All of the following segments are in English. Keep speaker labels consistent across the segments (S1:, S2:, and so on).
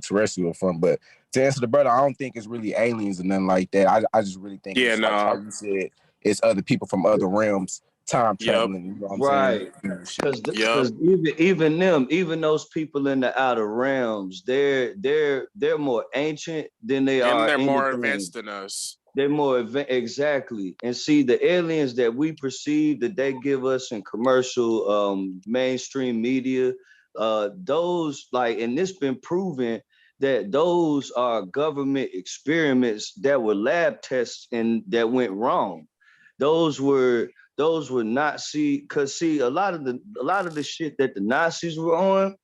S1: terrestrial from. But to answer the brother, I don't think it's really aliens or nothing like that. I just really think
S2: Yeah,
S1: it's like how
S2: no.
S1: you said, it's other people from other realms time
S2: Yep.
S1: traveling. You know what I'm saying?
S3: Right.
S1: You know, shit.
S2: Yep.
S3: Because even those people in the outer realms, they're more ancient than they
S2: And
S3: are
S2: they're more
S3: anything.
S2: advanced than us.
S3: They're more exactly. And see, the aliens that we perceive that they give us in commercial mainstream media, those like, and it's been proven that those are government experiments that were lab tests and that went wrong. Those were Nazi, because see, a lot of the shit that the Nazis were on,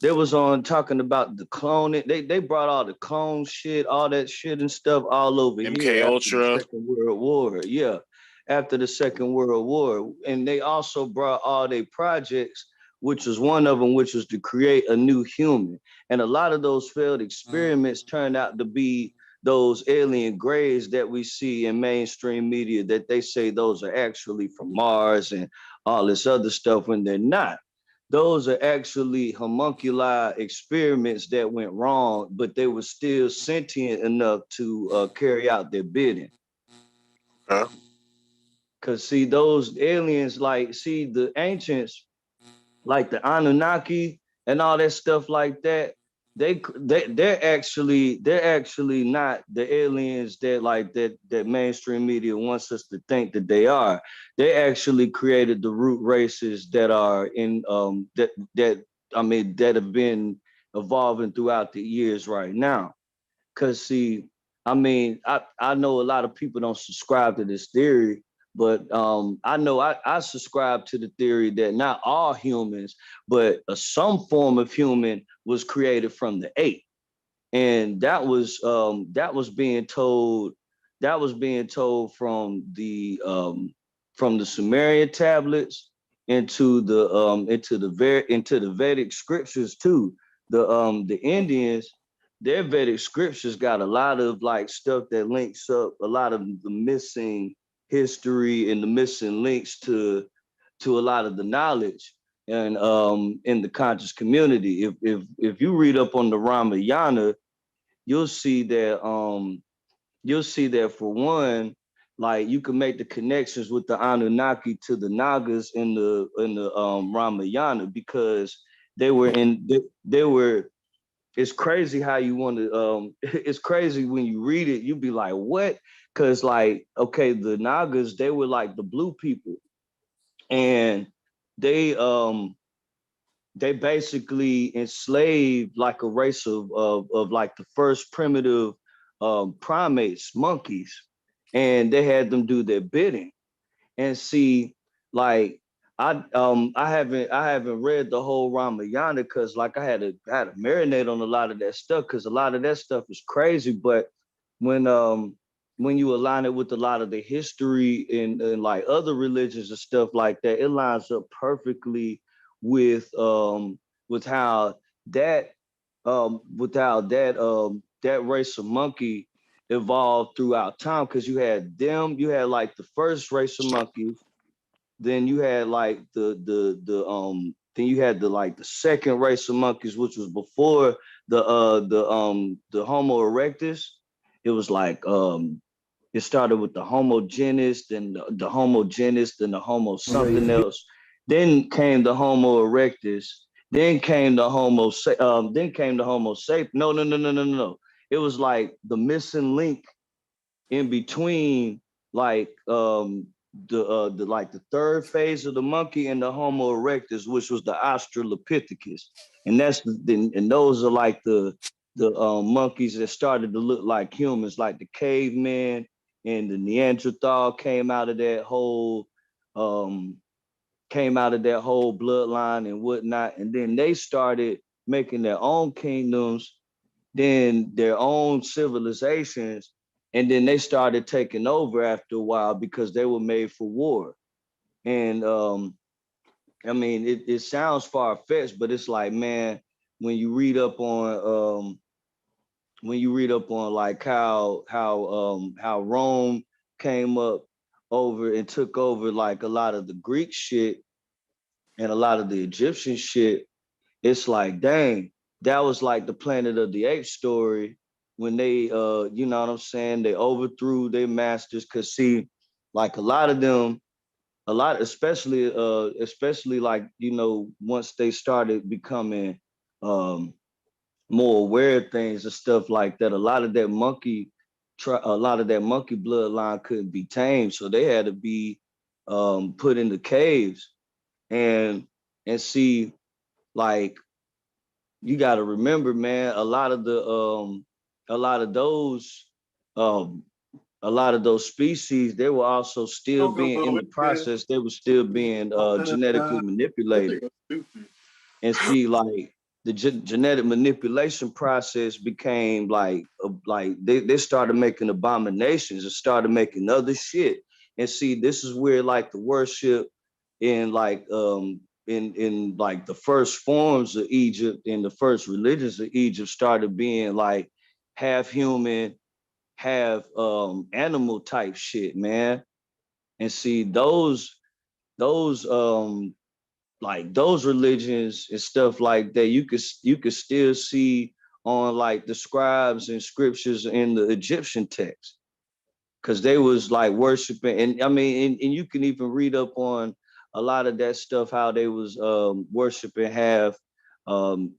S3: they was on talking about the cloning. They brought all the clone shit, all that shit and stuff all over
S2: MK
S3: here after the
S2: Ultra.
S3: Second World War. Yeah, after the Second World War, and they also brought all their projects, which was one of them, which was to create a new human. And a lot of those failed experiments turned out to be those alien grays that we see in mainstream media that they say those are actually from Mars and all this other stuff when they're not. Those are actually homunculi experiments that went wrong, but they were still sentient enough to carry out their bidding.
S2: Huh?
S3: Because see, those aliens, like, see, the ancients, like the Anunnaki and all that stuff like that, they're actually not the aliens that like that mainstream media wants us to think that they are. They actually created the root races that are in that have been evolving throughout the years right now. Cause see, I know a lot of people don't subscribe to this theory, but I know I subscribe to the theory that not all humans, but some form of human was created from the ape, and that was being told from the Sumerian tablets into the Vedic scriptures too. The Indians, their Vedic scriptures got a lot of like stuff that links up a lot of the missing history and the missing links to a lot of the knowledge and in the conscious community. If you read up on the Ramayana, you'll see that for one, like you can make the connections with the Anunnaki to the Nagas in the Ramayana, because they were it's crazy how you want to it's crazy when you read it, you be like, what? Because like, okay, the Nagas, they were like the blue people, and they they basically enslaved like a race of like the first primitive primates, monkeys, and they had them do their bidding. And see, like, I haven't read the whole Ramayana, because like I had to marinate on a lot of that stuff, because a lot of that stuff is crazy. But when um when you align it with a lot of the history and like other religions and stuff like that, it lines up perfectly with um with how that that race of monkey evolved throughout time. Because you had like the first race of monkeys, then you had like then you had the second race of monkeys, which was before the Homo erectus. It was like it started with the Homo genus, then the Homo genus, then the Homo something else. Then came the Homo erectus. Then came the Homo sapien. No, no, no, no, no, no. It was like the missing link in between, like the third phase of the monkey and the Homo erectus, which was the Australopithecus, and and those are like the monkeys that started to look like humans, like the caveman and the Neanderthal um, came out of that whole bloodline and whatnot, and then they started making their own kingdoms, then their own civilizations, and then they started taking over after a while because they were made for war. And it sounds far fetched, but it's like, man, when you read up on like how Rome came up over and took over like a lot of the Greek shit and a lot of the Egyptian shit, it's like, dang, that was like the Planet of the Apes story when they, you know what I'm saying? They overthrew their masters. Cause see, like a lot of them, especially like, you know, once they started becoming um, more aware of things and stuff like that, a lot of that monkey bloodline couldn't be tamed. So they had to be put in the caves and see, like, you got to remember, man, a lot of those um a lot of those species, they were also still being in the process, they were still being genetically manipulated. And see, like, the genetic manipulation process became like they started making abominations and started making other shit. And see, this is where like the worship in like in like the first forms of Egypt and the first religions of Egypt started being like half human, half animal type shit, man. And see, those like those religions and stuff like that, you could still see on like the scribes and scriptures in the Egyptian text, because they was like worshiping. And I mean, and you can even read up on a lot of that stuff, how they was worshiping half of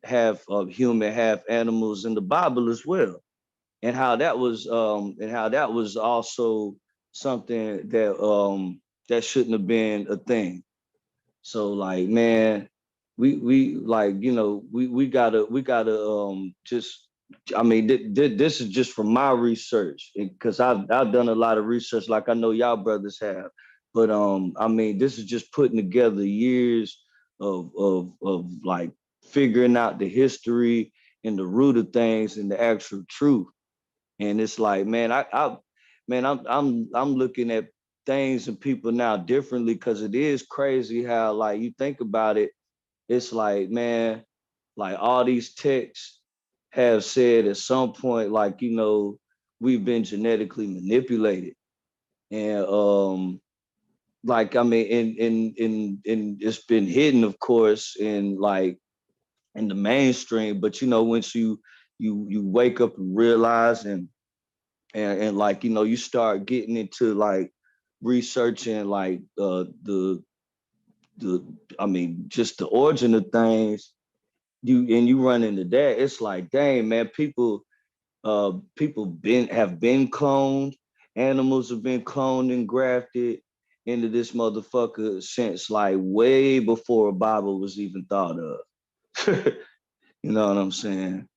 S3: human, half animals in the Bible as well, and how that was also something that shouldn't have been a thing. So like, man, we like, you know, we gotta just, I mean, this is just from my research, because I've done a lot of research, like I know y'all brothers have. But I mean, this is just putting together years of like figuring out the history and the root of things and the actual truth. And it's like, man, I'm looking at things and people now differently, because it is crazy how, like, you think about it, it's like, man, like all these texts have said at some point, like, you know, we've been genetically manipulated. And like, I mean, in it's been hidden, of course, in like in the mainstream. But you know, once you wake up and realize, and like, you know, you start getting into like researching like the I mean, just the origin of things, you run into that, it's like, dang, man, people have been cloned, animals have been cloned and grafted into this motherfucker since like way before a Bible was even thought of. You know what I'm saying?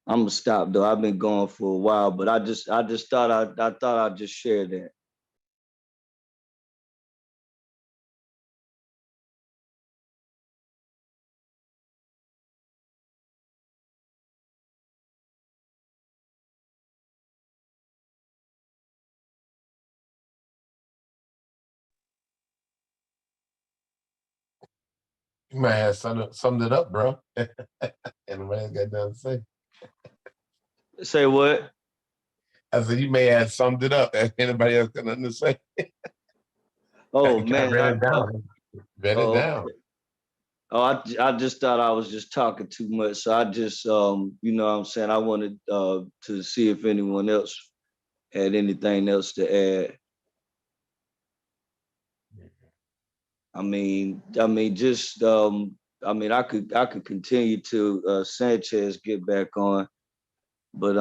S3: I'm gonna stop though. I've been going for a while, but I just thought I thought I'd just share that.
S4: You might have summed it up, bro. And man got nothing to say.
S3: Say what?
S4: I said you may have summed it up. Anybody else got nothing to say?
S3: Oh
S4: You kind of
S3: man,
S4: read it down. Read it
S3: oh,
S4: down.
S3: oh, I just thought I was just talking too much, so I just you know what I'm saying, I wanted to see if anyone else had anything else to add. Just I could continue to Sanchez get back on, but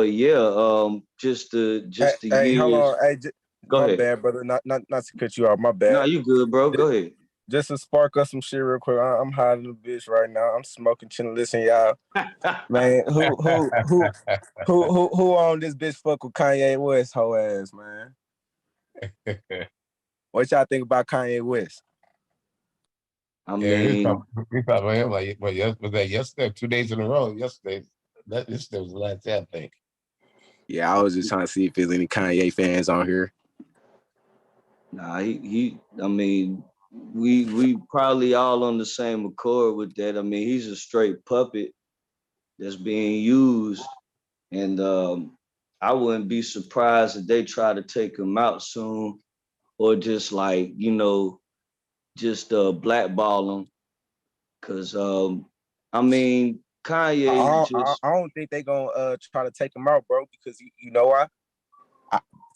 S3: yeah,
S1: Hey,
S3: just the
S1: hey, hold
S3: years.
S1: on. Hey,
S3: Go
S1: my
S3: ahead.
S1: bad, brother. Not to cut you off. My
S3: No,
S1: bad.
S3: you good, bro.
S1: Just,
S3: Go ahead.
S1: just to spark up some shit real quick. I'm hiding the bitch right now. I'm smoking, chilling. Listen, y'all. Man, who on this bitch fuck with Kanye West hoe ass, man? What y'all think about Kanye West?
S3: I
S4: Yeah,
S3: mean,
S4: we talked about him like, well, was that yesterday? 2 days in a row. Yesterday, this was the last day, I think.
S1: Yeah, I was just trying to see if there's any Kanye fans on here.
S3: nah, he I mean, we probably all on the same accord with that. I mean, he's a straight puppet that's being used. And I wouldn't be surprised if they try to take him out soon, or just like, you know, just blackball him. Cause I mean, Kanye just
S1: I don't think they gonna try to take him out, bro, because you know why?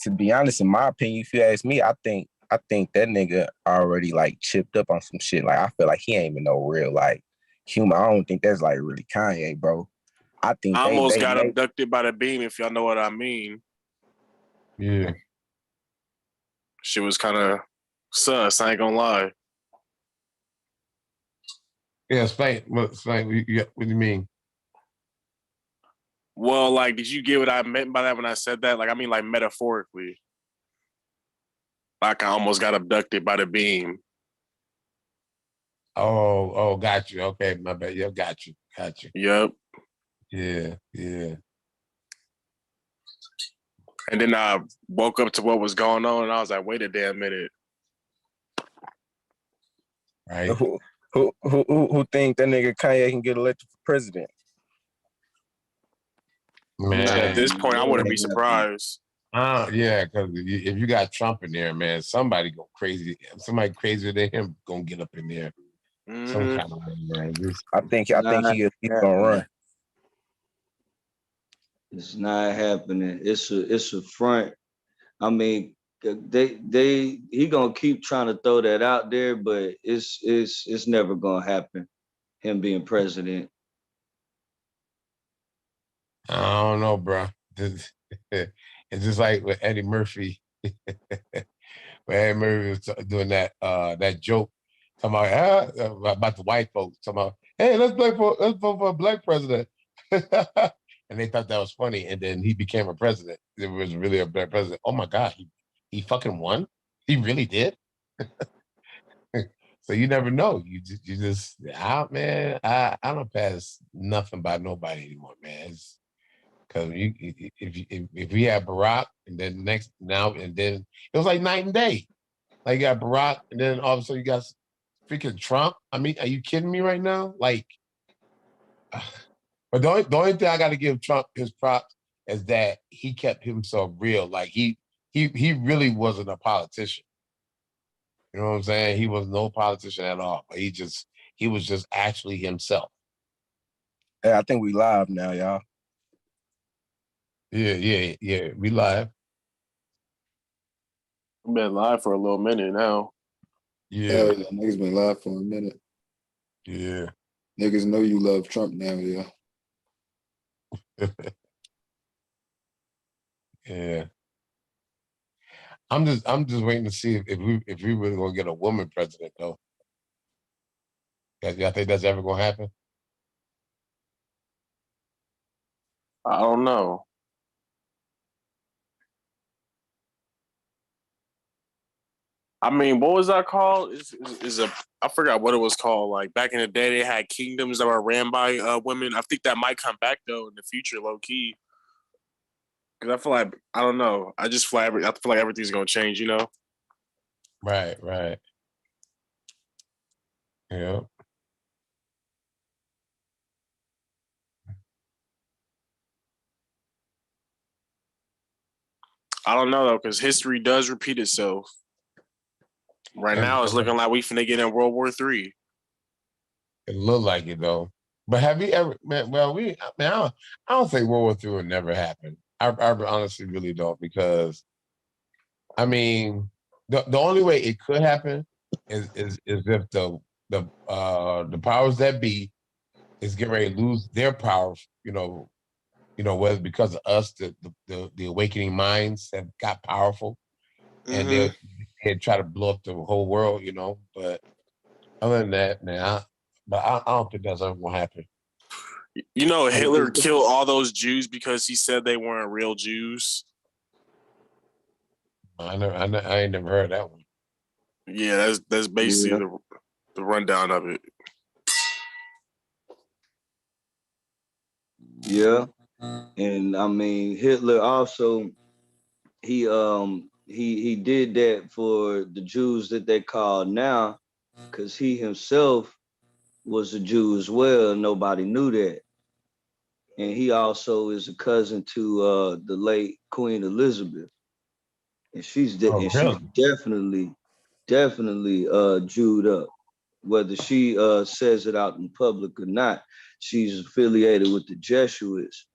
S1: To be honest, in my opinion, if you ask me, I think that nigga already like chipped up on some shit. Like I feel like he ain't even no real like human. I don't think that's like really Kanye, bro. I think
S2: I
S1: they
S2: almost got abducted by the beam, if y'all know what I mean.
S4: Yeah.
S2: She was kind of sus, I ain't gonna lie.
S4: Yeah, explain. What do you mean?
S2: Well, like, did you get what I meant by that when I said that? Like, I mean, like, metaphorically. Like, I almost got abducted by the beam.
S4: Oh, got you. Okay, my bad. Yeah, got you.
S2: Yep.
S4: Yeah.
S2: And then I woke up to what was going on, and I was like, wait a damn minute.
S4: Right.
S1: Who think that nigga Kanye can get elected for president?
S4: Man,
S2: At this point, I wouldn't be surprised.
S4: Yeah, because if you got Trump in there, man, somebody go crazy. Somebody crazier than him gonna get up in there. Some kind of way, man.
S1: I think he's gonna run.
S3: It's not happening. It's a front. I mean, he gonna keep trying to throw that out there, but it's never gonna happen. Him being president.
S4: I don't know, bro. It's just like with Eddie Murphy. When Eddie Murphy was doing that joke, talking about the white folks, talking about, hey, let's vote for a black president. And they thought that was funny. And then he became a president. It was really a black president. Oh my God, he fucking won? He really did? So you never know. You just out, man. I don't pass nothing by nobody anymore, man. Because if we had Barack and then and then it was like night and day. Like you got Barack and then all of a sudden you got freaking Trump. I mean, are you kidding me right now? Like, but the only thing I got to give Trump his props is that he kept himself real. Like he really wasn't a politician. You know what I'm saying? He was no politician at all. But he was just actually himself.
S1: Hey, I think we live now, y'all.
S4: Yeah. We live.
S2: I've been live for a little minute now.
S4: Yeah.
S5: Niggas been live for a minute.
S4: Yeah.
S5: Niggas know you love Trump now, yeah.
S4: Yeah. I'm just waiting to see if we really gonna get a woman president though. Y'all think that's ever gonna happen?
S2: I don't know. I mean, what was that called? I forgot what it was called. Like back in the day, they had kingdoms that were ran by women. I think that might come back though in the future, low key. Because I feel like I don't know. I feel like everything's gonna change. You know?
S4: Right. Yeah.
S2: I don't know though, because history does repeat itself. Right now, it's looking like we finna get in World War III.
S4: It looked like it though. But have you ever, man? Well, I don't think World War III will never happen. I honestly really don't, because I mean, the only way it could happen is if the powers that be is getting ready to lose their power. Whether it's because of us, the awakening minds have got powerful, and they'll try to blow up the whole world. But other than that, man, I don't think that's ever gonna happen.
S2: You know, Hitler killed all those Jews because he said they weren't real Jews.
S4: I ain't never heard that one.
S2: Yeah, that's basically the rundown of it.
S3: Yeah, and I mean Hitler also he did that for the Jews that they call now, because he himself was a Jew as well. Nobody knew that. And he also is a cousin to the late Queen Elizabeth. And she's
S4: really?
S3: definitely Jewed up. whether she says it out in public or not, she's affiliated with the Jesuits,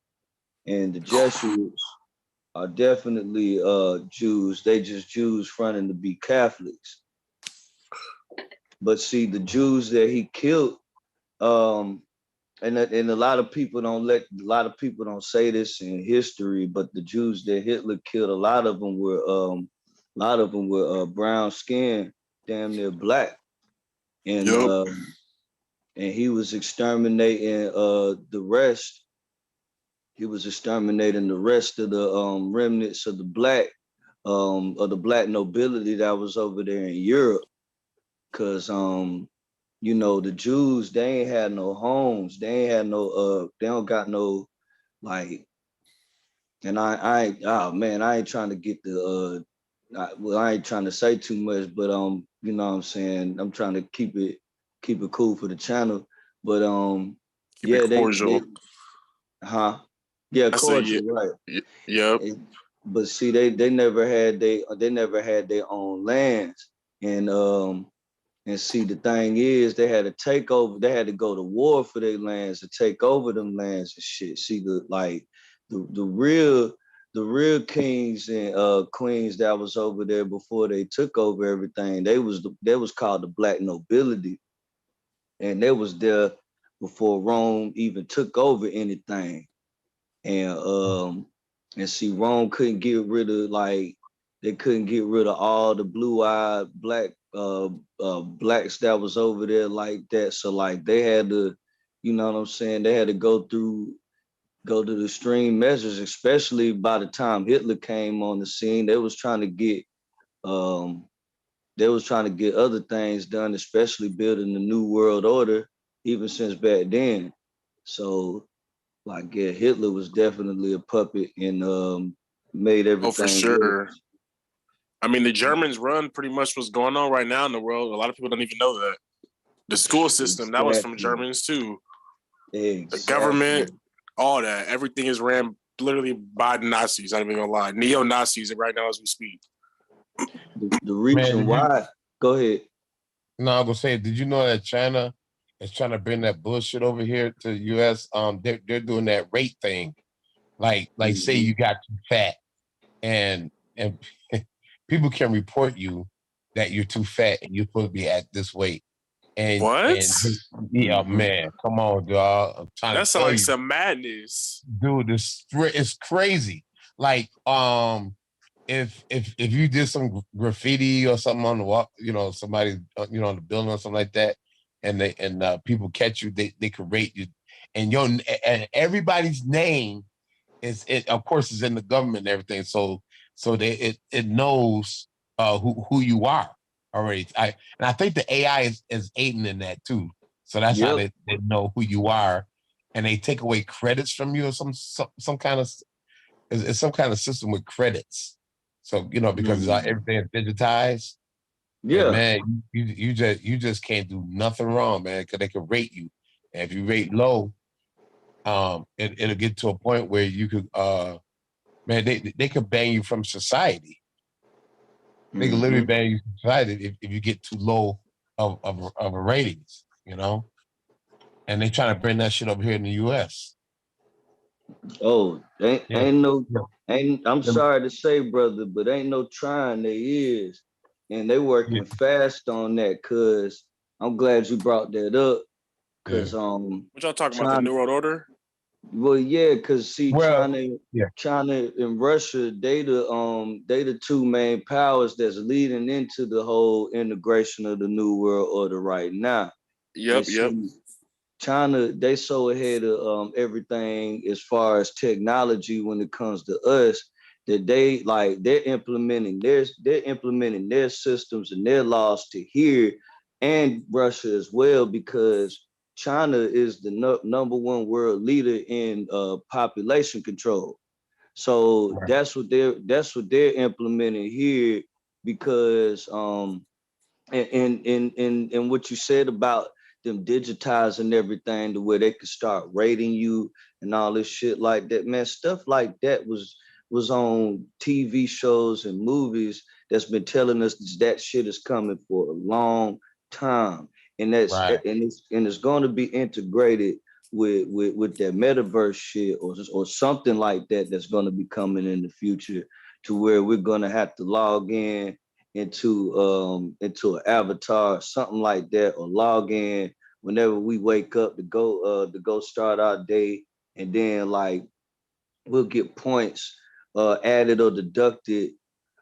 S3: and the Jesuits are definitely Jews. They just Jews fronting to be Catholics. But see, the Jews that he killed, and a lot of people don't say this in history, but the Jews that Hitler killed, a lot of them were brown skinned, damn near black, and he was exterminating the rest. He was exterminating the rest of the remnants of the black nobility that was over there in Europe, because the Jews, they ain't had no homes, they ain't had no they don't got no, like, and I ain't trying to get the I ain't trying to say too much, but you know what I'm saying, I'm trying to keep it cool for the channel, but
S2: Keep
S3: yeah,
S2: it cordial.
S3: Yeah,
S2: I say,
S3: cordial, right.
S2: Yep.
S3: But see, they never had their own lands, and see, the thing is, they had to take over. They had to go to war for their lands to take over them lands and shit. See, the real kings and queens that was over there before they took over everything. They was called the black nobility, and they was there before Rome even took over anything. And see, Rome couldn't get rid of, like, they couldn't get rid of all the blue-eyed blacks that was over there like that. So like they had to, you know what I'm saying, they had to go to the extreme measures, especially by the time Hitler came on the scene. They was trying to get other things done, especially building the new world order, even since back then. So like, yeah, Hitler was definitely a puppet and made everything.
S2: Oh, for sure. I mean, the Germans run pretty much what's going on right now in the world. A lot of people don't even know that. The school system, that was from Germans too.
S3: Exactly.
S2: The government, all that. Everything is ran literally by the Nazis. I'm not even gonna lie. Neo-Nazis right now as we speak.
S3: The reason why, go ahead.
S4: No, I was gonna say, did you know that China is trying to bring that bullshit over here to the US? They're doing that rate thing. Like say you got too fat and people can report you that you're too fat and you're supposed to be at this weight. And
S2: what?
S4: Yeah, man, come on, dog. I'm trying
S2: that
S4: to tell
S2: sounds like
S4: you,
S2: some madness,
S4: dude. It's crazy. Like, if you did some graffiti or something on the wall, somebody, on the building or something like that, and people catch you, they could rate you, and and everybody's name of course is in the government and everything, so it knows who you are already. I think the AI is aiding in that too, so that's how they know who you are, and they take away credits from you or some kind of it's some kind of system with credits. So because everything is digitized, and man, you just can't do nothing wrong, man, because they can rate you, and if you rate low, it'll get to a point where you could man, they could ban you from society. They could literally ban you from society if you get too low of a ratings, and they trying to bring that shit over here in the US.
S3: Oh, I'm sorry to say, brother, but ain't no trying there is. And they working fast on that, cause I'm glad you brought that up. Cause
S2: what y'all talking about, the New World Order?
S3: Well, yeah, cause see, China and Russia, they the two main powers that's leading into the whole integration of the New World Order right now.
S2: Yep.
S3: China, they so ahead of everything as far as technology when it comes to us, that they're implementing their systems and their laws to here, and Russia as well, because China is the number one world leader in population control. So that's what they're implementing here, because and what you said about them digitizing everything to where they could start rating you and all this shit like that, man, stuff like that was on TV shows and movies that's been telling us that shit is coming for a long time. and that's
S4: Right.
S3: and it's going to be integrated with that metaverse shit or something like that that's going to be coming in the future, to where we're going to have to log in into an avatar, something like that, or log in whenever we wake up to go start our day, and then like we'll get points added or deducted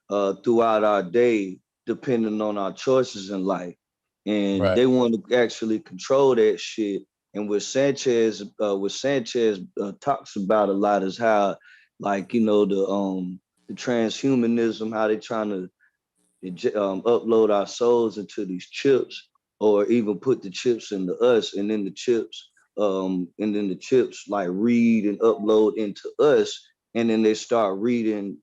S3: throughout our day, depending on our choices in life. And
S4: Right.
S3: they want to actually control that shit. And what Sanchez talks about a lot is how, like, you know, the transhumanism, how they trying to upload our souls into these chips, or even put the chips into us, and then the chips like read and upload into us, and then they start reading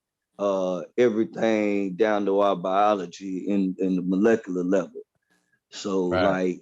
S3: everything down to our biology in the molecular level. So
S4: Right.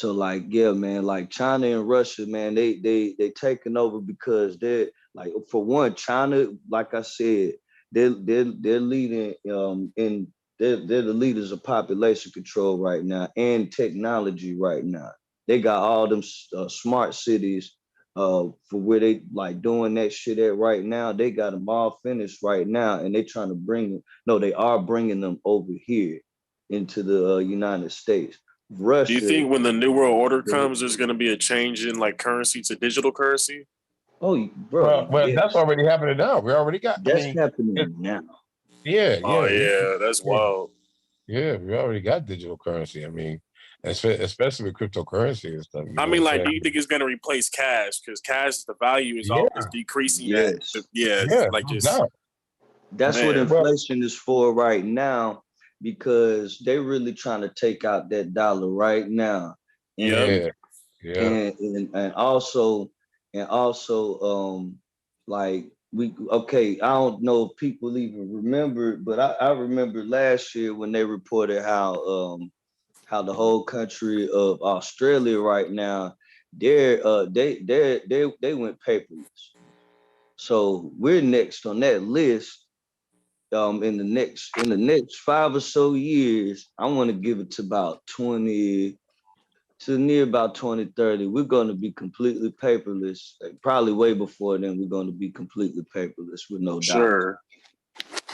S3: like yeah, man, like China and Russia, man, they taking over because they're like, for one, China, like I said, they're leading in they're the leaders of population control right now and technology right now. They got all them smart cities for where they like doing that shit at right now. They got them all finished right now, and they trying to bring them. No, they are bringing them over here into the United States.
S2: Do you
S3: Russia.
S2: think when the New World Order comes, there's going to be a change in like currency to digital currency?
S3: Oh, bro,
S4: Well, that's
S3: yes,
S4: already happening now. We already got. I
S3: that's
S4: mean,
S3: happening now.
S4: yeah,
S2: Oh
S4: yeah,
S2: yeah, that's
S4: yeah,
S2: wild.
S4: yeah. We already got digital currency. I mean, especially with cryptocurrency and stuff. You
S2: I
S4: know what
S2: mean,
S4: I'm
S2: like,
S4: saying?
S2: do you think it's going to replace cash? Because cash, the value is
S4: Yeah,
S2: always decreasing.
S3: Yes,
S2: Yeah,
S4: yeah,
S2: like
S4: no
S2: just
S4: doubt.
S3: that's what
S2: man.
S4: Well,
S3: inflation is for right now, because they really trying to take out that dollar right now,
S2: Yep.
S3: and
S4: yeah, yeah.
S3: and also like we okay, I don't know if people even remember, but I remember last year when they reported how the whole country of Australia right now, they went paperless. So we're next on that list. In the next 5 or so years, I want to give it to about 20 to near about 2030. We're going to be completely paperless. Like, probably way before then, we're going to be completely paperless with no dollars.
S2: Sure.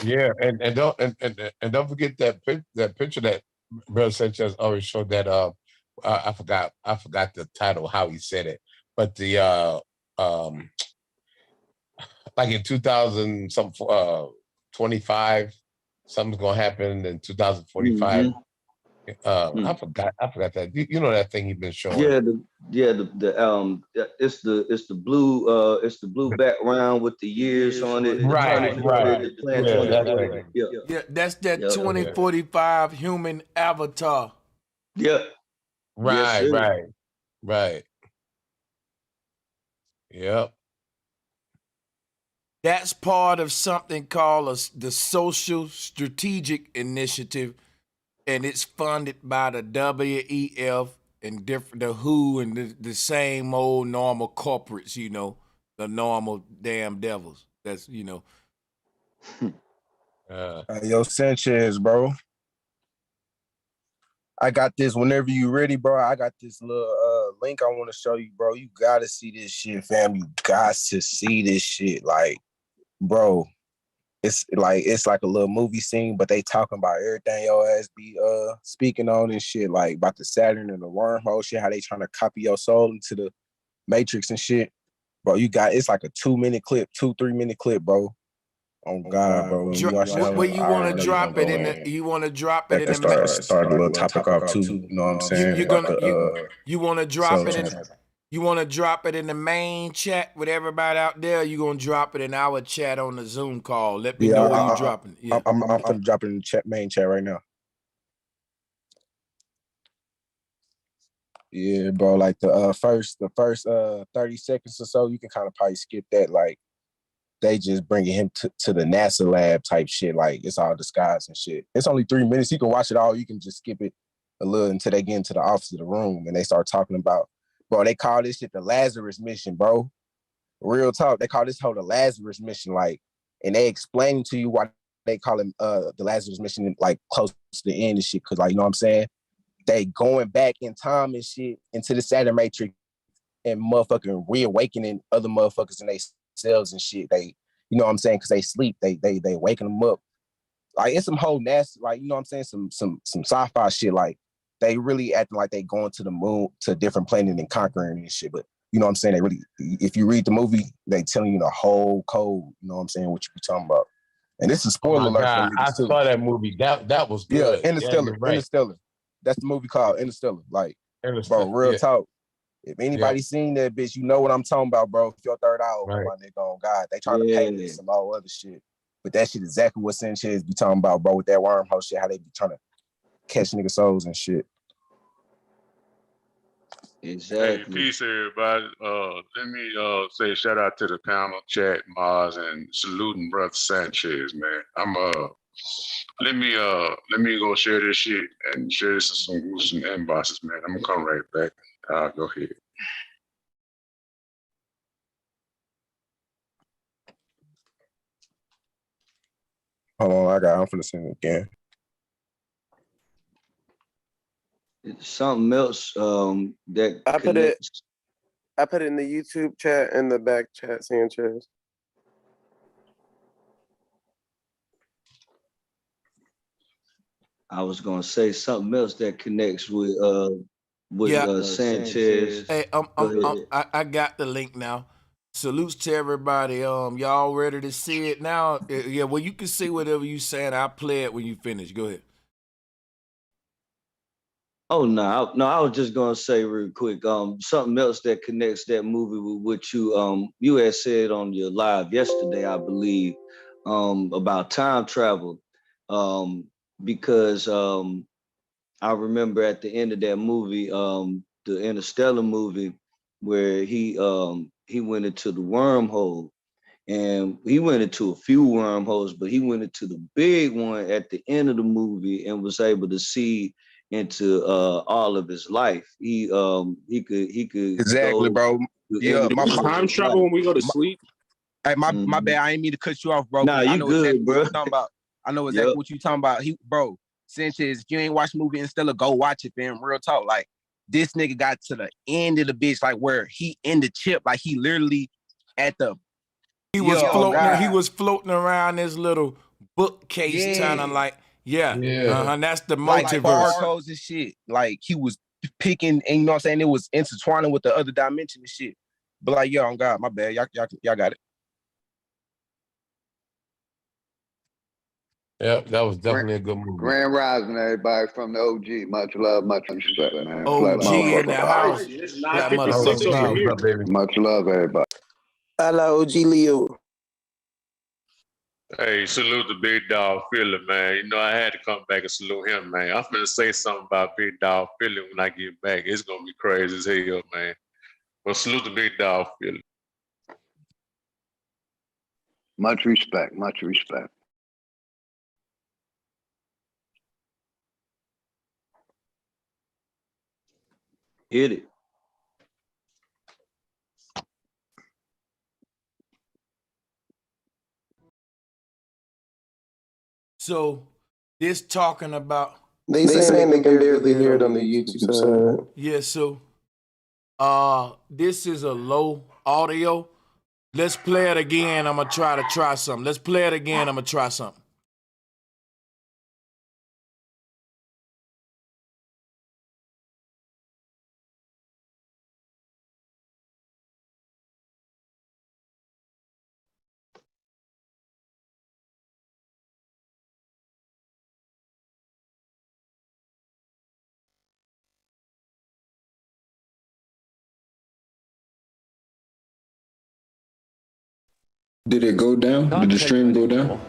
S4: Yeah, and don't forget that picture that Brother Sanchez always showed that I forgot the title, how he said it, but the um like in 2000 some 25 something's gonna happen in 2045.
S3: Mm-hmm.
S4: I forgot that, you know that thing he's been showing.
S3: Yeah, it's the blue background with the years on it, the
S4: Right, right.
S3: the plan
S4: Yeah, that
S3: 2040.
S4: thing.
S3: Yeah,
S6: Yeah, that's that
S3: yeah,
S6: 2045 human avatar.
S3: yeah. Yes,
S4: Right,
S3: sir.
S4: right, right. Yep.
S6: That's part of something called the Social Strategic Initiative, and it's funded by the WEF and different the WHO and the same old normal corporates, you know, the normal damn devils. That's
S4: Uh,
S1: Yo, Sanchez, bro. I got this whenever you ready, bro. I got this little link I want to show you, bro. You gotta see this shit, fam. You got to see this shit. Like, bro, it's like a little movie scene, but they talking about everything your ass be speaking on and shit, like about the Saturn and the wormhole shit, how they trying to copy your soul into the Matrix and shit. Bro, it's like a 2-minute clip, 2-3 minute clip, bro. Oh God, bro. When you watch that
S6: where
S1: one,
S6: you
S1: I
S6: want
S1: already
S6: to
S1: know you
S6: drop
S1: gonna
S6: it
S1: go
S6: in
S1: in.
S6: the you want to drop it
S1: That
S6: in
S1: can
S6: the
S1: start a little topic off too. You know what I'm saying?
S6: you're
S1: About
S6: gonna
S1: the
S6: you want to drop
S1: soul
S6: it in
S1: channel.
S6: you want to drop it in the main chat with everybody out there. You gonna drop it in our chat on the Zoom call. Let me
S1: Yeah,
S6: know where you dropping it. Yeah.
S1: I'm gonna drop it in the main chat right now. Yeah, bro. Like the first 30 seconds or so, you can kind of probably skip that. Like they just bringing him to the NASA lab type shit. Like it's all disguised and shit. It's only 3 minutes. You can watch it all. You can just skip it a little until they get into the office of the room and they start talking about, bro. They call this shit the Lazarus mission, bro. Real talk. They call this whole the Lazarus mission. Like, and they explain to you why they call him the Lazarus mission, like close to the end and shit. Cause like, you know what I'm saying? they going back in time and shit into the Saturn Matrix and motherfucking reawakening other motherfuckers in their cells and shit. They, you know what I'm saying? Because they sleep, they waking them up. Like it's some whole nasty, like, you know what I'm saying? Some sci-fi shit. Like they really acting like they going to the moon, to a different planet and conquering and shit. But you know what I'm saying? They really, if you read the movie, they telling you the whole code. You know what I'm saying? What you be talking about? And this is spoiler
S4: Oh my
S1: alert for
S4: God, I
S1: niggas too.
S4: saw that movie. That was
S1: Yeah,
S4: good.
S1: Interstellar.
S4: Yeah, you're right.
S1: Interstellar. That's the movie called Interstellar. Like,
S4: Interstellar,
S1: bro, real
S4: yeah.
S1: talk. If anybody seen that bitch, you know what I'm talking about, bro. If your third eye open,
S4: Right.
S1: my nigga, on God, they trying to pay this some all other shit. But that shit exactly what Sanchez be talking about, bro, with that wormhole shit, how they be trying to catch nigga souls and shit.
S3: Exactly.
S7: Hey, peace, everybody. Let me say shout out to the panel, chat, Mars, and saluting brother Sanchez, man. Let me go share this shit and share this in some inboxes, man. I'm gonna come right back. Go ahead.
S1: Hold on, I'm finna send it again.
S3: Something else that
S8: I put it in the YouTube chat and the back chat, Sanchez.
S3: I was gonna say something else that connects with Sanchez.
S6: Hey, I got the link now. Salutes to everybody. Y'all ready to see it now? Yeah, well, you can see whatever you saying. I'll play it when you finish. Go ahead.
S3: Oh no, I was just gonna say real quick, something else that connects that movie with what you had said on your live yesterday, I believe, about time travel. Because I remember at the end of that movie, the Interstellar movie, where he went into the wormhole. And he went into a few wormholes, but he went into the big one at the end of the movie and was able to see into all of his life. He could
S1: Exactly,
S3: go
S1: bro. Yeah,
S2: Do we time travel when we go to sleep?
S1: Hey, my bad. I ain't mean to cut you off, bro.
S3: Nah,
S1: I
S3: you
S1: know
S3: good,
S1: exactly
S3: bro.
S1: what you're talking about. I know exactly what you're talking about. Bro, Sanchez, if you ain't watched the movie Interstellar, go watch it, fam. Real talk. Like, this nigga got to the end of the bitch, like where he in the chip, like he literally at the
S6: He was floating. He was floating around this little bookcase, kind of like, that's the multiverse.
S1: Like barcodes and shit. Like he was picking, and you know what I'm saying? It was intertwining with the other dimension and shit. But like, on God, my bad. Y'all got it.
S4: Yeah, that was definitely a good movie.
S5: Grand Rising, everybody from the OG. Much love, much respect, man.
S6: OG in the house.
S2: It's 9:56 over here.
S5: Much love, everybody.
S8: Hello, OG Leo.
S7: Hey, salute the big dog Philly, man. You know, I had to come back and salute him, man. I'm gonna say something about big dog Philly when I get back. It's gonna be crazy as hell, man. But salute the big dog Philly.
S5: Much respect, much respect.
S3: Hit it.
S6: So this talking about
S8: They saying they can barely hear it on the YouTube side.
S6: Yeah, so this is a low audio. Let's play it again. I'm gonna try something. Let's play it again. I'm gonna try something.
S5: Did it go down? Did the stream go down?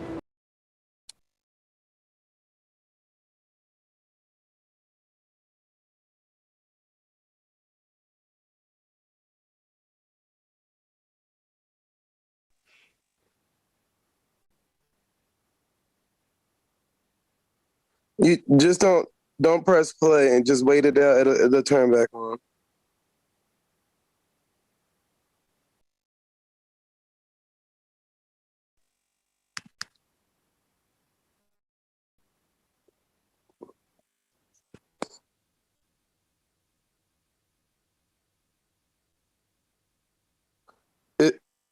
S8: You just don't press play and just wait it out. It'll turn back on.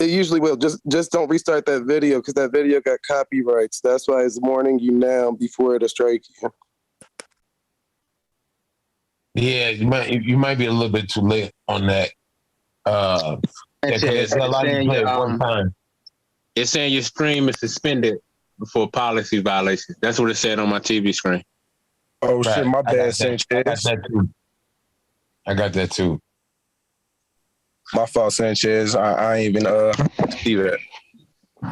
S8: It usually will. Just don't restart that video because that video got copyrights. That's why it's warning you now before it'll strike you.
S4: Yeah, you might be a little bit too late on that. It's allowed you to play it one time.
S9: It's saying your stream is suspended for policy violations. That's what it said on my TV screen.
S1: Oh shit, my bad, Sanchez.
S4: I got that too.
S1: My fault, Sanchez. I ain't even see that.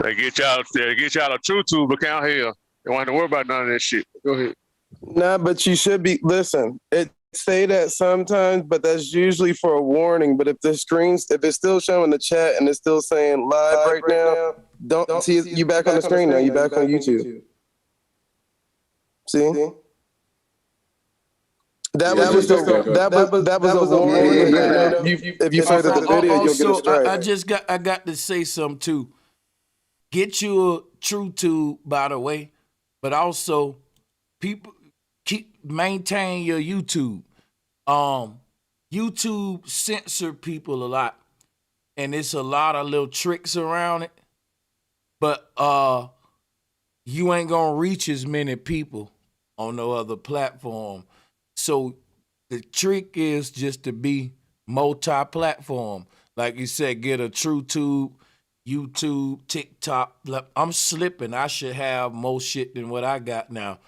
S7: They get y'all a true tube account here. They don't have to worry about none of that shit. Go ahead.
S8: Nah, but you should be. Listen, it say that sometimes, but that's usually for a warning. But if the screens, if it's still showing the chat and it's still saying live right now, don't see it. You back on the screen now. You back on YouTube. See? That was a warning. If you further the video, you'll get a strike.
S6: I got to say something too. Get you a true tube, by the way, but also people maintain your YouTube. YouTube censor people a lot, and it's a lot of little tricks around it. But you ain't gonna reach as many people on no other platform. So the trick is just to be multi-platform. Like you said, get a true tube, YouTube, TikTok. I'm slipping. I should have more shit than what I got now.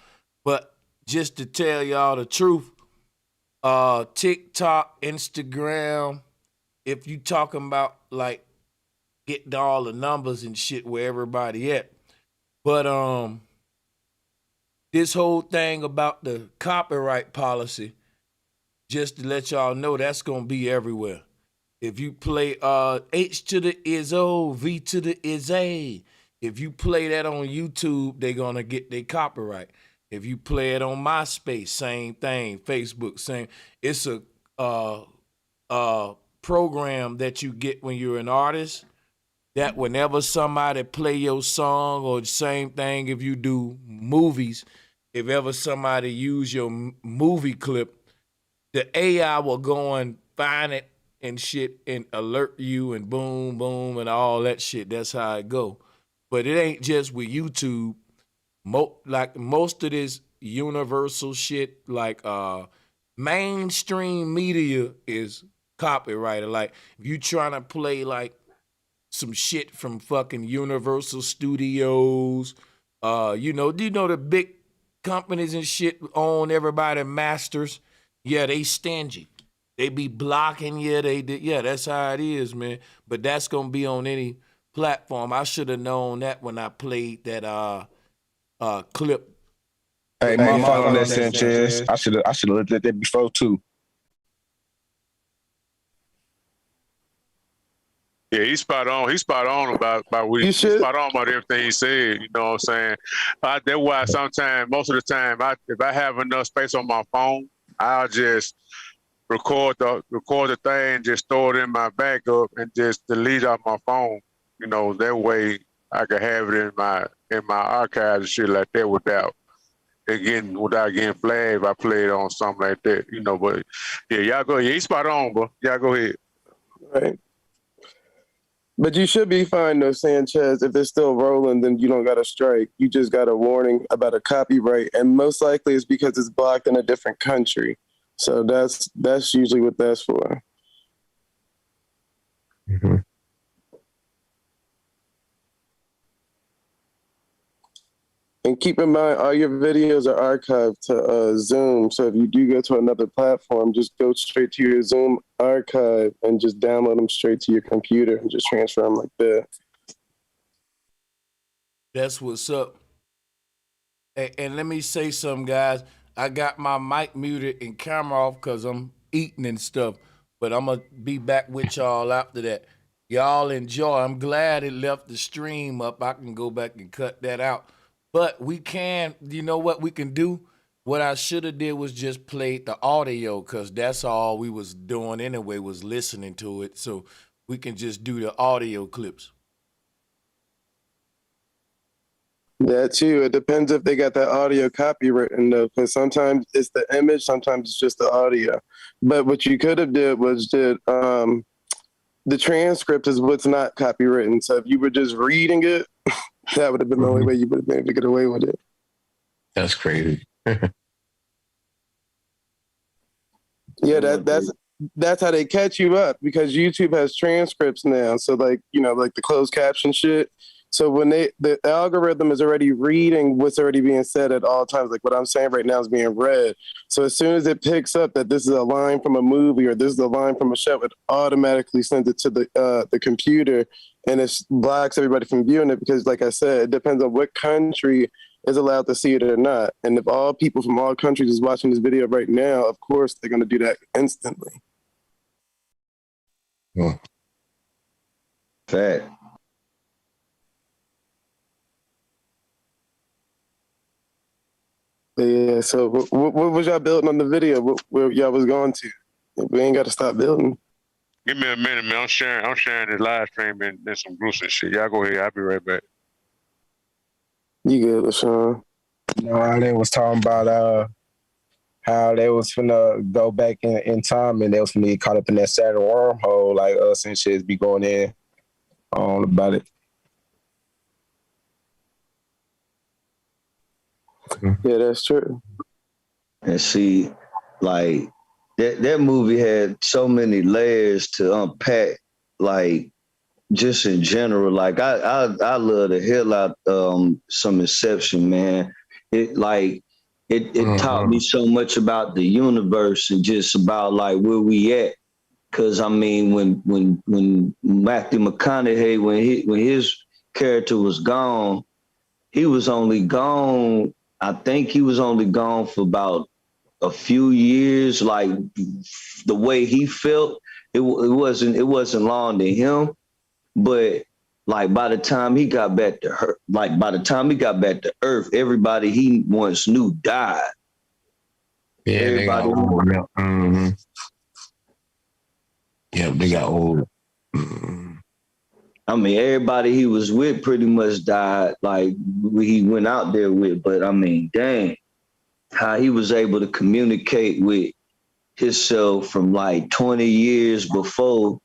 S6: But just to tell y'all the truth, TikTok, Instagram, if you talking about like getting all the numbers and shit where everybody at. But this whole thing about the copyright policy, just to let y'all know, that's gonna be everywhere. If you play H to the is O, V to the is A, if you play that on YouTube, they're gonna get their copyright. If you play it on MySpace, same thing. Facebook, same. It's a program that you get when you're an artist, that whenever somebody play your song, or the same thing if you do movies, if ever somebody use your movie clip, the AI will go and find it and shit and alert you and boom, boom, and all that shit. That's how it go. But it ain't just with YouTube. Like most of this universal shit, like mainstream media is copyrighted. Like if you trying to play like some shit from fucking Universal Studios, you know the big companies and shit own everybody masters. Yeah, they stingy. They be blocking you. Yeah, that's how it is, man. But that's gonna be on any platform. I should have known that when I played that clip.
S1: Hey, my fault on that, Sanchez. I should have looked at that before too.
S7: Yeah, he's spot on. He's spot on about what he's spot on about everything he said. You know what I'm saying? That's why sometimes, most of the time, if I have enough space on my phone, I'll just record the thing, just throw it in my backup, and just delete off my phone. You know, that way I can have it in my archives and shit like that without getting flagged if I play it on something like that. You know, but yeah, y'all go. Yeah, he's spot on, bro. Y'all go ahead.
S8: Right. But you should be fine though, Sanchez. If it's still rolling, then you don't got a strike. You just got a warning about a copyright, and most likely it's because it's blocked in a different country. So that's usually what that's for.
S4: Mm-hmm.
S8: And keep in mind, all your videos are archived to Zoom. So if you do go to another platform, just go straight to your Zoom archive and just download them straight to your computer and just transfer them like that.
S6: That's what's up. And let me say something, guys. I got my mic muted and camera off because I'm eating and stuff. But I'm going to be back with y'all after that. Y'all enjoy. I'm glad it left the stream up. I can go back and cut that out. But we can, you know what we can do? What I should have did was just play the audio, because that's all we was doing anyway, was listening to it. So we can just do the audio clips.
S8: That too. It depends if they got that audio copywritten though, because sometimes it's the image, sometimes it's just the audio. But what you could have did was the transcript is what's not copywritten. So if you were just reading it, that would have been the only way you would have been able to get away with it.
S4: That's crazy.
S8: Yeah, that's how they catch you up, because YouTube has transcripts now. So like, you know, like the closed caption shit. So when the algorithm is already reading what's already being said at all times, like what I'm saying right now is being read. So as soon as it picks up that this is a line from a movie or this is a line from a show, it automatically sends it to the computer, and it blocks everybody from viewing it, because like I said, it depends on what country is allowed to see it or not. And if all people from all countries is watching this video right now, of course they're going to do that instantly.
S3: Fact.
S8: Yeah, so what was y'all building on the video? Where y'all was going to? We ain't got to stop building.
S7: Give me a minute, man. I'm sharing this live stream and some gruesome shit. Y'all go ahead. I'll be right back.
S8: You good, LaShawn?
S1: You know how they was talking about how they was finna go back in time, and they was finna get caught up in that Saturn wormhole, like us and shit be going in on about it.
S8: Yeah, that's true.
S3: And see, like that movie had so many layers to unpack, like just in general. Like I love the hell out some Inception, man. It taught me so much about the universe and just about like where we at. Cause I mean, when Matthew McConaughey, when his character was gone, he was only gone. I think he was only gone for about a few years. Like the way he felt, it wasn't long to him. But like by the time he got back to Earth, everybody he once knew died.
S4: Yeah, everybody. Yeah, they got old.
S3: I mean, everybody he was with pretty much died, like he went out there with. But I mean, dang, how he was able to communicate with himself from like 20 years before,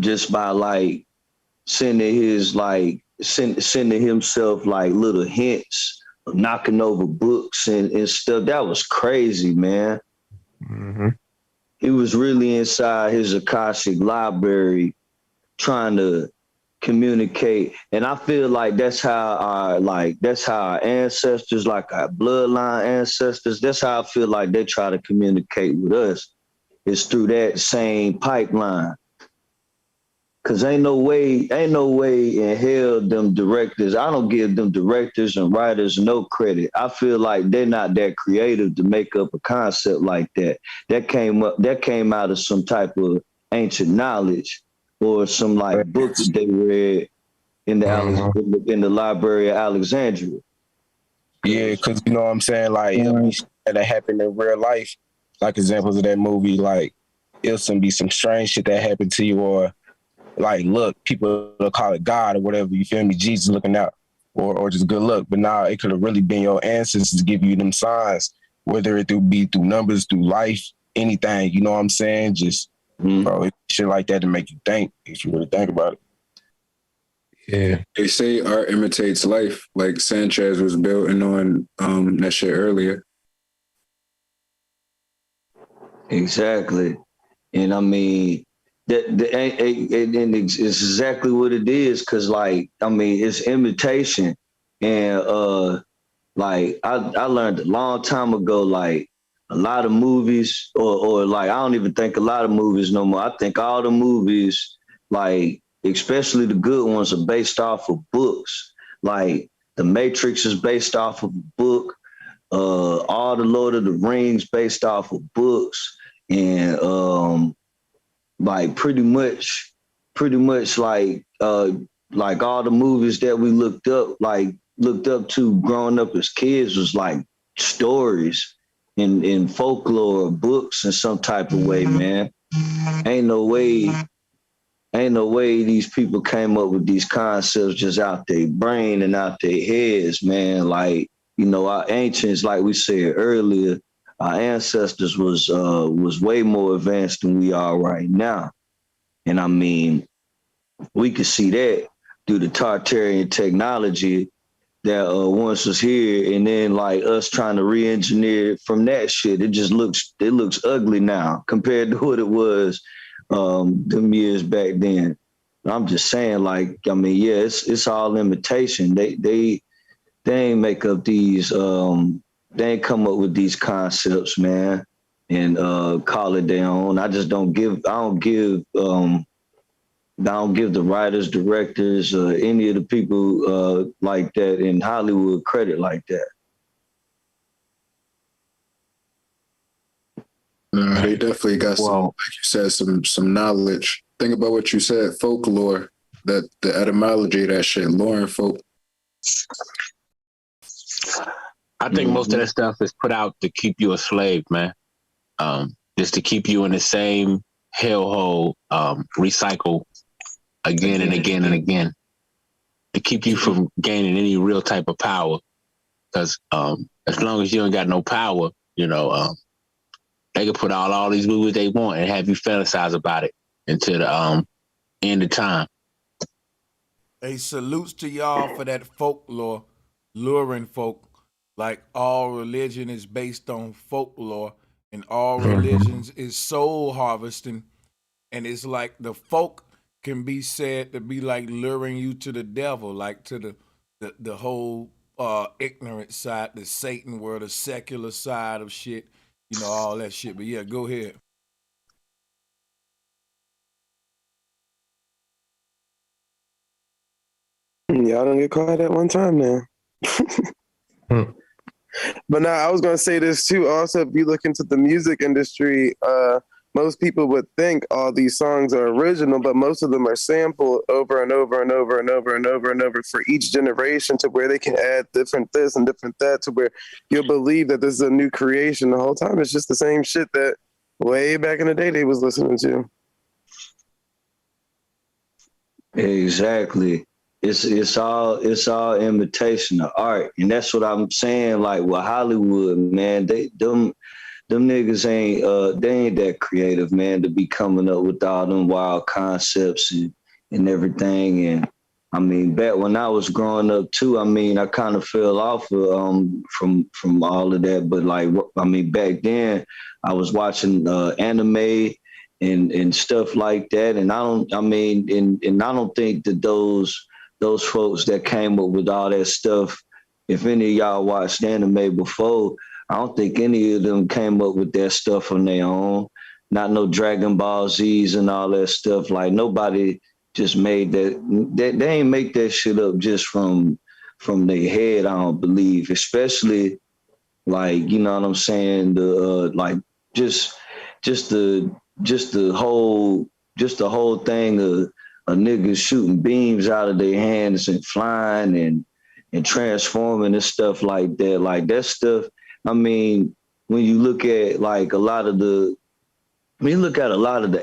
S3: just by like sending himself like little hints of knocking over books and stuff. That was crazy, man.
S4: Mm-hmm.
S3: He was really inside his Akashic library trying to communicate. And I feel like that's how our ancestors, like our bloodline ancestors, that's how I feel like they try to communicate with us. It's through that same pipeline. Cause ain't no way in hell them directors, I don't give them directors and writers no credit. I feel like they're not that creative to make up a concept like that. That came out of some type of ancient knowledge or some like books that they read in the Library of Alexandria.
S1: Yeah, because you know what I'm saying? Like, it'll be shit that happened in real life. Like examples of that movie, like, it'll be some strange shit that happened to you, or like, look, people will call it God or whatever, you feel me? Jesus looking out, or just good luck. But now it could have really been your ancestors give you them signs, whether it be through numbers, through life, anything, you know what I'm saying? Just, bro, it's shit like that to make you think, if you really think about it.
S4: Yeah.
S10: They say art imitates life, like Sanchez was building on that shit earlier.
S3: Exactly. And I mean, it's exactly what it is, because like, I mean, it's imitation. And like I learned a long time ago, like a lot of movies, or like I don't even think a lot of movies no more. I think all the movies, like especially the good ones, are based off of books. Like The Matrix is based off of a book. All the Lord of the Rings based off of books. And like pretty much like all the movies that we looked up to growing up as kids was like stories in folklore, books in some type of way, man. Ain't no way these people came up with these concepts just out their brain and out their heads, man. Like, you know, our ancients, like we said earlier, our ancestors was way more advanced than we are right now. And I mean, we could see that through the Tartarian technology that once was here, and then like us trying to re-engineer from that shit. It looks ugly now compared to what it was them years back then. I'm just saying, like, I mean, yeah, it's all imitation. They ain't make up these they ain't come up with these concepts, man, and call it their own. I don't give the writers, directors, any of the people like that in Hollywood credit like that.
S10: No, they definitely got some, like you said, some knowledge. Think about what you said, folklore, that the etymology of that shit, lore and folk.
S9: I think most of that stuff is put out to keep you a slave, man. Just to keep you in the same hellhole, recycle again and again and again, to keep you from gaining any real type of power. Because as long as you ain't got no power, you know, they can put out all these movies they want and have you fantasize about it until the end of time.
S6: Hey, salutes to y'all for that folklore, luring folk. Like all religion is based on folklore, and all religions is soul harvesting. And it's like the folk can be said to be like luring you to the devil, like to the whole ignorant side, the Satan world, the secular side of shit, you know, all that shit. But yeah, go ahead.
S8: Y'all don't get caught at one time now. But now I was going to say this too. Also, if you look into the music industry, most people would think all these songs are original, but most of them are sampled over and over and over and over and over and over for each generation, to where they can add different this and different that, to where you'll believe that this is a new creation. The whole time it's just the same shit that way back in the day they was listening to.
S3: Exactly. It's all imitation of art, and that's what I'm saying. Like with Hollywood, man, them niggas ain't they ain't that creative, man, to be coming up with all them wild concepts and everything. And I mean, back when I was growing up too, I mean, I kind of fell off from all of that. But like, I mean, back then I was watching anime and stuff like that, and I don't think that those folks that came up with all that stuff, if any of y'all watched anime before, I don't think any of them came up with that stuff on their own. Not no Dragon Ball Z's and all that stuff. Like nobody just made that. They ain't make that shit up just from their head. I don't believe, especially like, you know what I'm saying. The like just the whole thing of niggas shooting beams out of their hands and flying and transforming and stuff like that. Like that stuff, I mean, when you look at like a lot of the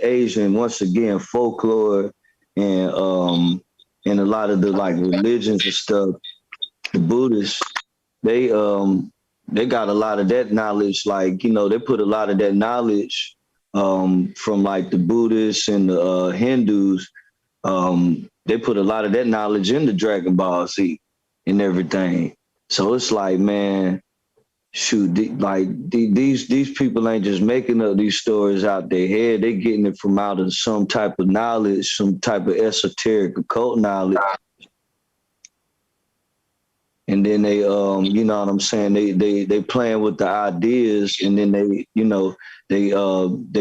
S3: Asian, once again, folklore and a lot of the like religions and stuff, the Buddhists, they got a lot of that knowledge. Like, you know, they put a lot of that knowledge from like the Buddhists and the Hindus. They put a lot of that knowledge into Dragon Ball Z and everything. So it's like, man, shoot, these people ain't just making up these stories out their head. They getting it from out of some type of knowledge, some type of esoteric occult knowledge. And then they, you know what I'm saying? They playing with the ideas, and then they, you know, they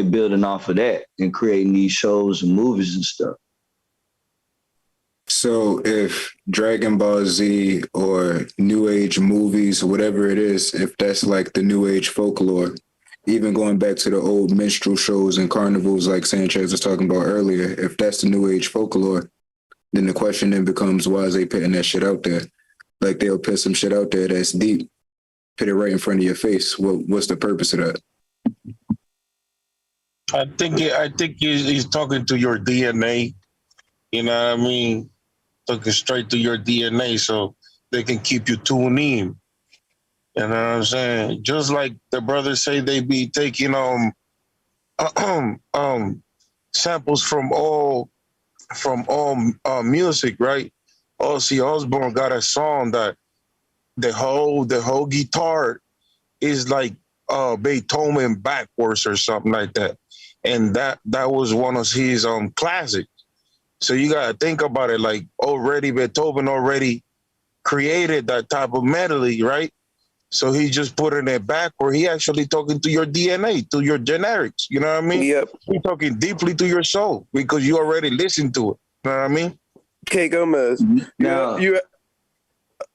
S3: building off of that and creating these shows and movies and stuff.
S10: So if Dragon Ball Z or New Age movies or whatever it is, if that's like the New Age folklore, even going back to the old minstrel shows and carnivals like Sanchez was talking about earlier, if that's the New Age folklore, then the question then becomes, why is they putting that shit out there? Like they'll put some shit out there that's deep, put it right in front of your face. What's the purpose of that?
S11: I think he's talking to your DNA. You know what I mean? Looking straight through your DNA, so they can keep you tuned in. You know what I'm saying? Just like the brothers say, they be taking samples from all music, right? Ozzy Osbourne got a song that the whole guitar is like Beethoven backwards or something like that, and that was one of his classics. So you gotta think about it, like already Beethoven already created that type of melody, right? So he just putting it back where he actually talking to your DNA, to your genetics. You know what I mean?
S8: Yep.
S11: He's talking deeply to your soul because you already listened to it. You know what I mean?
S8: K Gomez.
S3: Now,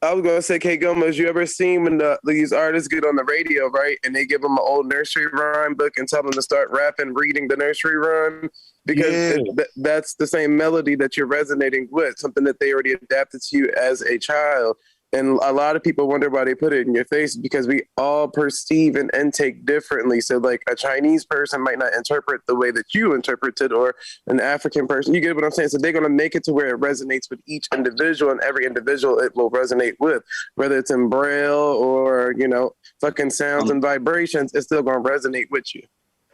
S8: I was gonna say, K Gomez, you ever seen when these artists get on the radio, right, and they give them an old nursery rhyme book and tell them to start rapping, reading the nursery rhyme, because that's the same melody that you're resonating with, something that they already adapted to you as a child. And a lot of people wonder why they put it in your face, because we all perceive and intake differently. So like a Chinese person might not interpret the way that you interpreted, or an African person. You get what I'm saying? So they're going to make it to where it resonates with each individual, and every individual it will resonate with, whether it's in Braille or, you know, fucking sounds and vibrations, it's still going to resonate with you.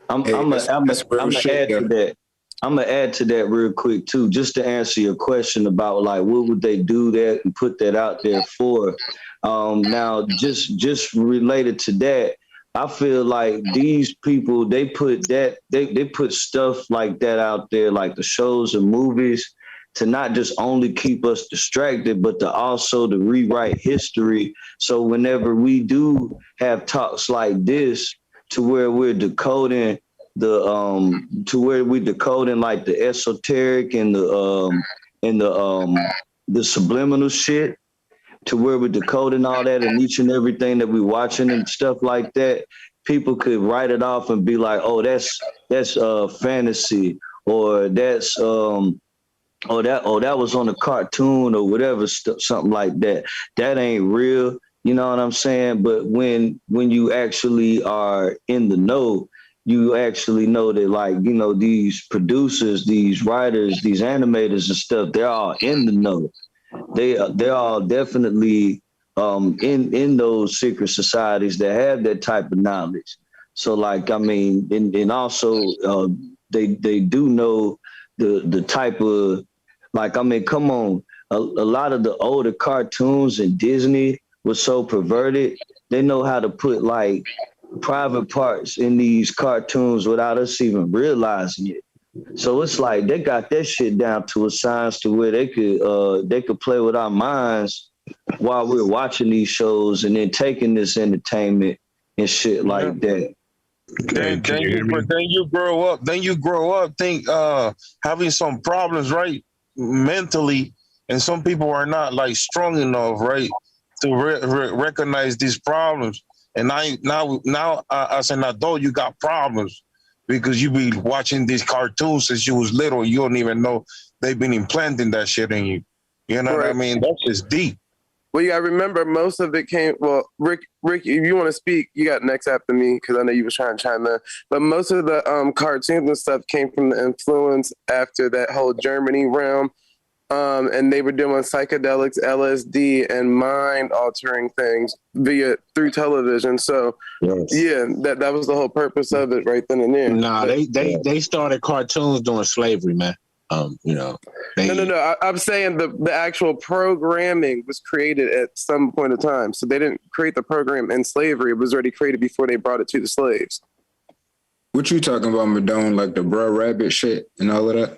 S3: I'm gonna add to that. I'm gonna add to that real quick too, just to answer your question about like what would they do that and put that out there for. Now, just related to that, I feel like these people they put stuff like that out there, like the shows and movies, to not just only keep us distracted, but to also to rewrite history. So whenever we do have talks like this, to where we're decoding like the esoteric and the subliminal shit, to where we're decoding all that and each and everything that we're watching and stuff like that, people could write it off and be like, oh, that's fantasy, or that's that was on a cartoon or whatever, something like that. That ain't real. You know what I'm saying? But when you actually are in the know, you actually know that, like, you know, these producers, these writers, these animators and stuff, they're all in the know. They're all definitely in those secret societies that have that type of knowledge. So, like, I mean, and also they do know the type of, like, I mean, come on, a lot of the older cartoons in Disney was so perverted. They know how to put like private parts in these cartoons without us even realizing it. So it's like they got that shit down to a science to where they could play with our minds while we're watching these shows and then taking this entertainment and shit like that.
S11: Then you grow up think having some problems, right, mentally, and some people are not like strong enough, right, to recognize these problems. And now as an adult, you got problems because you be watching these cartoons since you was little. You don't even know they've been implanting that shit in you. You know what I mean? That's just deep.
S8: Well, you got to remember, most of it came. Well, Rick, if you want to speak, you got next after me, because I know you was trying to chime in. But most of the cartoons and stuff came from the influence after that whole Germany realm. And they were doing psychedelics, LSD, and mind-altering things through television. So, yeah, that was the whole purpose of it right then and there.
S9: Nah, they started cartoons during slavery, man. You know.
S8: No. I'm saying the actual programming was created at some point in time. So they didn't create the program in slavery. It was already created before they brought it to the slaves.
S10: What you talking about, Madone? Like the Brer Rabbit shit and all of that?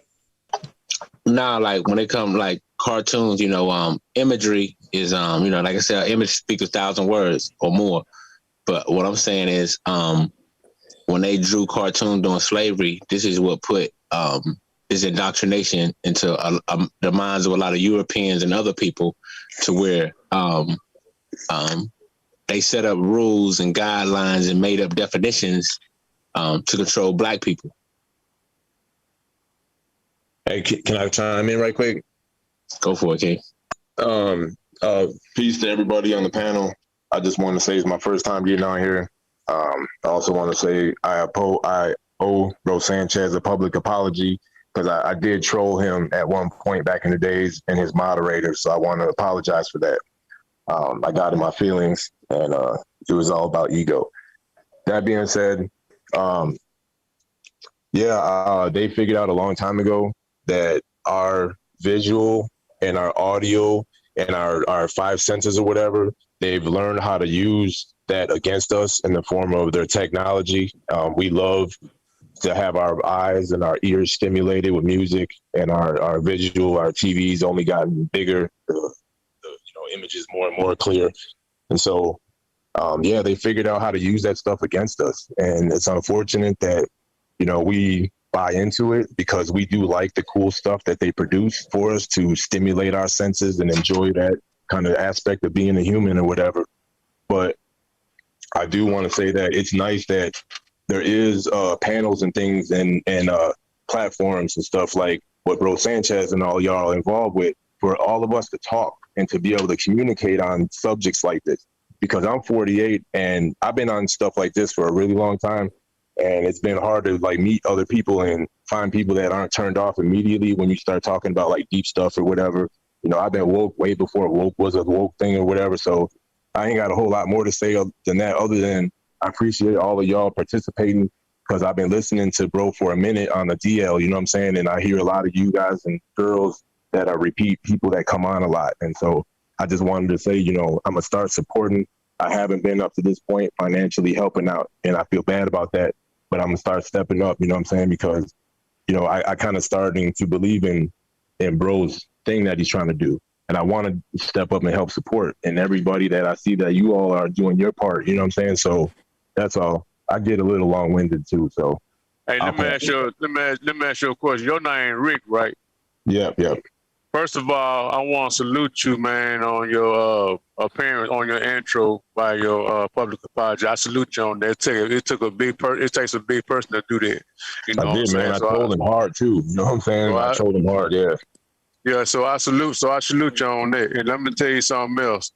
S9: Nah, like when it comes like cartoons, you know, imagery is, you know, like I said, image speaks 1,000 words or more. But what I'm saying is, when they drew cartoons during slavery, this is what put this indoctrination into the minds of a lot of Europeans and other people, to where they set up rules and guidelines and made up definitions to control Black people.
S12: Hey, can I chime in right quick?
S9: Go for it, King.
S12: Peace to everybody on the panel. I just want to say it's my first time getting on here. I also want to say I owe Bro Sanchez a public apology, because I did troll him at one point back in the days and his moderator. So I want to apologize for that. I got in my feelings, and it was all about ego. That being said, Yeah, they figured out a long time ago that our visual and our audio and our five senses or whatever, they've learned how to use that against us in the form of their technology. We love to have our eyes and our ears stimulated with music, and our visual, our TV's only gotten bigger, images more and more clear. And so, yeah, they figured out how to use that stuff against us. And it's unfortunate that, we buy into it because we do like the cool stuff that they produce for us to stimulate our senses and enjoy that kind of aspect of being a human or whatever. But I do want to say that it's nice that there is panels and things and platforms and stuff like what Bro Sanchez and all y'all are involved with for all of us to talk and to be able to communicate on subjects like this. Because I'm 48 and I've been on stuff like this for a really long time. And it's been hard to meet other people and find people that aren't turned off immediately when you start talking about deep stuff or whatever. I've been woke way before woke was a woke thing or whatever. So I ain't got a whole lot more to say than that, other than I appreciate all of y'all participating, because I've been listening to Bro for a minute on the DL, you know what I'm saying? And I hear a lot of you guys and girls that are repeat people that come on a lot. And so I just wanted to say, I'm going to start supporting. I haven't been up to this point financially helping out, and I feel bad about that. But I'm going to start stepping up, you know what I'm saying? Because, I kind of starting to believe in Bro's thing that he's trying to do. And I want to step up and help support. And everybody that I see that you all are doing your part, you know what I'm saying? So that's all. I get a little long-winded too, so.
S7: Hey, let me ask you a question. Your name Rick, right?
S12: Yep.
S7: First of all, I want to salute you, man, on your appearance, on your intro by your public apology. I salute you on that. It takes a big person to do that. You know
S12: I did, man. I
S7: so
S12: told him hard too. You know what I'm saying? I told him hard, yeah.
S7: Yeah, so I salute you on that. And let me tell you something else.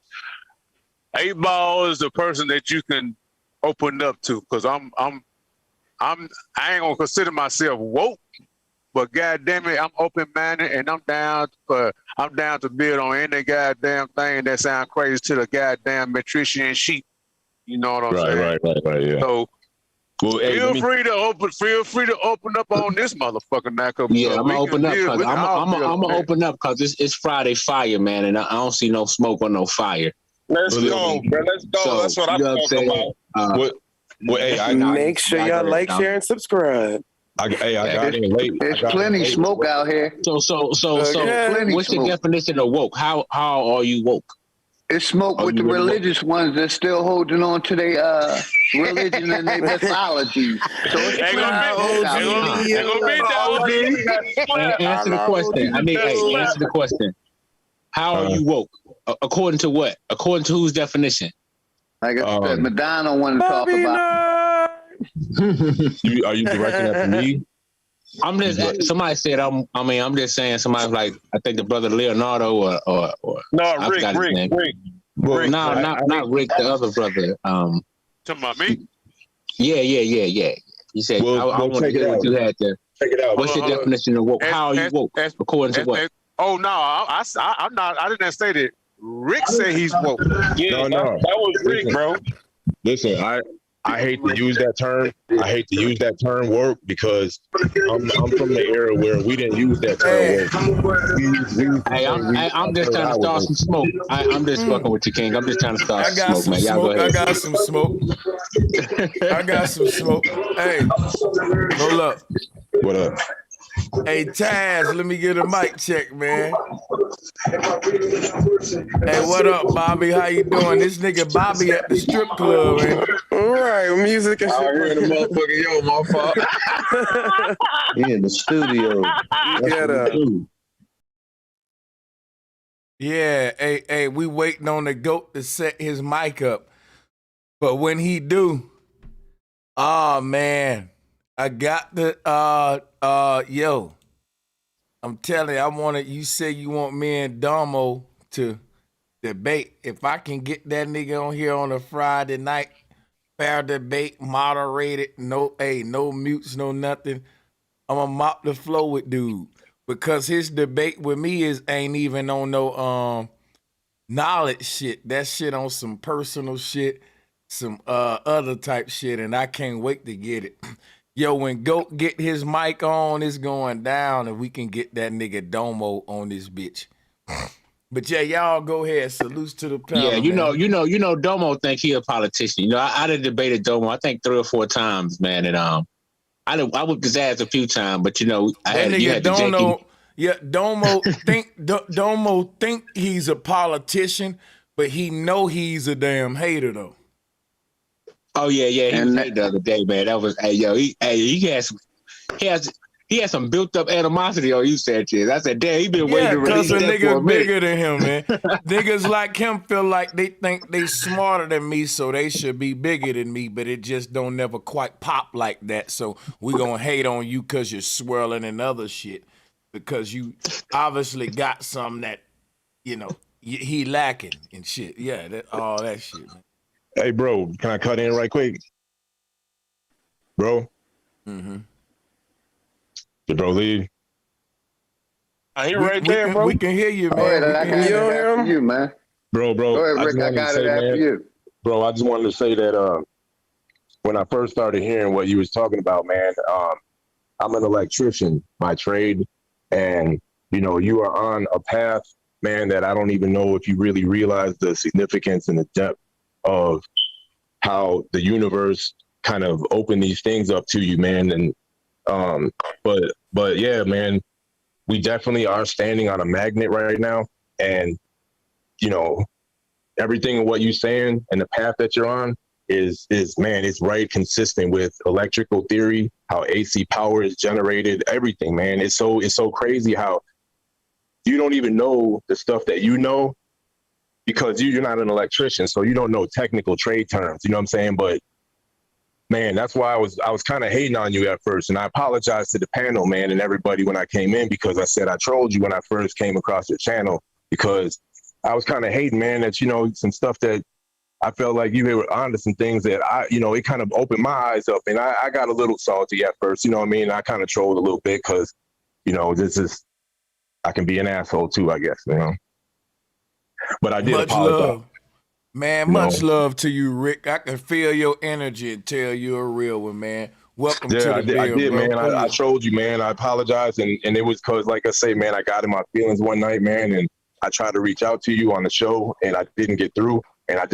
S7: 8 Ball is the person that you can open up to, because I ain't gonna consider myself woke. But goddamn it, I'm open-minded and I'm down to build on any goddamn thing that sounds crazy to the goddamn matrician sheep. You know what I'm saying?
S12: Right, yeah.
S7: So feel free to open up on this motherfucker now.
S9: Yeah, I'm gonna open up because I'm gonna open up because it's Friday fire, man, and I don't see no smoke or no fire.
S11: Let's go, bro. Let's go.
S9: So,
S11: that's what I'm talking about.
S8: Make sure y'all like, share, and subscribe.
S12: I got in late.
S5: There's plenty smoke out here.
S9: So what's the definition of woke? How are you woke?
S5: It's smoke with the religious ones that's still holding on to their religion and their mythology. So it's
S9: answer the question. Answer the question. How are you woke? According to what? According to whose definition?
S5: Like I said, Madonna wanted to talk about.
S12: Are you directing that to me?
S9: I'm just. Somebody said I'm just saying. Somebody I think the brother Leonardo or
S11: no Rick.
S9: Not Rick. The other brother.
S7: Talking about me?
S9: Yeah. He said, I want to hear what you had to.
S12: Check it out.
S9: What's your definition of woke? How are you woke? According to what?
S7: Oh no, I'm not. I didn't say that. Rick said he's woke.
S11: Yeah, no. That was Rick, bro.
S12: Listen, I hate to use that term. I hate to use that term woke because I'm from the era where we didn't use that term woke.
S9: I'm just trying to start some smoke. I'm just fucking with you, King. I'm just trying to start some smoke, man. Y'all go ahead.
S6: I got some smoke. Hey, hold up.
S12: What up?
S6: Hey, Taz, let me get a mic check, man. Hey, what up, Bobby? How you doing? This nigga Bobby at the strip club, man.
S8: All right, music and shit.
S11: I heard the motherfucker, yo, my fault.
S3: He in the studio.
S6: Yeah, hey, we waiting on the GOAT to set his mic up. But when he do, oh man, I got the yo. I'm telling you, you say you want me and Damo to debate. If I can get that nigga on here on a Friday night, fair debate, moderated, no mutes, no nothing, I'm gonna mop the floor with dude. Because his debate with me ain't even on no knowledge shit. That shit on some personal shit, some other type shit, and I can't wait to get it. Yo, when Goat get his mic on, it's going down, and we can get that nigga Domo on this bitch. But yeah, y'all go ahead. Salutes to the panel.
S9: Yeah, you know, Domo think he a politician. You know, I done debated Domo, I think 3 or 4 times, man. And I whipped his ass a few times, but you know, you had
S6: don't
S9: to
S6: know. Yeah, Domo think he's a politician, but he know he's a damn hater though.
S9: Oh yeah, he was hating the other day, man. That was he had some built up animosity on you, Sanchez. I said, damn, he been waiting to release that
S6: nigga
S9: for a minute.
S6: bigger than him, man. Niggas like him feel like they think they smarter than me, so they should be bigger than me, but it just don't never quite pop like that. So we gonna hate on you because you're swirling and other shit, because you obviously got something that, you know, he lacking and shit. Yeah, all that shit, man.
S12: Hey, bro, can I cut in right quick? Bro?
S6: Mm-hmm.
S12: Did bro leave?
S2: I hear right there, bro.
S6: We can hear you, man.
S5: Go ahead, I got it after you, man.
S12: Bro.
S5: Go ahead, Rick, I got it after you.
S12: Bro, I just wanted to say that when I first started hearing what you was talking about, man, I'm an electrician by trade, and, you know, you are on a path, man, that I don't even know if you really realize the significance and the depth of how the universe kind of opened these things up to you, man. And but yeah, man, we definitely are standing on a magnet right now, and you know, everything what you're saying and the path that you're on is man, it's right consistent with electrical theory, how AC power is generated, everything, man. It's so crazy how you don't even know the stuff that you know, because you're not an electrician, so you don't know technical trade terms, you know what I'm saying? But man, that's why I was kind of hating on you at first, and I apologize to the panel, man, and everybody when I came in, because I said I trolled you when I first came across your channel, because I was kind of hating, man, that, you know, some stuff that I felt like you were onto some things that it kind of opened my eyes up, and I got a little salty at first, you know what I mean? I kind of trolled a little bit because, you know, I can be an asshole too, I guess, you know. But I did apologize.
S6: Love. Man, much love to you, Rick. I can feel your energy and tell you're a real one, man. Welcome to the
S12: I did,
S6: bro.
S12: Man. I trolled you, man. I apologize, and it was because, like I say, man, I got in my feelings one night, man, and I tried to reach out to you on the show, and I didn't get through, and I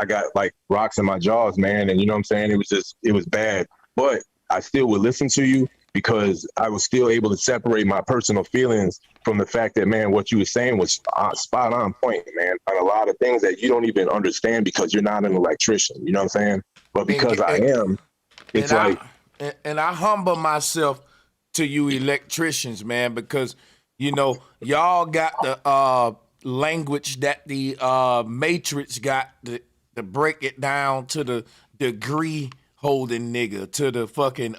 S12: got like rocks in my jaws, man, and you know what I'm saying? It was bad, but I still would listen to you because I was still able to separate my personal feelings from the fact that, man, what you were saying was spot on point, man, on a lot of things that you don't even understand because you're not an electrician, you know what I'm saying? But because I am, it's like...
S6: And I humble myself to you electricians, man, because, you know, y'all got the language that the Matrix got to break it down to the degree holding nigga, to the fucking...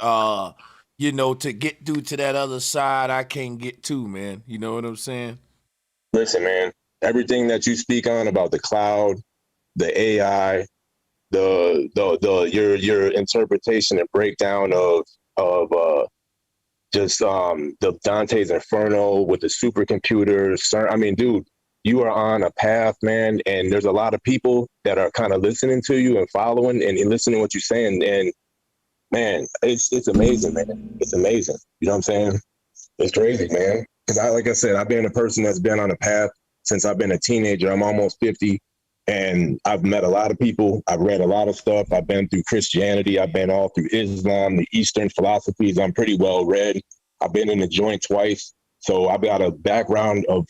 S6: you know, to get through to that other side, I can't get to, man. You know what I'm saying?
S12: Listen, man, everything that you speak on about the cloud, the AI, your interpretation and breakdown of the Dante's Inferno with the supercomputers. I mean, dude, you are on a path, man, and there's a lot of people that are kind of listening to you and following and listening to what you're saying, and man, it's amazing, man. It's amazing. You know what I'm saying? It's crazy, man. Because like I said, I've been a person that's been on a path since I've been a teenager. I'm almost 50, and I've met a lot of people. I've read a lot of stuff. I've been through Christianity. I've been all through Islam, the Eastern philosophies. I'm pretty well read. I've been in the joint twice. So I've got a background of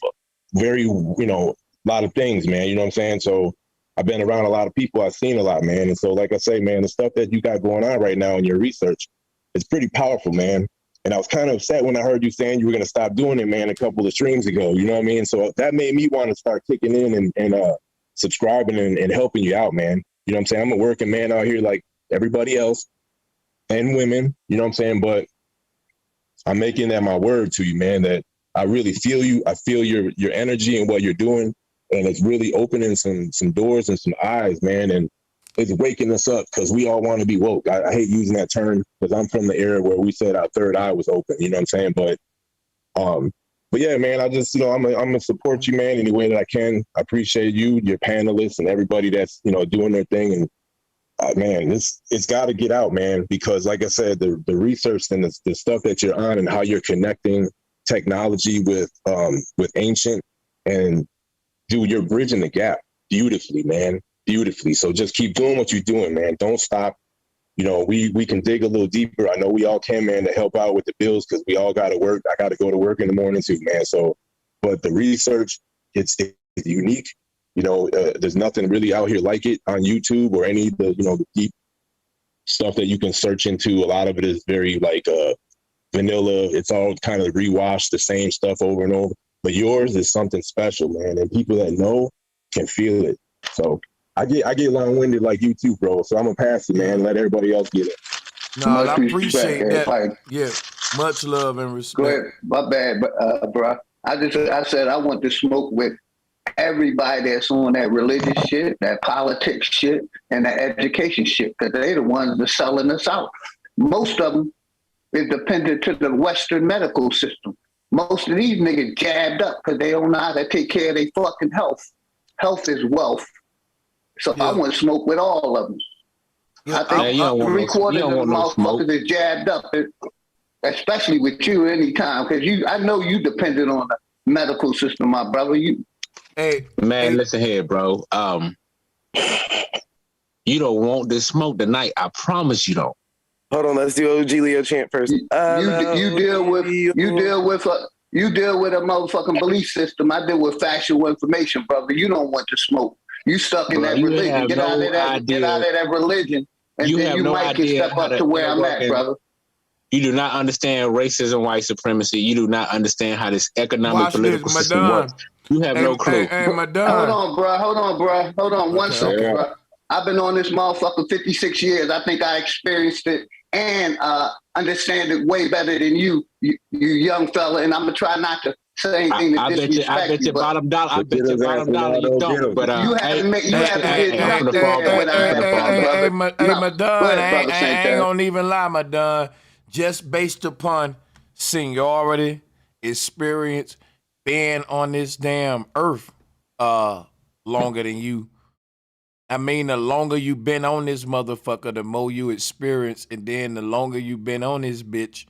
S12: very, you know, a lot of things, man. You know what I'm saying? So I've been around a lot of people. I've seen a lot, man. And so, like I say, man, the stuff that you got going on right now in your research, it's pretty powerful, man. And I was kind of upset when I heard you saying you were going to stop doing it, man, a couple of streams ago. You know what I mean? So that made me want to start kicking in and subscribing and helping you out, man. You know what I'm saying? I'm a working man out here like everybody else and women, you know what I'm saying? But I'm making that my word to you, man, that I really feel you. I feel your energy and what you're doing. And it's really opening some doors and some eyes, man. And it's waking us up because we all want to be woke. I hate using that term because I'm from the era where we said our third eye was open. You know what I'm saying? But yeah, man, I just, you know, I'm gonna support you, man, any way that I can. I appreciate you, your panelists, and everybody that's, you know, doing their thing and Man, it's got to get out, man, because like I said, the research and the stuff that you're on and how you're connecting technology with ancient, and dude, you're bridging the gap beautifully, man, beautifully. So just keep doing what you're doing, man. Don't stop. You know, we can dig a little deeper. I know we all can, man, to help out with the bills because we all got to work. I got to go to work in the morning too, man. So, but the research, it's unique. You know, there's nothing really out here like it on YouTube or any of the, you know, the deep stuff that you can search into. A lot of it is very like vanilla. It's all kind of rewashed, the same stuff over and over. But yours is something special, man. And people that know can feel it. So I get long-winded like you too, bro. So I'm gonna pass it, man. Let everybody else get it.
S6: No, I appreciate that. Like, yeah, much love and respect.
S5: Go ahead. My bad, bro. I said I want to smoke with everybody that's on that religious shit, that politics shit, and that education shit, because they're the ones that's selling us out. Most of them is dependent to the Western medical system. Most of these niggas jabbed up because they don't know how to take care of their fucking health. Health is wealth. So I want to smoke with all of them. I think 3/4 of the motherfuckers is jabbed up, especially with you anytime, because I know you dependent on the medical system, my brother.
S9: Listen here, bro. You don't want this smoke tonight. I promise you don't.
S8: Hold on, let's do OG Leo chant first.
S5: You deal with a motherfucking belief system. I deal with factual information, brother. You don't want to smoke. You stuck in that religion. Get out of that religion, and then you might can step up to where I'm at, brother.
S9: You do not understand racism, white supremacy. You do not understand how this economic political system works. You have no clue.
S5: Hold on, bro. Hold on 1 second, bro. I've been on this motherfucker 56 years. I think I experienced it and understand it way better than you young fella. And I'm gonna try not to say anything to disrespect
S9: I bet you bottom dollar you don't. But
S5: you haven't did nothing.
S6: Madon, I ain't gonna even lie, Madon. Just based upon seniority, experience, being on this damn earth longer than you. I mean, the longer you been on this motherfucker, the more you experience, and then the longer you been on this bitch,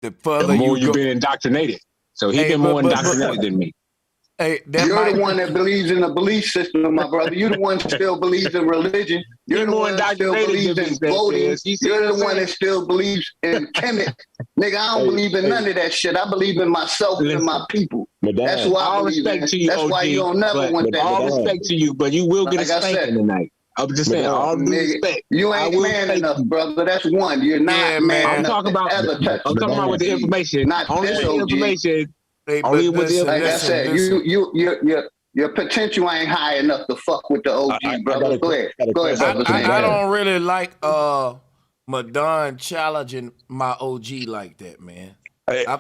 S6: the further
S9: the more you've been indoctrinated. So he been more indoctrinated than me.
S5: You're the one that believes in a belief system, my brother. You're the one that still believes in religion. You're the one that still believes in voting. You're the one that still believes in chemic. Nigga, I don't believe in none of that shit. I believe in myself and my people. That's why I believe in. That's why you don't never want that.
S9: All respect to you, but you will get a spanking tonight. I'm just saying, all due respect.
S5: You ain't man enough, brother. That's one. You're not man enough. I'm
S9: talking about with the information. Not only with the information.
S5: Like I said, your potential ain't high enough to fuck with the OG, brother. Go ahead, brother.
S6: I don't really like Madon challenging my OG like that, man. I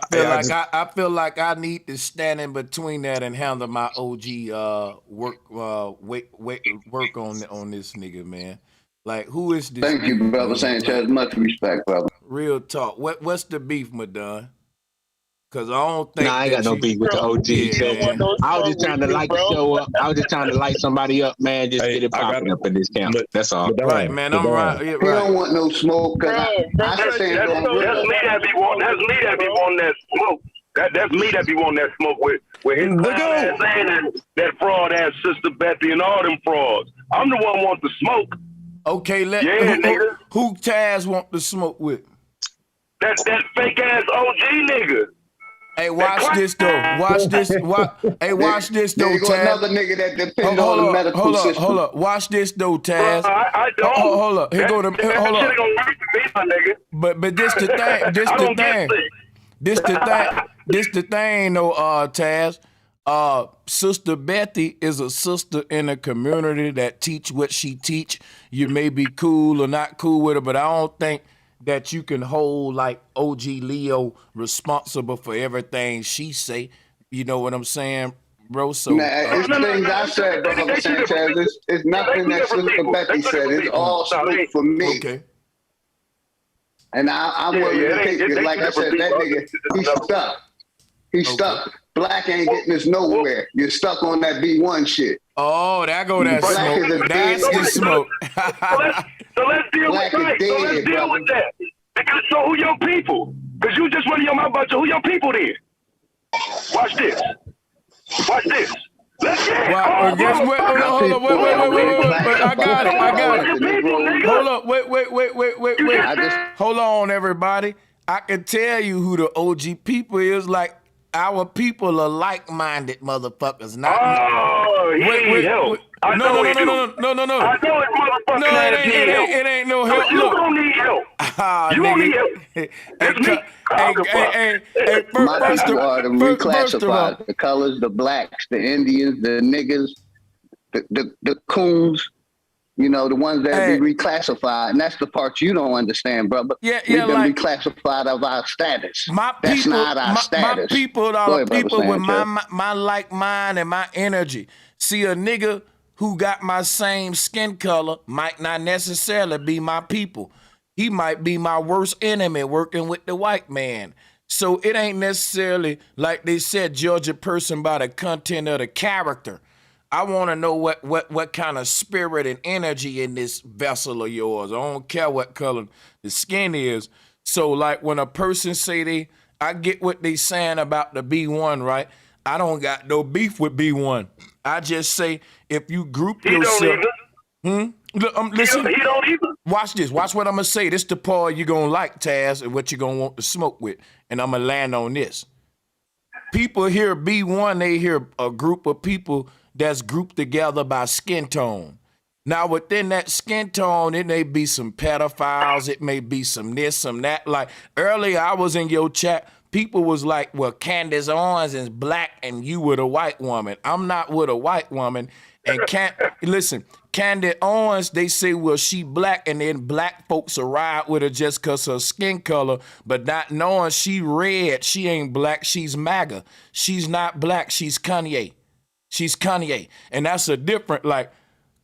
S6: feel like I need to stand in between that and handle my OG work on this nigga, man. Like, who is this?
S5: Thank you, brother Sanchez. Much respect, brother.
S6: Real talk. What's the beef, Madon? Cause I don't think.
S9: I ain't got no beef with the OG. I was just trying to light the show up. I was just trying to light somebody up, man. Just get it popping up in this camp. That's all.
S6: Right, man. I'm right.
S5: He don't want no smoke.
S13: That's me that be wanting that smoke. That's me that be wanting that smoke with his ass and that fraud ass Sister Betty and all them frauds. I'm the one want the smoke.
S6: Okay, who Taz want the smoke with?
S13: That fake ass OG nigga.
S6: Hey, watch this though. Watch this. Watch this though, Taz.
S5: Another nigga that depends on the medical system.
S6: Hold up. Watch this though, Taz.
S13: I don't.
S6: Hold up. Here go the. Hold up.
S13: Gonna work for me, my nigga.
S6: But this the thing. This the thing though, Taz. Sister Betty is a sister in a community that teach what she teach. You may be cool or not cool with her, but I don't think that you can hold like OG Leo responsible for everything she say. You know what I'm saying, bro? So
S5: it's things I said, brother Sanchez. It's nothing that Sister Betty said. It's all straight for me.
S6: Okay.
S5: And I'm willing to take it. Like I said, that nigga, he's stuck. He's stuck. Black ain't getting us nowhere. You're stuck on that B1 shit.
S6: Oh, there go that
S5: Black
S6: smoke.
S5: is a
S6: That's
S5: dead
S6: the smoke.
S13: So let's deal
S5: Black
S13: with
S5: is
S13: right. So let's
S5: dead,
S13: deal
S5: brother.
S13: with that. Because so who your people? Because you just running your mouth about who your people then. Watch this. Watch this. Let's get it.
S6: Well, guess what? Hold on. Wait. I got it. Hold up. Wait. Hold on, everybody. I can tell you who the OG people is. Like, our people are like-minded motherfuckers. Not
S13: wait. No.
S6: I know it's motherfucking it ain't no help.
S13: So you don't need help. You don't need help. It's me.
S5: My people are the reclassified. The colors, the blacks, the Indians, the niggas, the coons, you know, the ones that be reclassified. And that's the part you don't understand, brother. We've been reclassified of our status. That's not our status.
S6: My people are people with my like mind and my energy. See, a nigga who got my same skin color might not necessarily be my people. He might be my worst enemy working with the white man. So it ain't necessarily, like they said, judge a person by the content of the character. I want to know what kind of spirit and energy in this vessel of yours. I don't care what color the skin is. So like when a person say I get what they saying about the B1, right? I don't got no beef with B1. I just say if you group yourself. Listen.
S13: He don't either.
S6: Watch this. Watch what I'm gonna say. This the part you're gonna like, Taz, and what you're gonna want to smoke with. And I'm gonna land on this. People hear B1, they hear a group of people that's grouped together by skin tone. Now within that skin tone, it may be some pedophiles, it may be some this, some that. Like earlier, I was in your chat. People was like, well, Candace Owens is black and you with a white woman. I'm not with a white woman. And listen, Candace Owens, they say, well, she black, and then black folks will ride with her just because her skin color, but not knowing she red. She ain't black, she's MAGA. She's not black, she's Kanye. She's Kanye. And that's a different, like,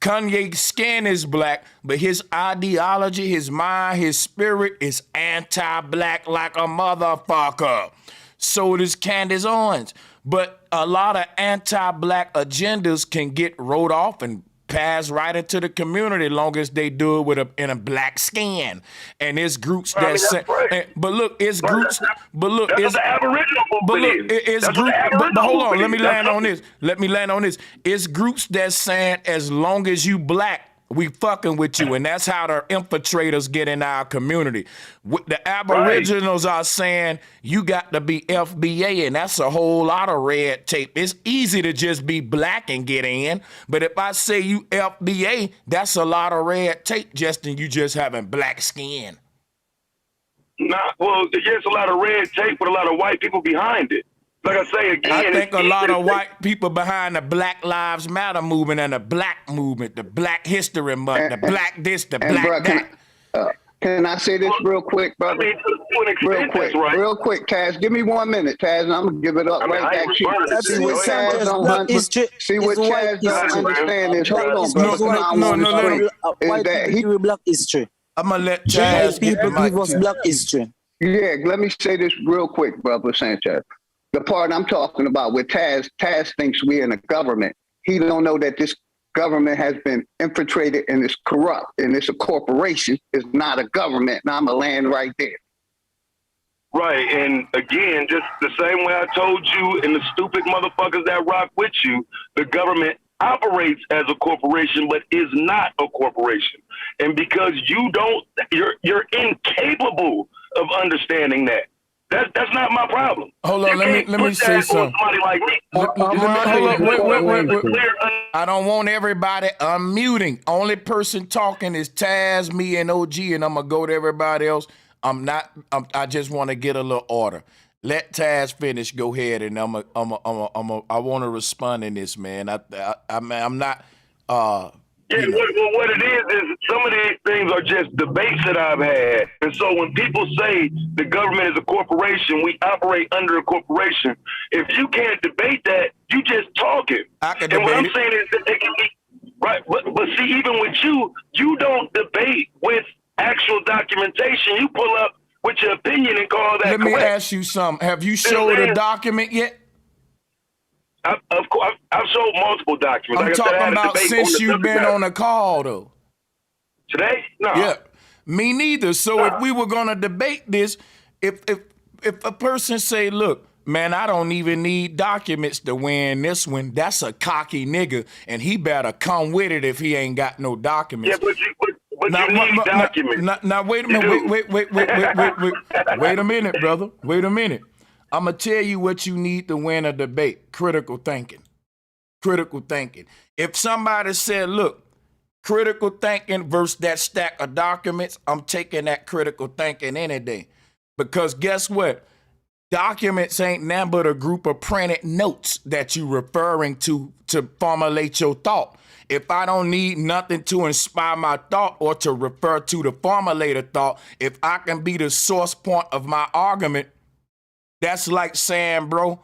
S6: Kanye's skin is black, but his ideology, his mind, his spirit is anti-black like a motherfucker. So does Candace Owens. But a lot of anti-black agendas can get wrote off and pass right into the community long as they do it in a black skin. And it's groups that say, but look, it's groups, but look, it's the Aboriginal movement. It's groups, but hold on, let me land on this. It's groups that saying as long as you black, we fucking with you, and that's how the infiltrators get in our community. The Aboriginals are saying you got to be FBA, and that's a whole lot of red tape. It's easy to just be black and get in, but if I say you FBA, that's a lot of red tape, Justin. You just having black skin.
S13: Well, there's a lot of red tape with a lot of white people behind it. Like I say again,
S6: I think a lot of white people behind the Black Lives Matter movement and the black movement, the Black History Month, the black this, the black that.
S5: Can I say this real quick, brother? Real quick, Taz. Give me 1 minute, Taz, and I'm gonna give it up back to you. See what Taz don't understand is, hold on, brother.
S14: Why people give Black history?
S6: I'm gonna let Taz
S14: people give us Black history.
S5: Yeah, let me say this real quick, brother Sanchez. The part I'm talking about with Taz thinks we're in a government. He don't know that this government has been infiltrated and is corrupt, and it's a corporation. It's not a government. And I'm a land right there.
S13: Right, and again, just the same way I told you and the stupid motherfuckers that rock with you, the government operates as a corporation, but is not a corporation. And because you're incapable of understanding that. That's not my problem.
S6: Hold on, let me say something.
S13: Like me.
S6: Wait. I don't want everybody unmuting. Only person talking is Taz, me, and OG, and I'm gonna go to everybody else. I just want to get a little order. Let Taz finish. Go ahead, and I want to respond in this, man. I'm not.
S13: What it is some of these things are just debates that I've had. And so when people say the government is a corporation, we operate under a corporation. If you can't debate that, you just talking. And what I'm saying is that they can be right. But see, even with you don't debate with actual documentation. You pull up with your opinion and call that
S6: correct. Let me ask you something. Have you showed a document yet?
S13: I've show multiple documents.
S6: I'm
S13: like
S6: talking
S13: I said,
S6: about since you've been on the call, though.
S13: Today? No.
S6: Yeah, me neither. So if we were gonna debate this, if a person say, look, man, I don't even need documents to win this one, that's a cocky nigga, and he better come with it if he ain't got no documents.
S13: Yeah, but you need documents.
S6: Now wait a minute, wait a minute, brother. Wait a minute. I'm gonna tell you what you need to win a debate. Critical thinking. Critical thinking. If somebody said, look, critical thinking versus that stack of documents, I'm taking that critical thinking any day. Because guess what? Documents ain't nothing but a group of printed notes that you referring to formulate your thought. If I don't need nothing to inspire my thought or to refer to the formulated thought, if I can be the source point of my argument, that's like saying, bro,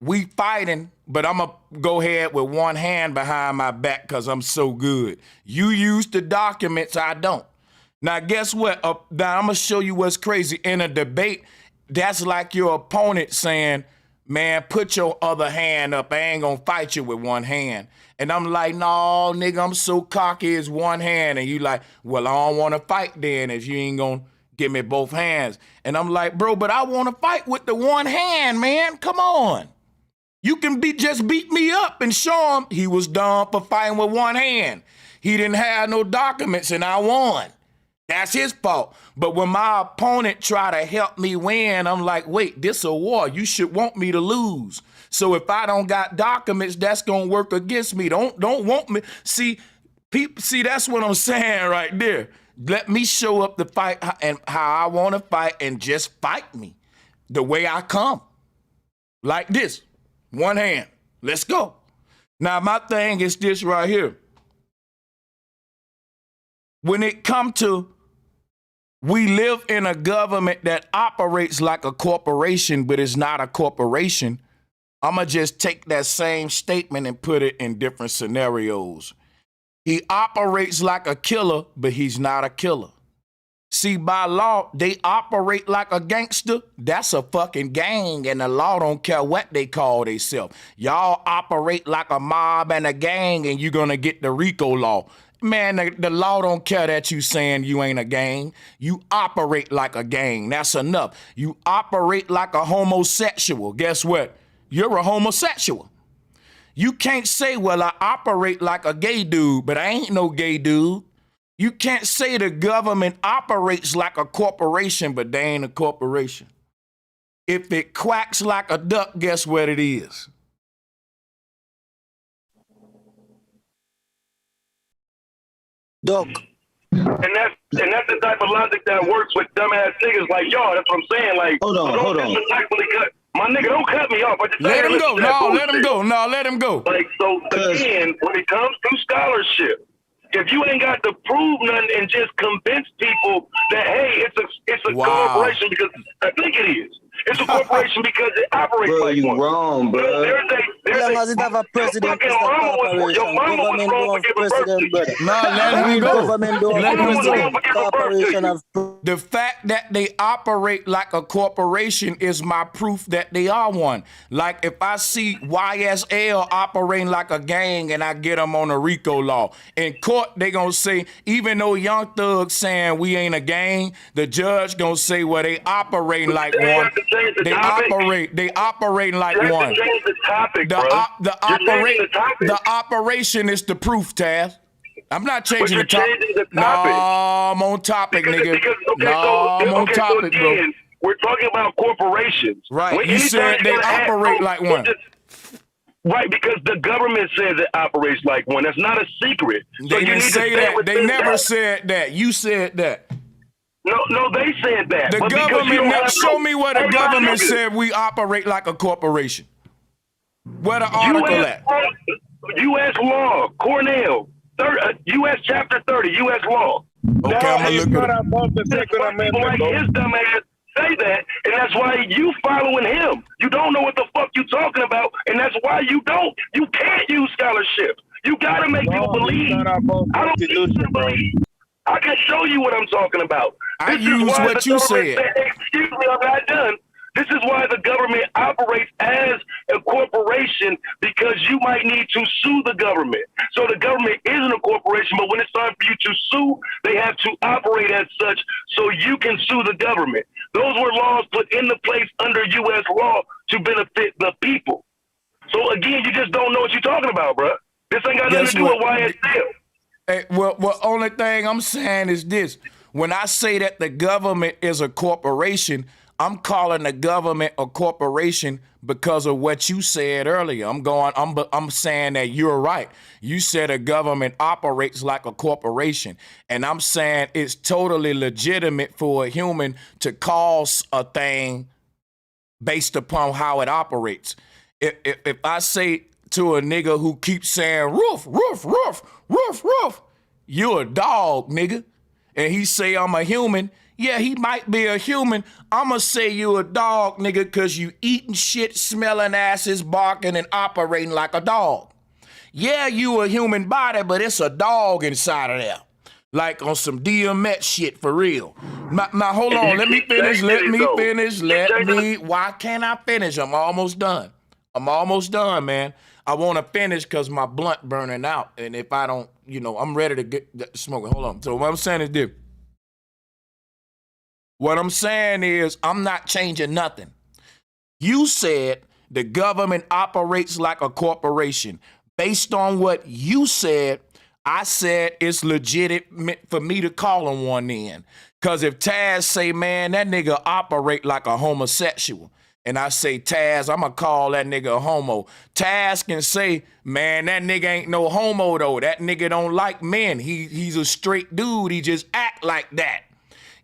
S6: we fighting, but I'm going to go ahead with one hand behind my back because I'm so good. You use the documents, I don't. Now, guess what? Now, I'm going to show you what's crazy. In a debate, that's like your opponent saying, man, put your other hand up. I ain't going to fight you with one hand. And I'm like, no, nigga, I'm so cocky, it's one hand. And you like, well, I don't want to fight then if you ain't going to give me both hands. And I'm like, bro, but I want to fight with the one hand, man. Come on. You can just beat me up and show him he was dumb for fighting with one hand. He didn't have no documents and I won. That's his fault. But when my opponent try to help me win, I'm like, wait, this a war. You should want me to lose. So if I don't got documents, that's gonna work against me. Don't want me. See, that's what I'm saying right there. Let me show up the fight and how I want to fight and just fight me the way I come. Like this. One hand. Let's go. Now, my thing is this right here. When it come to we live in a government that operates like a corporation, but is not a corporation, I'm going to just take that same statement and put it in different scenarios. He operates like a killer, but he's not a killer. See, by law, they operate like a gangster. That's a fucking gang, and the law don't care what they call themselves. Y'all operate like a mob and a gang, and you're going to get the RICO law. Man, the law don't care that you saying you ain't a gang. You operate like a gang. That's enough. You operate like a homosexual. Guess what? You're a homosexual. You can't say, well, I operate like a gay dude, but I ain't no gay dude. You can't say the government operates like a corporation, but they ain't a corporation. If it quacks like a duck, guess what it is?
S14: Duck.
S13: And that's the type of logic that works with dumbass niggas like y'all. That's what I'm saying. Like,
S3: hold on.
S13: My nigga, don't cut me off.
S6: Let him go. No, let him go. No, let him go.
S13: Like, so again, when it comes to scholarship, if you ain't got to prove nothing and just convince people that, hey, it's a corporation because I think it is. It's a corporation because it operates
S3: bro,
S13: like
S3: you
S13: one.
S3: wrong, bro.
S14: As long as it have a president, it's a corporation. Government don't have president, brother.
S6: No, let him go.
S14: Government don't have president. Corporation have.
S6: The fact that they operate like a corporation is my proof that they are one. Like if I see YSL operating like a gang and I get them on a RICO law, in court they gonna say, even though Young Thug saying we ain't a gang, the judge gonna say, well, they operating like one. They operate like one. The operation is the proof, Taz. I'm not changing the topic. No, I'm on topic, nigga. I'm on topic, bro.
S13: We're talking about corporations.
S6: Right. You said they operate like one.
S13: Right, because the government says it operates like one. That's not a secret.
S6: They didn't say that. They never said that. You said that.
S13: No, they said that.
S6: The government, show me where the government said we operate like a corporation. Where the article at?
S13: U.S. law, Cornell, U.S. chapter 30, U.S. law.
S6: Okay, I'm going to look at it.
S13: Like his dumb ass say that, and that's why you following him. You don't know what the fuck you talking about, and that's why you can't use scholarship. You got to make people believe. I don't need you to believe. I can show you what I'm talking about.
S6: I use what you said.
S13: Excuse me, I'm not done. This is why the government operates as a corporation, because you might need to sue the government. So the government isn't a corporation, but when it's time for you to sue, they have to operate as such so you can sue the government. Those were laws put into place under U.S. law to benefit the people. So again, you just don't know what you're talking about, bro. This ain't got nothing to do with YSL.
S6: Hey, well, only thing I'm saying is this. When I say that the government is a corporation, I'm calling the government a corporation because of what you said earlier. I'm saying that you're right. You said a government operates like a corporation. And I'm saying it's totally legitimate for a human to cause a thing based upon how it operates. If I say to a nigga who keeps saying roof, roof, roof, roof, roof, you a dog, nigga. And he say I'm a human, yeah, he might be a human. I'ma say you a dog, nigga, because you eating shit, smelling asses, barking, and operating like a dog. Yeah, you a human body, but it's a dog inside of there. Like on some DMX shit for real. Now hold on, let me finish. Why can't I finish? I'm almost done. Man. I want to finish because my blunt burning out. And if I don't, I'm ready to get smoking. Hold on. So what I'm saying is this. What I'm saying is I'm not changing nothing. You said the government operates like a corporation. Based on what you said, I said it's legitimate for me to call him one then. Because if Taz say, man, that nigga operate like a homosexual, and I say, Taz, I'm going to call that nigga a homo. Taz can say, man, that nigga ain't no homo, though. That nigga don't like men. He's a straight dude. He just act like that.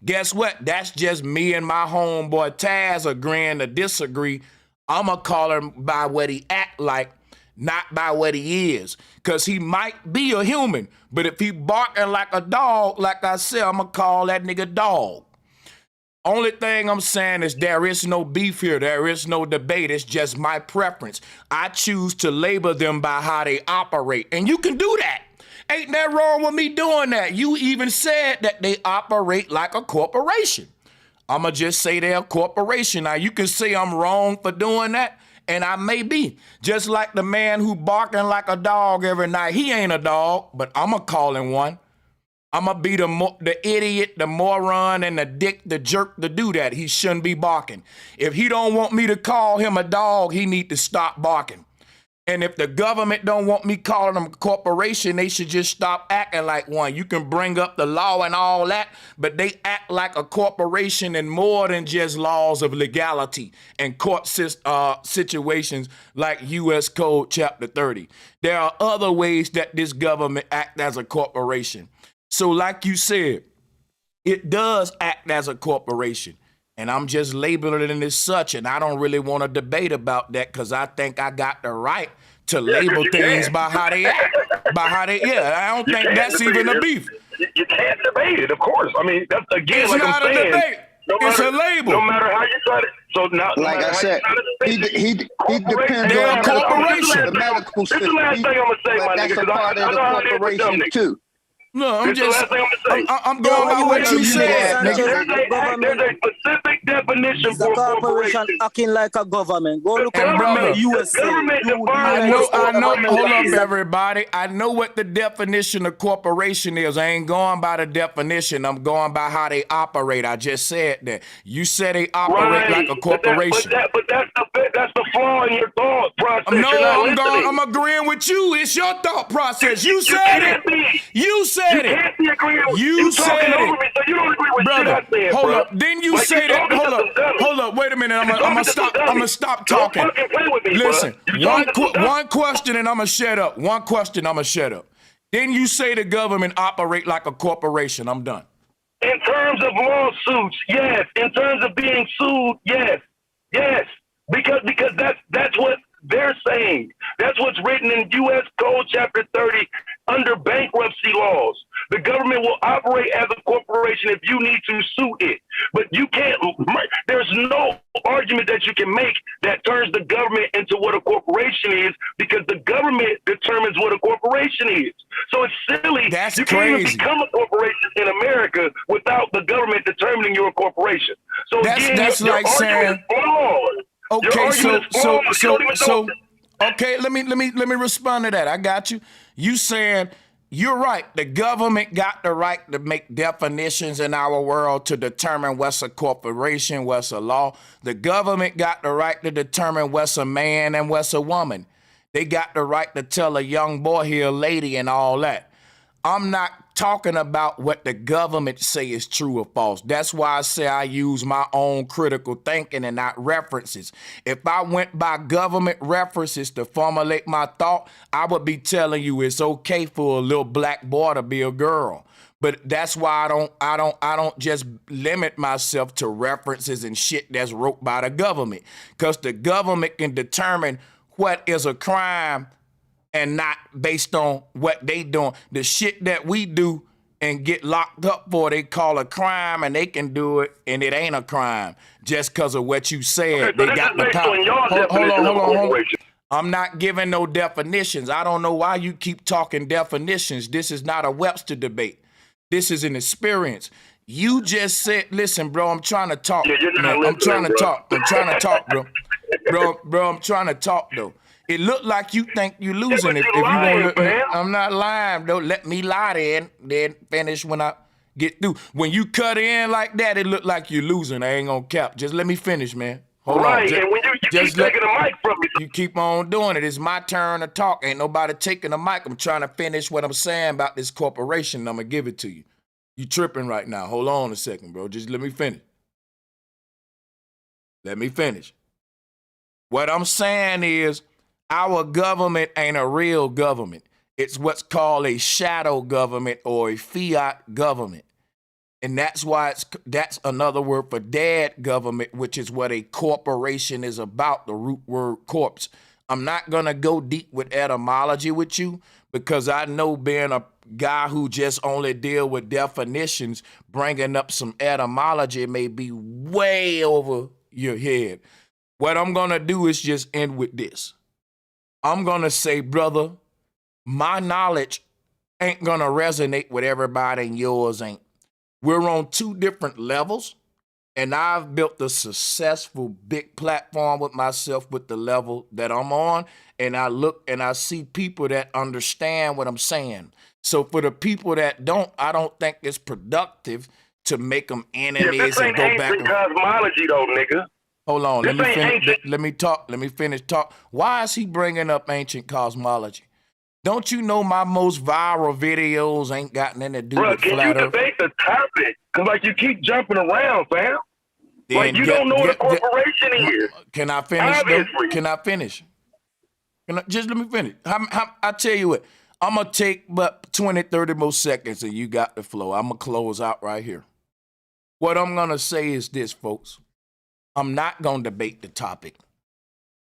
S6: Guess what? That's just me and my homeboy Taz agreeing to disagree. I'm going to call him by what he act like, not by what he is. Because he might be a human. But if he barking like a dog, like I said, I'm going to call that nigga dog. Only thing I'm saying is there is no beef here. There is no debate. It's just my preference. I choose to label them by how they operate. And you can do that. Ain't that wrong with me doing that? You even said that they operate like a corporation. I'ma just say they're a corporation. Now, you can say I'm wrong for doing that, and I may be. Just like the man who barking like a dog every night. He ain't a dog, but I'ma call him one. I'ma be the idiot, the moron, and the dick, the jerk to do that. He shouldn't be barking. If he don't want me to call him a dog, he need to stop barking. And if the government don't want me calling them a corporation, they should just stop acting like one. You can bring up the law and all that, but they act like a corporation and more than just laws of legality and court situations like U.S. Code Chapter 30. There are other ways that this government act as a corporation. So like you said, it does act as a corporation. And I'm just labeling it as such, and I don't really want to debate about that because I think I got the right to label things by how they act. I don't think that's even a beef.
S13: You can't debate it, of course. I mean, that's again,
S6: it's
S13: like
S6: not
S13: I'm saying,
S6: a debate. It's a label.
S13: No matter how you try to. So now,
S5: like I said, he depends on
S6: the corporation.
S5: The medical system.
S13: This is the last thing I'm gonna say, my
S5: that's
S13: nigga,
S5: a part of the corporation too.
S6: No, I'm
S13: going
S6: by what you said.
S13: There's a specific definition for a corporation.
S14: Acting like a government. Go look
S6: at
S14: the USA.
S6: I know. Hold up, everybody. I know what the definition of corporation is. I ain't going by the definition. I'm going by how they operate. I just said that. You said they operate like a corporation.
S13: But that's the flaw in your thought process.
S6: No, I'm agreeing with you. It's your thought process. You said it. You said it.
S13: Can't be agreeing with
S6: you said it.
S13: Over me, so you don't agree with
S6: brother,
S13: shit I said,
S6: hold
S13: bro.
S6: up. Didn't you say that? Hold up. Wait a minute. I'm gonna stop talking.
S13: Don't fucking play with me,
S6: listen,
S13: bro.
S6: one question and I'm gonna shut up. Didn't you say the government operate like a corporation? I'm done.
S13: In terms of lawsuits, yes. In terms of being sued, yes. Because that's what they're saying. That's what's written in U.S. Code Chapter 30 under bankruptcy laws. The government will operate as a corporation if you need to sue it. But you can't, there's no argument that you can make that turns the government into what a corporation is, because the government determines what a corporation is. So it's silly.
S6: That's
S13: you can't
S6: crazy.
S13: even become a corporation in America without the government determining you're a corporation. So
S6: that's
S13: your
S6: like
S13: argument is flawed.
S6: Okay,
S13: so
S6: okay, let me respond to that. I got you. You saying you're right. The government got the right to make definitions in our world to determine what's a corporation, what's a law. The government got the right to determine what's a man and what's a woman. They got the right to tell a young boy he a lady and all that. I'm not talking about what the government say is true or false. That's why I say I use my own critical thinking and not references. If I went by government references to formulate my thought, I would be telling you it's okay for a little black boy to be a girl. But that's why I don't just limit myself to references and shit that's wrote by the government. Because the government can determine what is a crime and not based on what they doing. The shit that we do and get locked up for, they call a crime, and they can do it, and it ain't a crime just because of what you said.
S13: Okay,
S6: they got the power. Hold on. I'm not giving no definitions. I don't know why you keep talking definitions. This is not a Webster debate. This is an experience. You just said, listen, bro, I'm trying to talk.
S13: Yeah,
S6: I'm trying to talk, bro. Bro, I'm trying to talk, though. It looked like you think you're losing. If you want to, I'm not lying, though. Let me lie then finish when I get through. When you cut in like that, it looked like you're losing. I ain't gonna cap. Just let me finish, man. Hold on.
S13: And when you keep taking the mic from me.
S6: You keep on doing it. It's my turn to talk. Ain't nobody taking the mic. I'm trying to finish what I'm saying about this corporation. I'm gonna give it to you. You tripping right now. Hold on a second, bro. Just let me finish. Let me finish. What I'm saying is, our government ain't a real government. It's what's called a shadow government or a fiat government. And that's why that's another word for dead government, which is what a corporation is about, the root word corpse. I'm not going to go deep with etymology with you because I know being a guy who just only deal with definitions, bringing up some etymology may be way over your head. What I'm going to do is just end with this. I'm going to say, brother, my knowledge ain't going to resonate with everybody and yours ain't. We're on two different levels, and I've built a successful big platform with myself with the level that I'm on, and I look and I see people that understand what I'm saying. So for the people that don't, I don't think it's productive to make them enemies and go back.
S13: This ain't cosmology though, nigga.
S6: Hold on, let me finish talk. Why is he bringing up ancient cosmology? Don't you know my most viral videos ain't got nothing to do with flat Earth?
S13: Can you debate the topic? Because like you keep jumping around, fam. Like you don't know what a corporation is.
S6: Can I finish? Can I finish? Just let me finish. I tell you what, I'm going to take but 20, 30 more seconds and you got the flow. I'm going to close out right here. What I'm going to say is this, folks. I'm not going to debate the topic.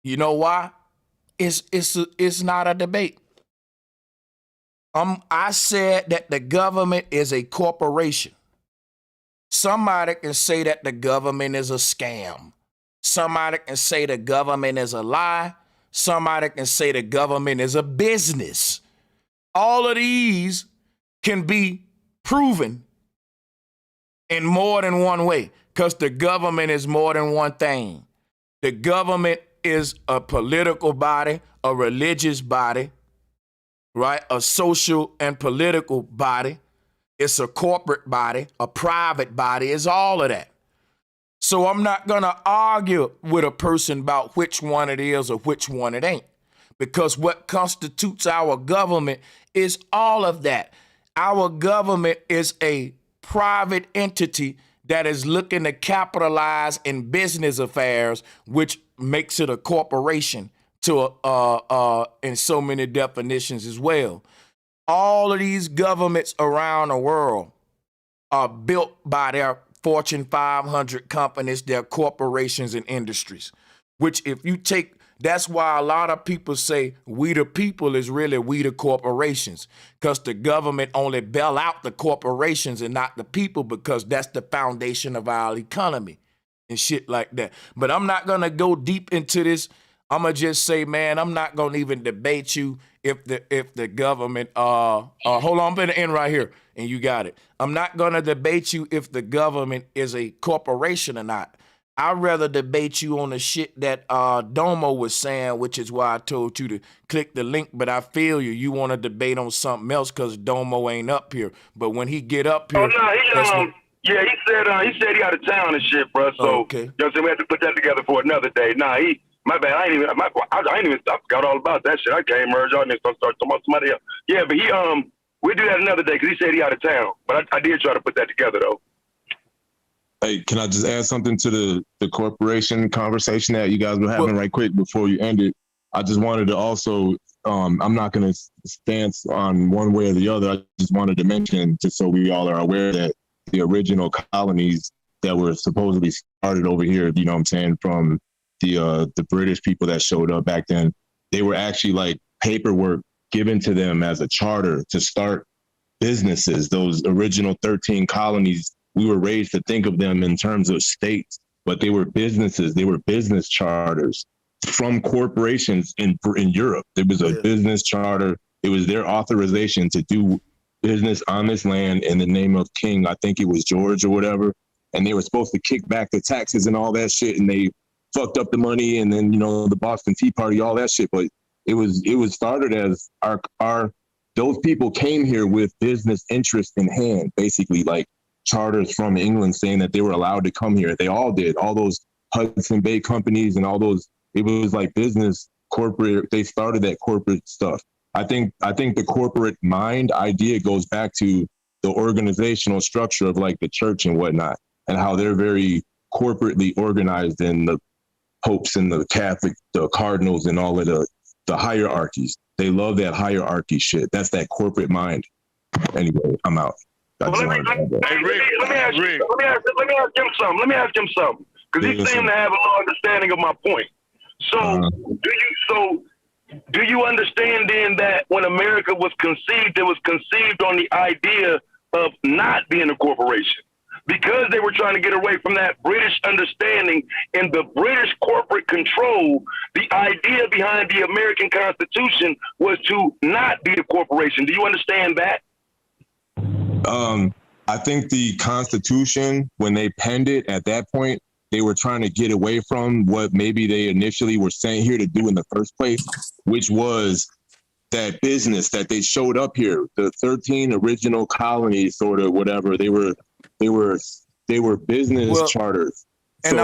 S6: You know why? It's not a debate. I said that the government is a corporation. Somebody can say that the government is a scam. Somebody can say the government is a lie. Somebody can say the government is a business. All of these can be proven in more than one way. Because the government is more than one thing. The government is a political body, a religious body, right? A social and political body. It's a corporate body, a private body. It's all of that. So I'm not going to argue with a person about which one it is or which one it ain't. Because what constitutes our government is all of that. Our government is a private entity that is looking to capitalize in business affairs, which makes it a corporation in so many definitions as well. All of these governments around the world are built by their Fortune 500 companies, their corporations and industries, which if you take That's why a lot of people say we the people is really we the corporations, because the government only bail out the corporations and not the people, because that's the foundation of our economy and shit like that. But I'm not gonna go deep into this. I'm gonna just say, man, I'm not gonna even debate you if the government hold on, I'm gonna end right here and you got it. I'm not gonna debate you if the government is a corporation or not. I'd rather debate you on the shit that Domo was saying, which is why I told you to click the link. But I feel you. You want to debate on something else because Domo ain't up here. But when he get up here,
S13: he said he out of town and shit, bro. So
S6: okay.
S13: You know what I'm saying? We have to put that together for another day. My bad. I ain't even. I forgot all about that shit. I can't merge on this. Start talking about somebody else. Yeah, but we'll do that another day because he said he out of town. But I did try to put that together though.
S12: Hey, can I just add something to the corporation conversation that you guys were having right quick before you end it? I just wanted to also, I'm not going to stance on one way or the other. I just wanted to mention, just so we all are aware, that the original colonies that were supposedly started over here, you know what I'm saying, from the British people that showed up back then, they were actually like paperwork given to them as a charter to start businesses. Those original 13 colonies, we were raised to think of them in terms of states, but they were businesses. They were business charters from corporations in Europe. There was a business charter. It was their authorization to do business on this land in the name of King, I think it was George or whatever. And they were supposed to kick back the taxes and all that shit. And they fucked up the money. And then, you know, the Boston Tea Party, all that shit. But it was started as those people came here with business interest in hand, basically, like charters from England saying that they were allowed to come here. They all did. All those Hudson Bay companies and all those, it was like business corporate. They started that corporate stuff. I think the corporate mind idea goes back to the organizational structure of like the church and whatnot, and how they're very corporately organized, in the popes and the Catholic, the cardinals and all of the hierarchies. They love that hierarchy shit. That's that corporate mind. Anyway, I'm out.
S13: Let me ask him something, because he seemed to have a little understanding of my point. So, do you understand then that when America was conceived, it was conceived on the idea of not being a corporation, because they were trying to get away from that British understanding and the British corporate control? The idea behind the American Constitution was to not be a corporation. Do you understand that?
S12: I think the Constitution, when they penned it at that point, they were trying to get away from what maybe they initially were sent here to do in the first place, which was that business that they showed up here. The 13 original colonies, sort of whatever, they were business charters.
S6: And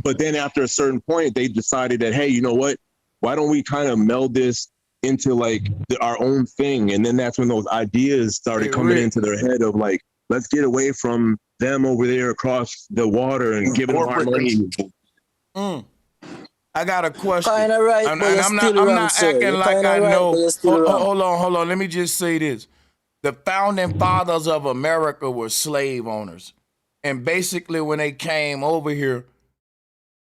S12: but then after a certain point, they decided that, hey, you know what? Why don't we kind of meld this into like our own thing? And then that's when those ideas started coming into their head of like, let's get away from them over there across the water and giving them our money.
S6: I got a question.
S14: Kinda right,
S6: I'm not acting like I know. Hold on. Let me just say this. The founding fathers of America were slave owners. And basically when they came over here,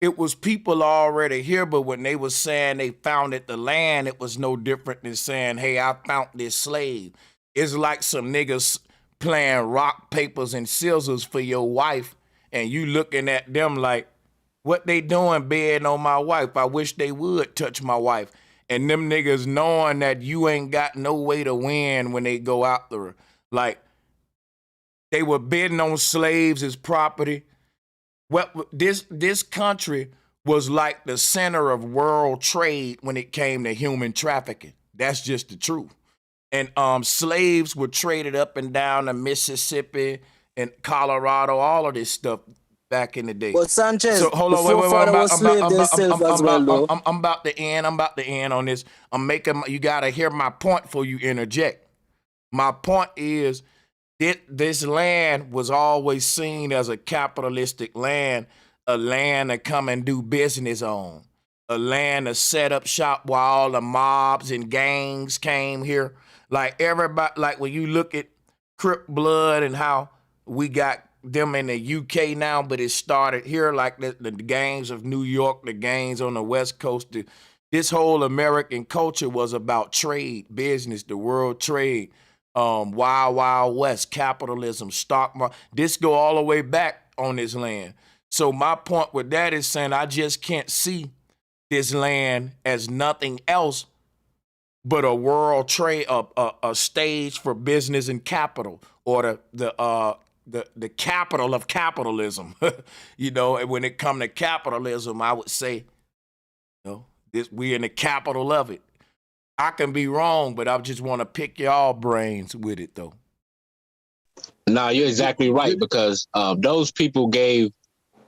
S6: it was people already here, but when they was saying they founded the land, it was no different than saying, hey, I found this slave. It's like some niggas playing rock, papers, and scissors for your wife, and you looking at them like, what they doing bedding on my wife? I wish they would touch my wife. And them niggas knowing that you ain't got no way to win when they go out there. Like, they were bidding on slaves as property. Well, this country was like the center of world trade when it came to human trafficking. That's just the truth. And slaves were traded up and down the Mississippi and Colorado, all of this stuff back in the day.
S14: But Sanchez,
S6: so hold on, wait. I'm about to end on this. You gotta hear my point before you interject. My point is, this land was always seen as a capitalistic land, a land to come and do business on, a land to set up shop while all the mobs and gangs came here. Like everybody, like when you look at Crip blood and how we got them in the UK now, but it started here, like the gangs of New York, the gangs on the West Coast. This whole American culture was about trade, business, the world trade, wild, wild west, capitalism, stock market. This go all the way back on this land. So my point with that is saying I just can't see this land as nothing else but a world trade, a stage for business and capital, or the capital of capitalism. You know, and when it come to capitalism, I would say, you know, we're in the capital of it. I can be wrong, but I just want to pick y'all brains with it, though.
S9: No, you're exactly right, because those people gave,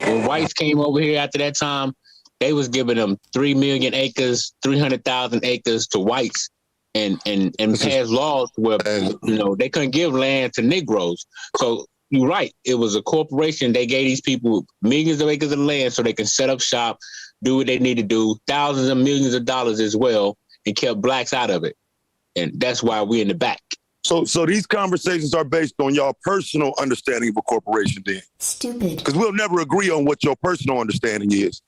S9: when whites came over here after that time, they was giving them 3 million acres, 300,000 acres to whites, and passed laws where, you know, they couldn't give land to Negroes. So you're right. It was a corporation. They gave these people millions of acres of land so they can set up shop, do what they need to do, thousands of millions of dollars as well, and kept blacks out of it. And that's why we're in the back.
S15: So these conversations are based on your personal understanding of a corporation, then. Stupid. Because we'll never agree on what your personal understanding is.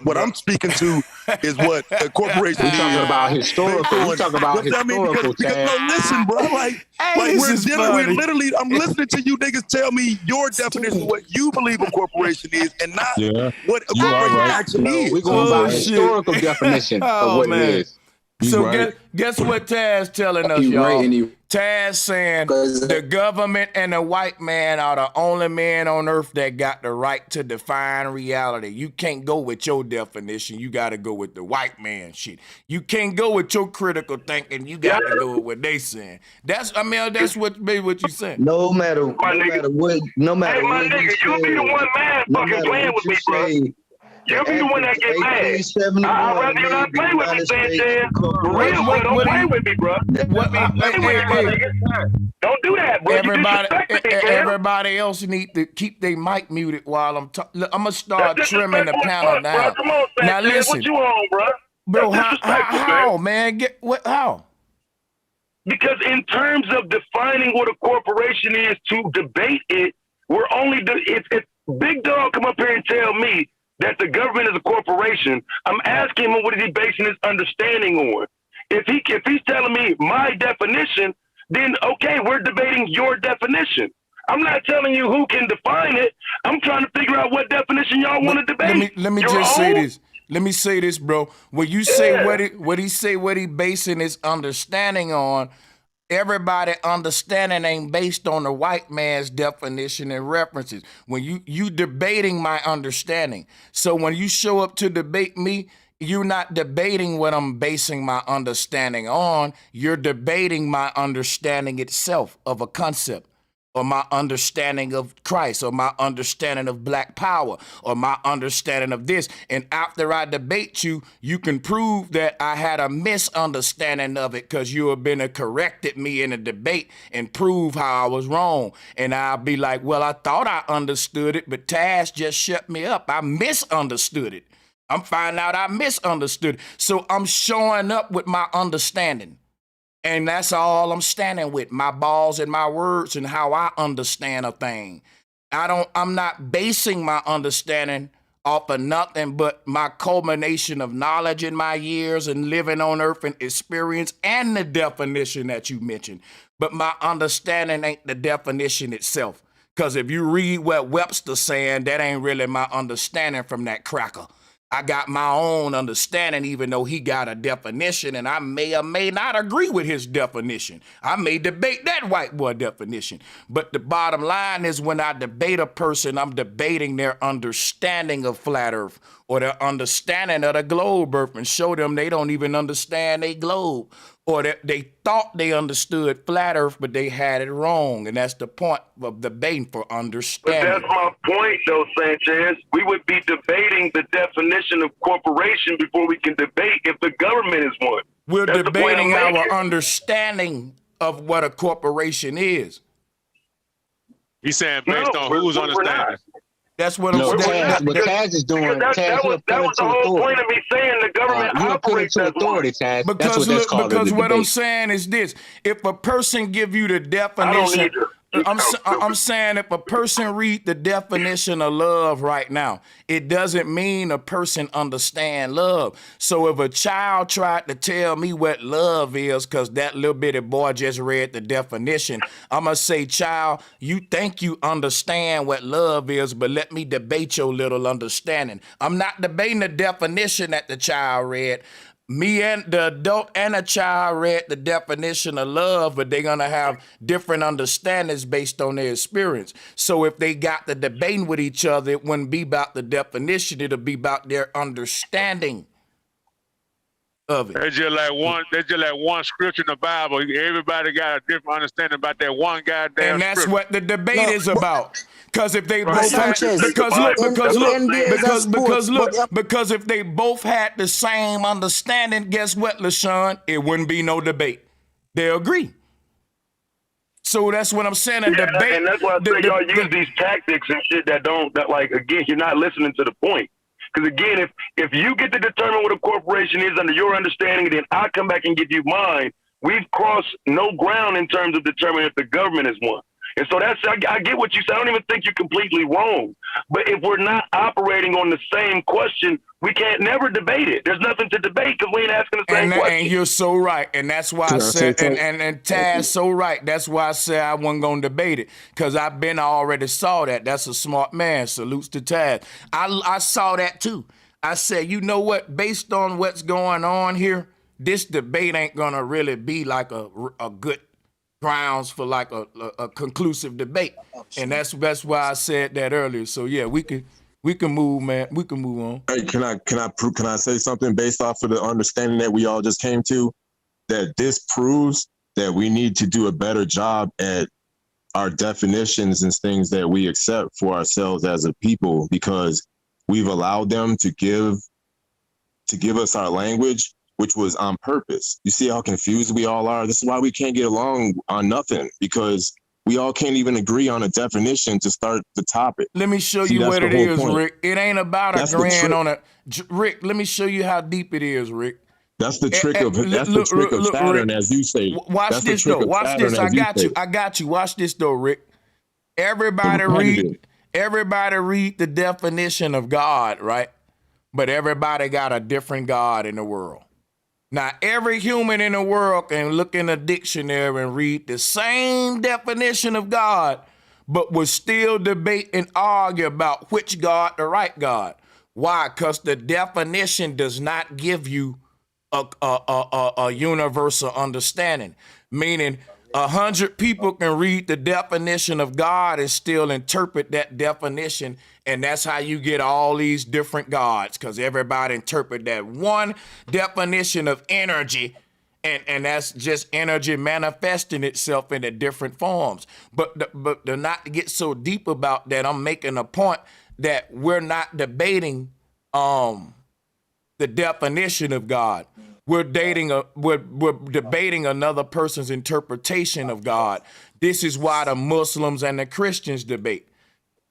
S15: What I'm speaking to is what a corporation is.
S9: We're talking about historical. We're talking about historical.
S15: Because no, listen, bro. Like we're literally, I'm listening to you niggas tell me your definition of what you believe a corporation is, and not what a corporation actually is.
S9: We're going by historical definition of what it is.
S6: So guess what Taz telling us, y'all? Taz saying the government and the white man are the only men on earth that got the right to define reality. You can't go with your definition. You got to go with the white man shit. You can't go with your critical thinking. You got to go with what they saying. That's what you saying.
S3: No matter what you say,
S13: you be the one man fucking playing with me, bro. You be the one that get mad. I'd rather you not play with me, Sanchez. For real, bro. Don't play with me, bro. Don't do that, bro.
S6: Everybody else need to keep their mic muted while I'm talking. I'm gonna start trimming the panel now.
S13: Come on, Sanchez.
S6: Now listen,
S13: what you on, bro?
S6: Bro, how, man? How?
S13: Because in terms of defining what a corporation is, to debate it, we're only if Big Dog come up here and tell me that the government is a corporation, I'm asking him what is he basing his understanding on. If he's telling me my definition, then okay, we're debating your definition. I'm not telling you who can define it. I'm trying to figure out what definition y'all want to debate.
S6: Let me just say this. Let me say this, bro. When you say what he basing his understanding on, everybody understanding ain't based on the white man's definition and references. When you debating my understanding. So when you show up to debate me, you're not debating what I'm basing my understanding on. You're debating my understanding itself of a concept, or my understanding of Christ, or my understanding of black power, or my understanding of this. And after I debate you, you can prove that I had a misunderstanding of it because you have been corrected me in a debate and prove how I was wrong. And I'll be like, well, I thought I understood it, but Taz just shut me up. I misunderstood it. I'm finding out I misunderstood it. So I'm showing up with my understanding. And that's all I'm standing with, my balls and my words and how I understand a thing. I'm not basing my understanding off of nothing but my culmination of knowledge in my years and living on earth and experience and the definition that you mentioned. But my understanding ain't the definition itself. Because if you read what Webster's saying, that ain't really my understanding from that cracker. I got my own understanding, even though he got a definition, and I may or may not agree with his definition. I may debate that white boy definition. But the bottom line is, when I debate a person, I'm debating their understanding of flat earth or their understanding of the globe earth, and show them they don't even understand a globe, or that they thought they understood flat earth, but they had it wrong. And that's the point of debating, for understanding.
S13: But that's my point, though, Sanchez. We would be debating the definition of corporation before we can debate if the government is one.
S6: We're debating our understanding of what a corporation is.
S7: He's saying based on whose understanding.
S6: That's what I'm saying.
S9: What Taz is doing,
S13: that was the whole point of me saying the government operates as authority,
S9: Taz.
S6: Because what I'm saying is this: if a person give you the definition I'm saying if a person read the definition of love right now, it doesn't mean a person understand love. So if a child tried to tell me what love is, because that little bitty boy just read the definition, I'm going to say, child, you think you understand what love is, but let me debate your little understanding. I'm not debating the definition that the child read. Me and the adult and a child read the definition of love, but they're going to have different understandings based on their experience. So if they got the debating with each other, it wouldn't be about the definition. It'll be about their understanding of it.
S7: That's just like one scripture in the Bible. Everybody got a different understanding about that one goddamn
S6: And that's
S7: scripture.
S6: what the debate is about. Because if they both had, because if they both had the same understanding, guess what, LaShawn? It wouldn't be no debate. They agree. So that's what I'm saying. A debate,
S13: and that's why I say y'all use these tactics and shit that like, again, you're not listening to the point. Because again, if you get to determine what a corporation is under your understanding, then I come back and give you mine. We've crossed no ground in terms of determining if the government is one. And so I get what you said. I don't even think you're completely wrong. But if we're not operating on the same question, we can't never debate it. There's nothing to debate because we ain't asking the same question.
S6: And you're so right. And that's why I said, and Taz so right. That's why I said I wasn't going to debate it, because I already saw that. That's a smart man. Salutes to Taz. I saw that too. I said, you know what? Based on what's going on here, this debate ain't going to really be like a good grounds for like a conclusive debate. And that's why I said that earlier. So yeah, we can move, man. We can move on.
S12: Hey, can I say something based off of the understanding that we all just came to? That this proves that we need to do a better job at our definitions and things that we accept for ourselves as a people, because we've allowed them to give us our language, which was on purpose. You see how confused we all are? This is why we can't get along on nothing, because we all can't even agree on a definition to start the topic.
S6: Let me show you what it is, Rick. It ain't about agreeing on it. Rick, let me show you how deep it is, Rick.
S12: That's the trick of Saturn,
S6: Rick,
S12: as you say.
S6: Watch this though. Watch this. I got you. Watch this though, Rick. Everybody read the definition of God, right? But everybody got a different God in the world. Now, every human in the world can look in a dictionary and read the same definition of God, but will still debate and argue about which God the right God. Why? Because the definition does not give you a universal understanding, meaning 100 people can read the definition of God and still interpret that definition. And that's how you get all these different gods, because everybody interpret that one definition of energy, and that's just energy manifesting itself into different forms. But not to get so deep about that, I'm making a point that we're not debating the definition of God. We're debating another person's interpretation of God. This is why the Muslims and the Christians debate.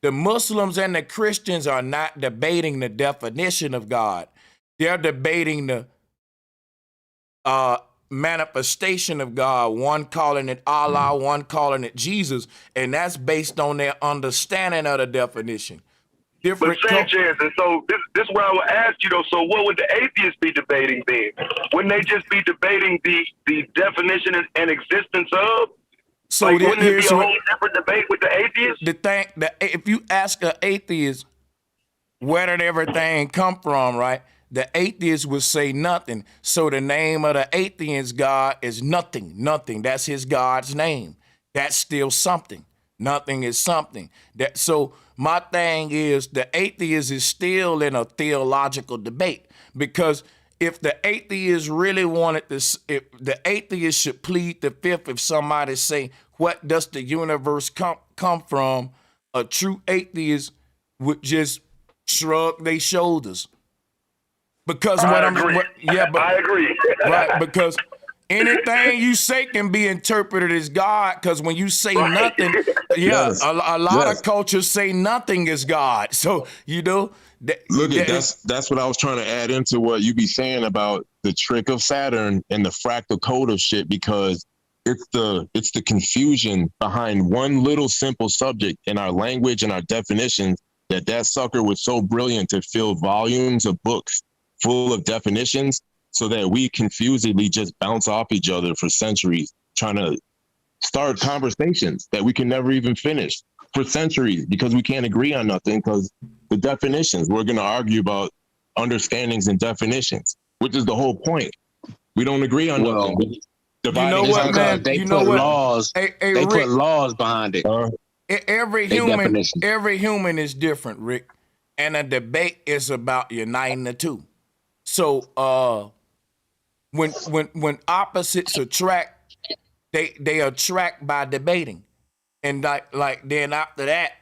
S6: The Muslims and the Christians are not debating the definition of God. They're debating the manifestation of God, one calling it Allah, one calling it Jesus, and that's based on their understanding of the definition.
S13: But Sanchez, and so this is where I would ask you though, so what would the atheists be debating then? Wouldn't they just be debating the definition and existence of?
S6: So
S13: like, wouldn't it be a whole different debate with the atheists?
S6: The thing that if you ask an atheist where did everything come from, right? The atheist would say nothing. So the name of the atheist God is nothing. Nothing. That's his God's name. That's still something. Nothing is something. So my thing is the atheist is still in a theological debate, because if the atheist really wanted this, if the atheist should plead the fifth, if somebody say, what does the universe come from? A true atheist would just shrug their shoulders. Because
S13: I agree.
S6: Right, because anything you say can be interpreted as God, because when you say nothing, a lot of cultures say nothing is God. So, you know.
S12: That's what I was trying to add into what you be saying about the trick of Saturn and the fractal code of shit, because It's the confusion behind one little simple subject in our language and our definitions that sucker was so brilliant to fill volumes of books full of definitions so that we confusedly just bounce off each other for centuries trying to start conversations that we can never even finish for centuries because we can't agree on nothing because the definitions, we're going to argue about understandings and definitions, which is the whole point. We don't agree on nothing.
S6: You know what, man?
S9: They
S6: you
S9: put
S6: know what?
S9: laws.
S6: Hey,
S9: they
S6: Rick,
S9: put laws behind it.
S6: Every human is different, Rick. And a debate is about uniting the two. So when opposites attract, they attract by debating. And like then after that,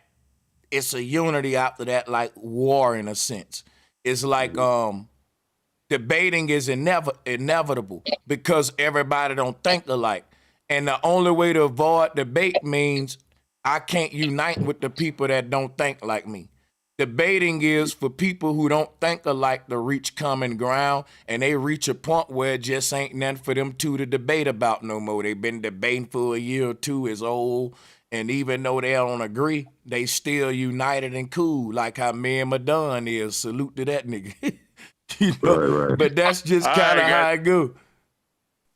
S6: it's a unity after that, like war in a sense. It's like debating is inevitable because everybody don't think alike. And the only way to avoid debate means I can't unite with the people that don't think like me. Debating is for people who don't think alike to reach common ground, and they reach a point where it just ain't nothing for them two to debate about no more. They've been debating for a year or two, is old, and even though they don't agree, they still united and cool, like how me and Madon is. Salute to that nigga. You know? Right. But that's just kind of how it go.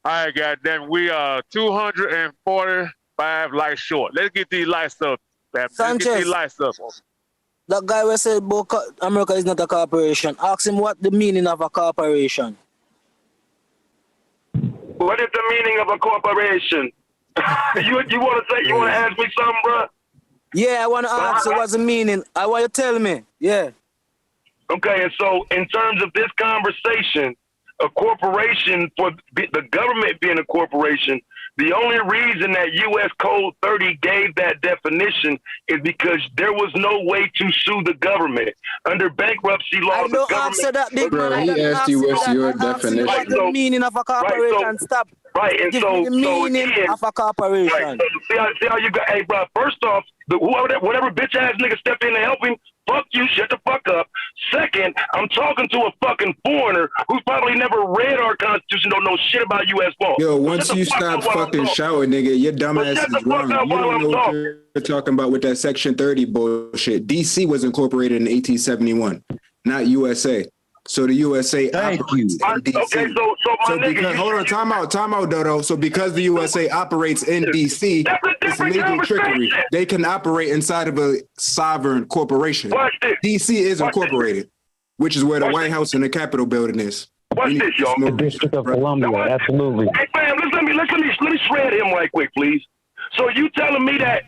S7: All right, goddamn, we are 245 lights short. Let's get these lights up, man. Let's get these lights up.
S14: That guy who said America is not a corporation, ask him what the meaning of a corporation.
S13: What is the meaning of a corporation? you want to ask me something, bro?
S14: Yeah, I want to ask you what's the meaning. I want you to tell me. Yeah.
S13: Okay, and so in terms of this conversation, a corporation, for the government being a corporation, the only reason that U.S. Code 30 gave that definition is because there was no way to sue the government. Under bankruptcy law,
S14: I don't answer that, big man.
S10: He asked you what's your definition.
S14: What's the meaning of a corporation? Stop.
S13: Right, and
S14: Give me the meaning of a corporation.
S13: Right, so see how you got, hey, bro, first off, whatever bitch-ass nigga stepped in to help him, fuck you, shut the fuck up. Second, I'm talking to a fucking foreigner who's probably never read our Constitution, don't know shit about U.S. law.
S10: Yo, once you stop fucking shouting, nigga, your dumb ass is wrong. You don't know what you're talking about with that Section 30 bullshit. D.C. was incorporated in 1871, not USA. So the USA operates in DC.
S13: Okay, so
S10: because hold on, time out, Dodo. So because the USA operates in DC, it's legal trickery. They can operate inside of a sovereign corporation. DC is incorporated, which is where the White House and the Capitol building is.
S13: Watch this, y'all.
S16: The District of Columbia, absolutely.
S13: Hey, fam, let me shred him right quick, please. So you telling me that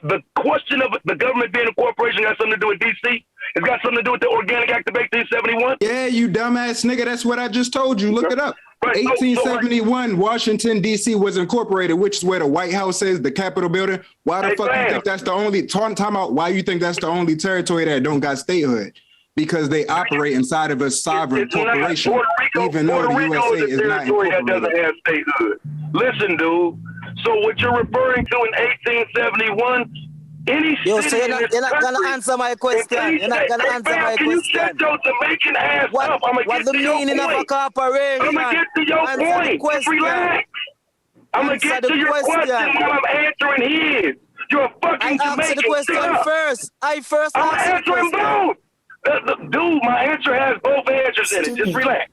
S13: the question of the government being a corporation got something to do with DC? It's got something to do with the Organic Act of 1871?
S10: Yeah, you dumbass nigga. That's what I just told you. Look it up. Right, 1871, Washington, D.C. was incorporated, which is where the White House is, the Capitol building. Why the fuck you think that's the only, time out, why you think that's the only territory that don't got statehood? Because they operate inside of a sovereign corporation, even though the USA is not incorporated.
S13: That doesn't have statehood. Listen, dude. So what you're referring to in 1871,
S14: Yo, so you're not gonna answer my question. You're not gonna answer my question.
S13: You shut your Jamaican ass up.
S14: What's the meaning of a corporation?
S13: I'm gonna get to your point. Just relax. I'm gonna get to your question while I'm answering his. You're a fucking Jamaican.
S14: I answered the question first. I first
S13: I'm
S14: answered the
S13: answering
S14: question.
S13: both. Dude, my answer has both answers in it. Just relax.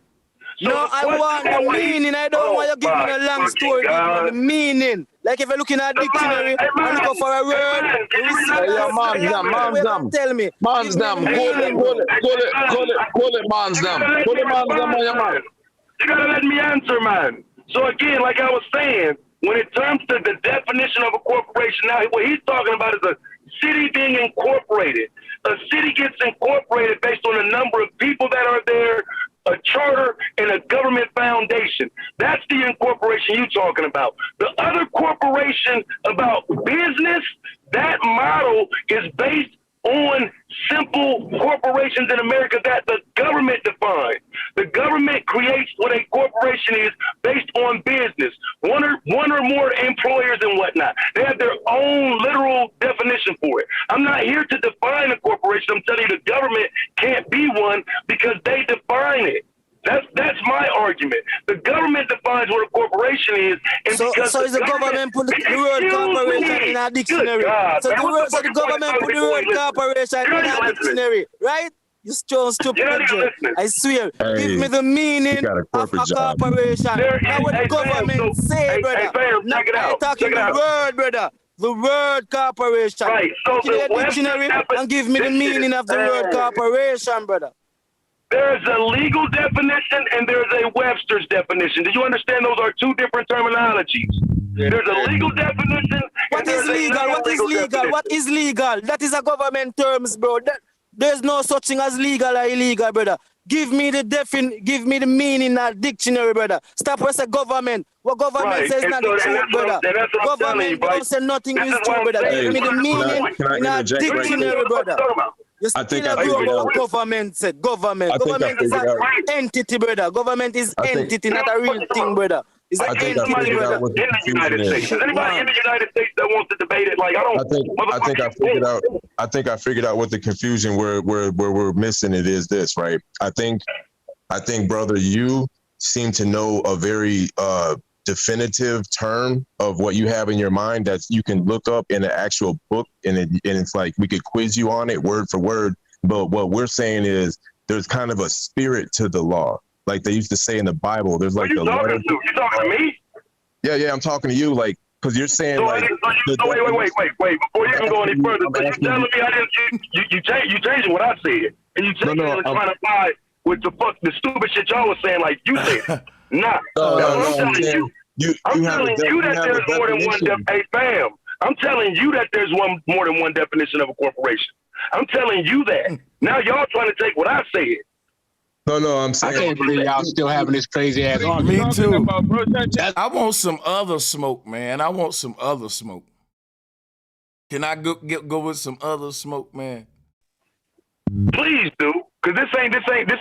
S14: So no, I want the meaning. I don't want you to give me a long story. Give me the meaning. Like if you're looking at a dictionary, I'm looking for a word. Tell me.
S11: Moms them. Call it, moms them. Call it, moms them on your mouth.
S13: You gotta let me answer, man. So again, like I was saying, when it comes to the definition of a corporation, now what he's talking about is a city being incorporated. A city gets incorporated based on the number of people that are there, a charter, and a government foundation. That's the incorporation you're talking about. The other corporation about business, that model is based on simple corporations in America that the government defines. The government creates what a corporation is based on business, one or more employers and whatnot. They have their own literal definition for it. I'm not here to define a corporation. I'm telling you the government can't be one because they define it. That's my argument. The government defines what a corporation is, and
S14: so is the government put the word corporation in a dictionary? So the government put the word corporation in a dictionary, right? You strong stupid. I swear.
S12: Hey,
S14: give me the meaning of a corporation. Now what the government say, brother.
S13: Check it out.
S14: Talking the word, brother. The word corporation.
S13: Right. So
S14: the dictionary and give me the meaning of the word corporation, brother.
S13: There's a legal definition and there's a Webster's definition. Do you understand those are two different terminologies? There's a legal definition.
S14: What is legal? What is legal? What is legal? That is a government terms, bro. There's no such thing as legal or illegal, brother. Give me the meaning of dictionary, brother. Stop with the government. What government says not the truth, brother. Government don't say nothing is true, brother. Give me the meaning in a dictionary, brother. You still agree about government said. Government is an entity, brother. Government is entity, not a real thing, brother. It's an entity, brother.
S13: In the United States. Is anybody in the United States that wants to debate it? Like
S12: I think I figured out what the confusion where we're missing it is this, right? I think, brother, you seem to know a very definitive term of what you have in your mind that you can look up in an actual book, and it's like we could quiz you on it word for word. But what we're saying is there's kind of a spirit to the law, like they used to say in the Bible. There's like
S13: you talking to me?
S12: Yeah, I'm talking to you, like, because you're saying
S13: so
S12: like.
S13: Wait! Before you can go any further, so you telling me I didn't? You changing what I said, and you changing and trying to buy with the stupid shit y'all was saying, like you said. Nah, I'm telling you. I'm telling you that there's more than one. Hey, fam, I'm telling you that there's more than one definition of a corporation. I'm telling you that. Now y'all trying to take what I said.
S12: No, I'm saying.
S9: I can't believe y'all still having this crazy ass
S6: Me too. I want some other smoke, man. I want some other smoke. Can I go with some other smoke, man?
S13: Please do, because this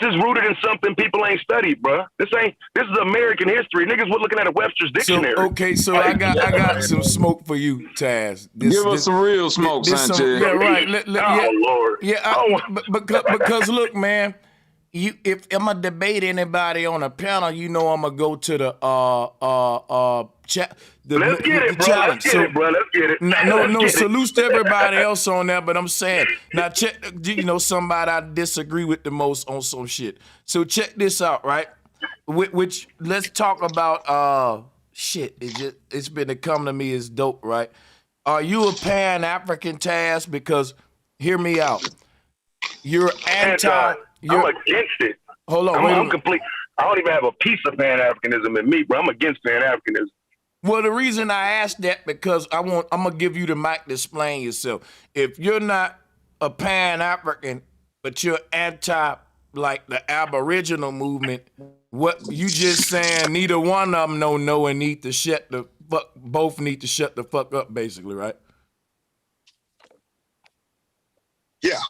S13: is rooted in something people ain't studied, bro. This is American history. Niggas was looking at a Webster's dictionary.
S6: So I got some smoke for you, Taz.
S17: Give us some real smoke, Sanchez.
S6: Yeah, right.
S13: Lord.
S6: Yeah, because look, man. If I'm gonna debate anybody on a panel, you know I'm gonna go to the
S13: let's get it, bro. Let's get it, bro. Let's get it.
S6: No, salutes to everybody else on there, but I'm saying now check. Somebody I disagree with the most on some shit. So check this out, right? Which let's talk about shit. It's been to come to me as dope, right? Are you a Pan-African, Taz? Because hear me out. You're anti.
S13: I'm against it.
S6: Hold on,
S13: I'm complete. I don't even have a piece of Pan-Africanism in me, bro. I'm against Pan-Africanism.
S6: Well, the reason I asked that because I'm gonna give you the mic to explain yourself. If you're not a Pan-African, but you're anti like the Aboriginal movement, what you just saying? Neither one of them know and need to shut the fuck. Both need to shut the fuck up, basically, right?
S15: Yeah.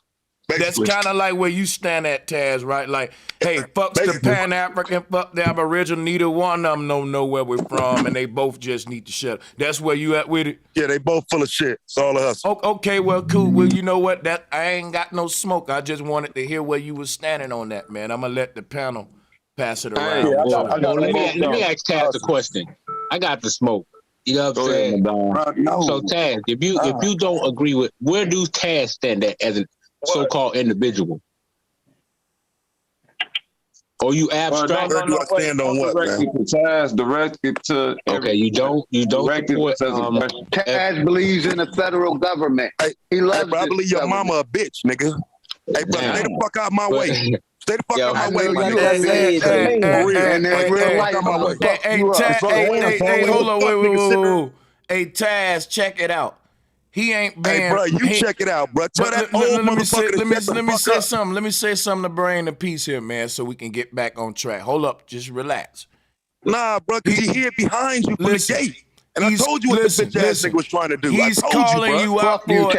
S15: Basically.
S6: That's kind of like where you stand at, Taz, right? Like, hey, fuck the Pan-African, fuck the Aboriginal. Neither one of them don't know where we're from, and they both just need to shut up. That's where you at with it?
S15: Yeah, they both full of shit. It's all of us.
S6: Okay, well, cool. Well, you know what? I ain't got no smoke. I just wanted to hear where you was standing on that, man. I'm going to let the panel pass it around.
S9: Let me ask Taz a question. I got the smoke. You know what I'm saying? So, Taz, if you don't agree with, where do Taz stand at as a so-called individual? Or you abstract?
S15: Where do I stand on what, man?
S17: Directed to
S9: okay, you don't support,
S5: Taz believes in the federal government. He loves
S15: bro, I believe your mama a bitch, nigga. Hey, bro, stay the fuck out my way. Stay the fuck out my way, my
S6: nigga. Hey, hold on, wait. Hey, Taz, check it out. He ain't banned.
S15: Hey, bro, check it out, bro. Tell that old motherfucker
S6: let me say something. Let me say something to bring the peace here, man, so we can get back on track. Hold up, just relax.
S15: Nah, bro, because he hid behind you from the gate. And I told you what the bitch ass nigga was trying to do.
S6: He's calling you out for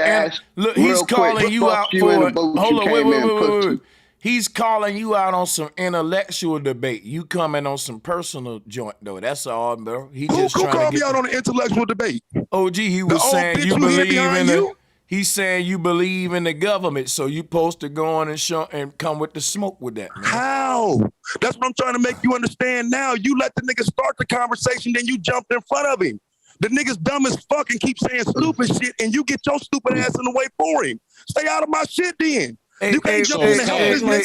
S6: look, he's calling you out for hold on, wait. He's calling you out on some intellectual debate. You coming on some personal joint though. That's all, bro. He just
S15: who
S6: trying to
S15: called me out on an intellectual debate?
S6: OG, he was saying you believe in He's saying you believe in the government, so you supposed to go on and show and come with the smoke with that, man.
S15: How? That's what I'm trying to make you understand now. You let the nigga start the conversation, then you jumped in front of him. The nigga's dumb as fuck and keep saying stupid shit, and you get your stupid ass in the way for him. Stay out of my shit then. You can't jump in and help this nigga.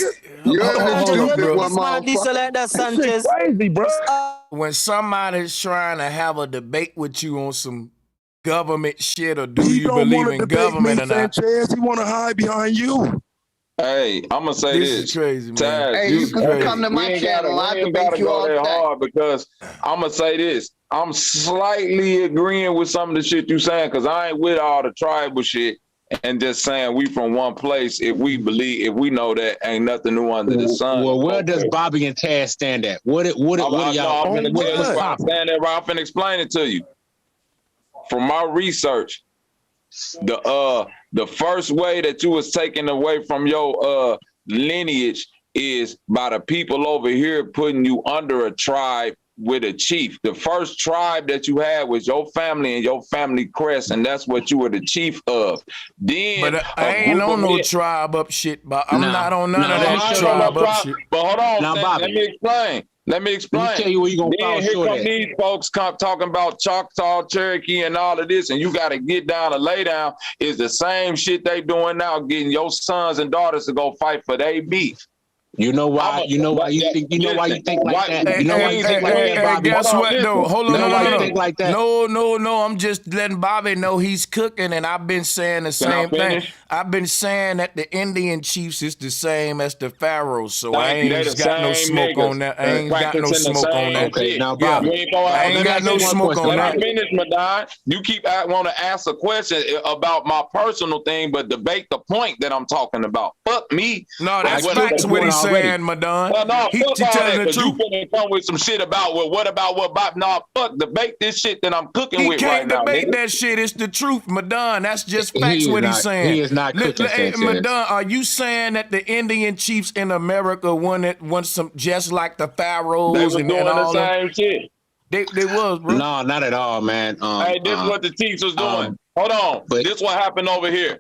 S6: Sanchez. Crazy, bro. When somebody's trying to have a debate with you on some government shit, or do you believe in government or not?
S15: Sanchez, he want to hide behind you.
S17: Hey, I'm gonna say this.
S6: Is crazy, man.
S17: Taz,
S5: Hey, you can come to my channel. I'll debate you all day.
S17: Hard because I'm gonna say this. I'm slightly agreeing with some of the shit you saying because I ain't with all the tribal shit and just saying we from one place. If we know that ain't nothing new under the sun.
S9: Well, where does Bobby and Taz stand at? What are y'all?
S17: I'm finna explain it to you. From my research, the first way that you was taken away from your lineage is by the people over here putting you under a tribe with a chief. The first tribe that you had was your family and your family crest, and that's what you were the chief of. Then,
S6: but I ain't on no tribe up shit. But I'm not on none of that tribe up shit.
S17: But hold on, now, Bobby, let me explain.
S9: Let me tell you where you gonna
S17: then here come these folks talking about Choctaw, Cherokee, and all of this, and you got to get down and lay down. Is the same shit they doing now, getting your sons and daughters to go fight for their beef.
S9: You know why? You know why you think? You know why you think like that? You know why you think like that, Bobby?
S6: Guess what? No, hold on.
S9: No.
S6: No. I'm just letting Bobby know he's cooking, and I've been saying the same thing. I've been saying that the Indian chiefs is the same as the pharaohs, so I ain't got no smoke on that. I ain't got no smoke on that.
S17: Okay, now Bobby,
S6: I ain't got no smoke on that.
S17: Let me finish, Madon. You keep want to ask a question about my personal thing, but debate the point that I'm talking about. Fuck me.
S6: No, that's facts what he's saying, Madon.
S17: Well, no,
S6: he telling the truth.
S17: You finna come with some shit about what about what Bob? No, fuck, debate this shit that I'm cooking with right now.
S6: He can't debate that shit. It's the truth, Madon. That's just facts what he's saying.
S9: He is not cooking.
S6: Madon, are you saying that the Indian chiefs in America want some just like the pharaohs
S17: they was
S6: and
S17: doing
S6: all
S17: the same shit?
S6: They was, bro.
S9: No, not at all, man.
S17: Hey, this is what the chiefs was doing. Hold on, but this what happened over here.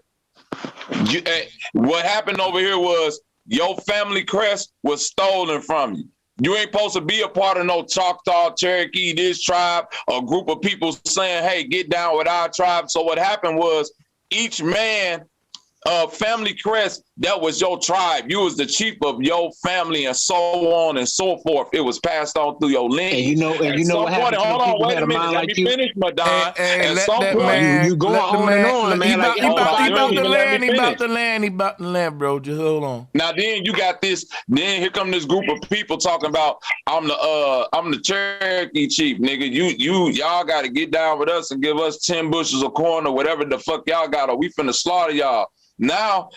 S17: What happened over here was your family crest was stolen from you. You ain't supposed to be a part of no Choctaw, Cherokee, this tribe, a group of people saying, hey, get down with our tribe. So what happened was each man, family crest, that was your tribe. You was the chief of your family and so on and so forth. It was passed on through your lineage.
S9: And you know what happened to
S17: hold on, wait a minute. Let me finish, Madon.
S6: Hey, let that man,
S9: you going on and on, man.
S6: He about the land, bro. Just hold on.
S17: Now then you got this, then here come this group of people talking about I'm the Cherokee chief, nigga. Y'all gotta get down with us and give us 10 bushels of corn or whatever the fuck y'all got, or we finna slaughter y'all. Now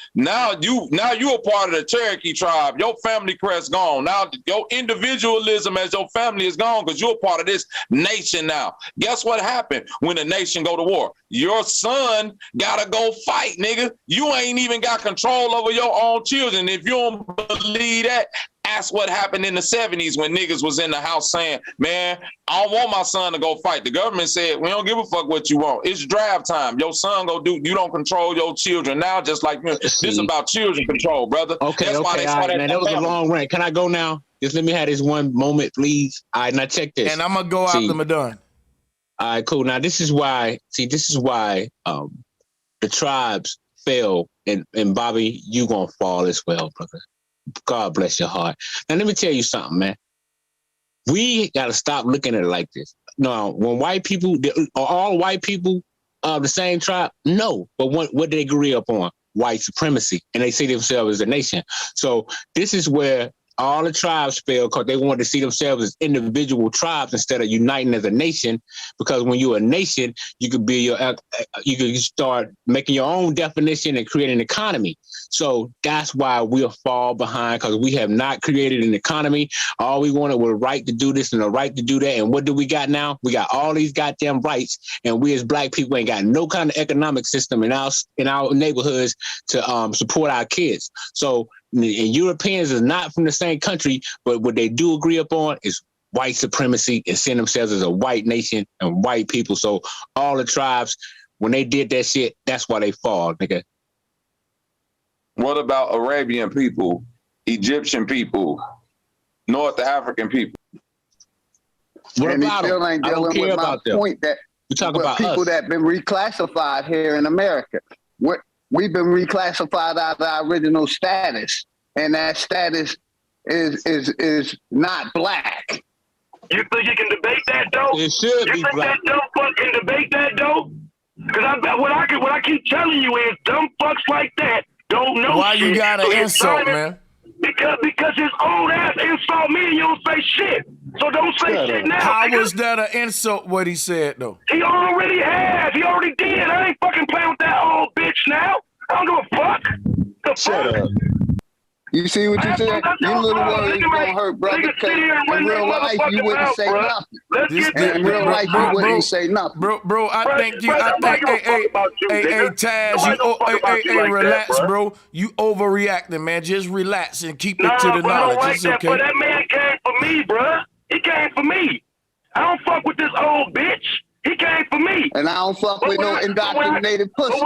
S17: you a part of the Cherokee tribe. Your family crest gone. Now your individualism as your family is gone because you're a part of this nation now. Guess what happened when the nation go to war? Your son gotta go fight, nigga. You ain't even got control over your own children. If you don't believe that, ask what happened in the 70s when niggas was in the house saying, man, I don't want my son to go fight. The government said, we don't give a fuck what you want. It's draft time. Your son go do, you don't control your children now, just like me. This is about children control, brother.
S9: Okay, all right, man, that was a long rant. Can I go now? Just let me have this one moment, please. All right, now check this.
S6: And I'm going to go after Madon.
S9: All right, cool. Now, this is why the tribes fail, and Bobby, you going to fall as well, brother. God bless your heart. Now, let me tell you something, man. We got to stop looking at it like this. No, when white people, are all white people of the same tribe? No. But what do they agree upon? White supremacy. And they see themselves as a nation. So this is where all the tribes fail because they wanted to see themselves as individual tribes instead of uniting as a nation. Because when you're a nation, you could start making your own definition and create an economy. So that's why we'll fall behind because we have not created an economy. All we wanted was a right to do this and a right to do that. And what do we got now? We got all these goddamn rights, and we as black people ain't got no kind of economic system in our neighborhoods to support our kids. So and Europeans is not from the same country, but what they do agree upon is white supremacy and seeing themselves as a white nation and white people. So all the tribes, When they did that shit, that's why they fall, nigga.
S17: What about Arabian people, Egyptian people, North African people?
S9: What
S5: and he
S9: about
S5: still
S9: them?
S5: ain't
S9: I don't
S5: dealing
S9: care
S5: with my
S9: about them.
S5: point that
S9: We talk
S5: with
S9: about
S5: people
S9: us.
S5: that been reclassified here in America. We've been reclassified out of our original status, and that status is not black.
S13: You think you can debate that though?
S9: It should
S13: you
S9: be
S13: think
S9: black.
S13: that dumb fuck can debate that though? Because what I keep telling you is dumb fucks like that don't know
S6: Why
S13: shit.
S6: you got
S13: So
S6: an
S13: you're
S6: insult,
S13: trying to-
S6: man?
S13: Because his old ass insult me and you don't say shit. So don't say shit now.
S6: How
S13: nigga.
S6: was that an insult? What he said though?
S13: He already has. He already did. I ain't fucking playing with that old bitch now. I don't give a fuck. The
S3: Shut
S13: fuck?
S3: up.
S5: You see what you said? Your little words gonna hurt, brother. Because in real life, you wouldn't say nothing. In real life, you wouldn't say nothing.
S6: Bro, I think you. I think. Hey, Taz, relax, bro. You overreacting, man. Just relax and keep it to the
S13: But I don't
S6: knowledge.
S13: like
S6: It's
S13: that.
S6: okay.
S13: But that man came for me, bruh. He came for me. I don't fuck with this old bitch. He came for me.
S5: And I don't fuck with no indoctrinated pussy.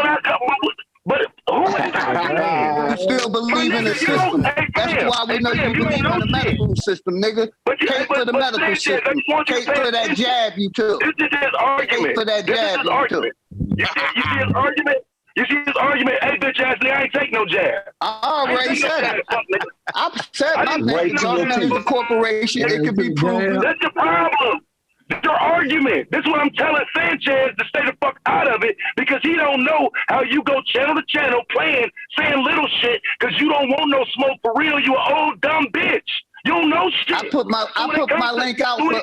S13: But who
S5: You still believe in the system. That's why we know you believe in the medical system, nigga. Cake for the medical system. Cake for that jab you took.
S13: This is his argument.
S5: Cake for that jab you took.
S13: You see his argument? You see his argument? Hey, bitch ass nigga, I ain't take no jab.
S5: I already said it. I said my name. Government is a corporation. It can be proven.
S13: That's the problem. That's your argument. This is what I'm telling Sanchez to stay the fuck out of it because he don't know how you go channel to channel playing, saying little shit because you don't want no smoke for real. You an old dumb bitch. You don't know shit.
S5: I put my link out for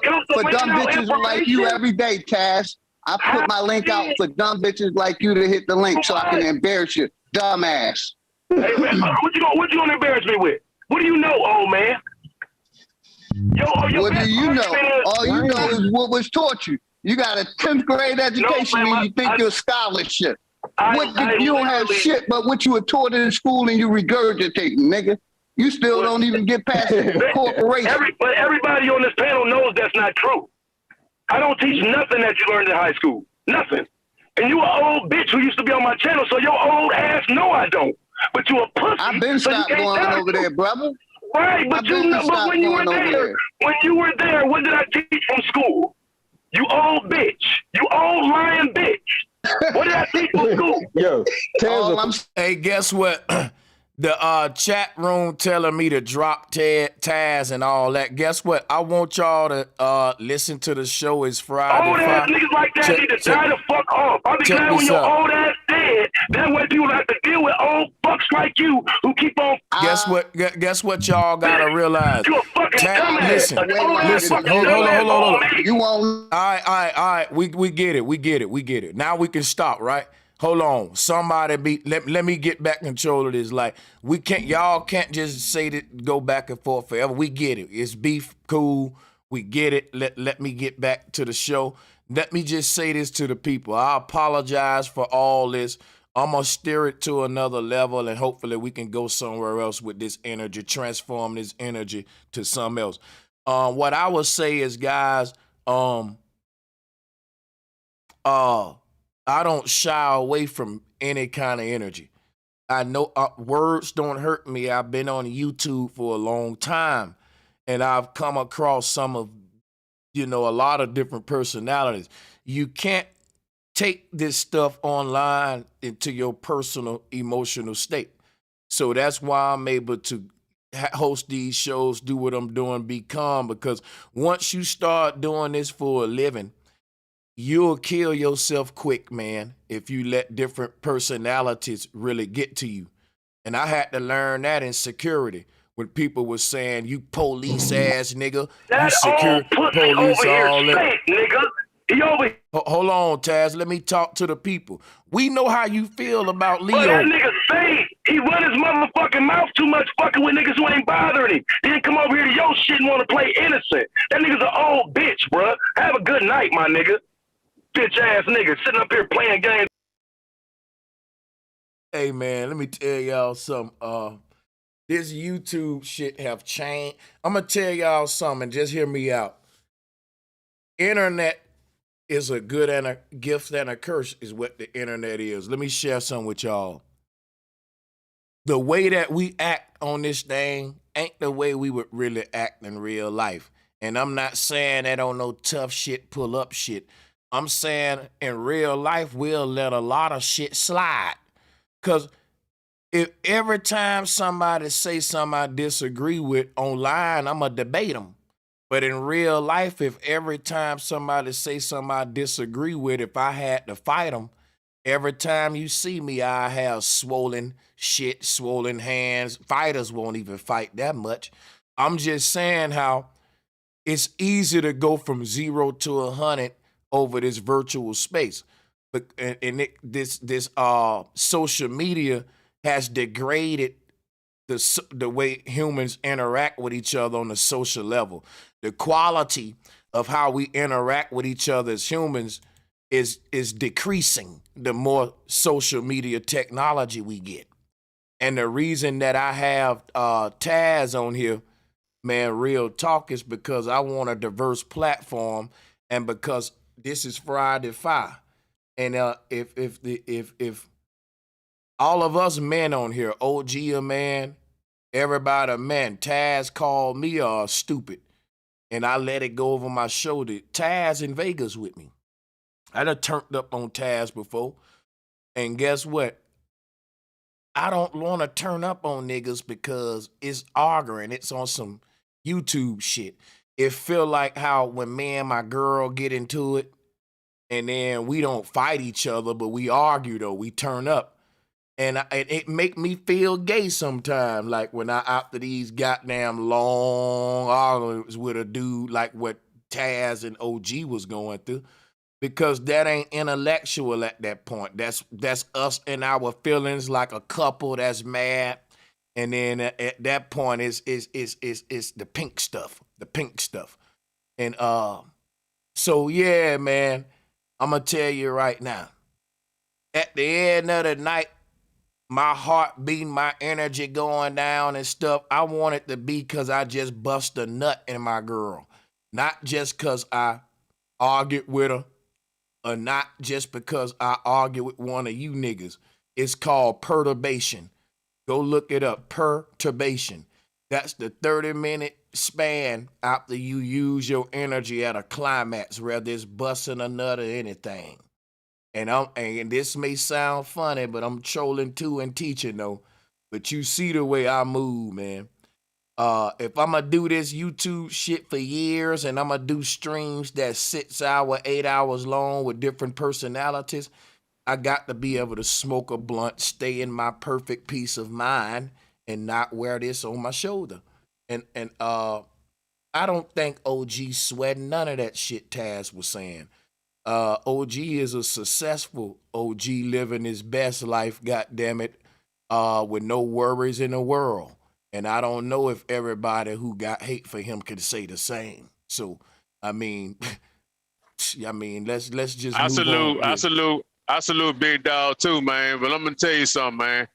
S5: dumb bitches like you every day, Taz. I put my link out for dumb bitches like you to hit the link so I can embarrass you, dumbass.
S13: Hey, man, what you gonna embarrass me with? What do you know, old man?
S5: What do you know? All you know is what was taught you. You got a 10th grade education and you think you're scholarship. You don't have shit but what you were taught in school and you regurgitating, nigga. You still don't even get past the corporation.
S13: But everybody on this panel knows that's not true. I don't teach nothing that you learned in high school. Nothing. And you an old bitch who used to be on my channel, so your old ass know I don't. But you a pussy.
S5: I've been stopped going over there, brother.
S13: Right, but when you were there, what did I teach from school? You old bitch. You old lying bitch. What did I teach from school?
S3: Yo,
S6: hey, guess what? The chat room telling me to drop Taz and all that. Guess what? I want y'all to listen to the show. It's Friday.
S13: Old ass niggas like that need to die the fuck off. I'll be glad when your old ass dead. That way people have to deal with old fucks like you who keep on.
S6: Guess what y'all gotta realize?
S13: You a fucking dumbass.
S6: Listen. Hold on.
S5: You won't.
S6: All right. We get it. Now we can stop, right? Hold on. Somebody let me get back control of this. Like, y'all can't just say that, go back and forth forever. We get it. It's beef, cool. We get it. Let me get back to the show. Let me just say this to the people. I apologize for all this. I'm going to steer it to another level, and hopefully we can go somewhere else with this energy, transform this energy to something else. What I would say is, guys, I don't shy away from any kind of energy. I know words don't hurt me. I've been on YouTube for a long time, and I've come across some of, a lot of different personalities. You can't take this stuff online into your personal emotional state. So that's why I'm able to host these shows, do what I'm doing, be calm, because once you start doing this for a living, you'll kill yourself quick, man, if you let different personalities really get to you. And I had to learn that in security when people were saying, you police ass nigga, you secure police, all that.
S13: Nigga.
S6: Hold on, Taz. Let me talk to the people. We know how you feel about Leo.
S13: But that nigga say he run his motherfucking mouth too much fucking with niggas who ain't bothering him. He didn't come over here to your shit and want to play innocent. That nigga's an old bitch, bruh. Have a good night, my nigga. Bitch ass nigga sitting up here playing games.
S6: Hey man, let me tell y'all something. This YouTube shit have changed. I'm gonna tell y'all something. Just hear me out. Internet is a good and a gift and a curse is what the internet is. Let me share some with y'all. The way that we act on this thing ain't the way we would really act in real life. And I'm not saying that on no tough shit, pull up shit. I'm saying in real life, we'll let a lot of shit slide. Because if every time somebody say something I disagree with online, I'm going to debate them. But in real life, if every time somebody say something I disagree with, if I had to fight them, every time you see me, I have swollen shit, swollen hands. Fighters won't even fight that much. I'm just saying how it's easy to go from 0 to 100 over this virtual space. But this social media has degraded the way humans interact with each other on the social level. The quality of how we interact with each other as humans is decreasing the more social media technology we get. And the reason that I have Taz on here, man, real talk, is because I want a diverse platform, and because this is Friday Fire. And if all of us men on here, OG a man, everybody a man, Taz called me stupid, and I let it go over my shoulder. Taz in Vegas with me. I done turned up on Taz before, and guess what? I don't want to turn up on niggas because it's arguing. It's on some YouTube shit. It feel like how when me and my girl get into it, and then we don't fight each other, but we argue though. We turn up, and it make me feel gay sometimes. Like when I after these goddamn long arguments with a dude like what Taz and OG was going through. Because that ain't intellectual at that point. That's us and our feelings like a couple that's mad. And then at that point is the pink stuff. The pink stuff. And so yeah, man, I'm gonna tell you right now. At the end of the night, my heart beating, my energy going down and stuff, I want it to be because I just bust a nut in my girl. Not just because I argued with her, or not just because I argue with one of you niggas. It's called perturbation. Go look it up, perturbation. That's the 30-minute span after you use your energy at a climax, whether it's busting a nut or anything. And this may sound funny, but I'm trolling too and teaching though. But you see the way I move, man. If I'm gonna do this YouTube shit for years and I'm gonna do streams that 6 hours, 8 hours long with different personalities, I got to be able to smoke a blunt, stay in my perfect peace of mind, and not wear this on my shoulder. And I don't think OG sweating none of that shit Taz was saying. OG is a successful OG living his best life, goddammit, with no worries in the world. And I don't know if everybody who got hate for him could say the same. So, I mean, let's just
S7: I
S6: move on.
S7: salute Big Dog too, man. But I'm gonna tell you something, man.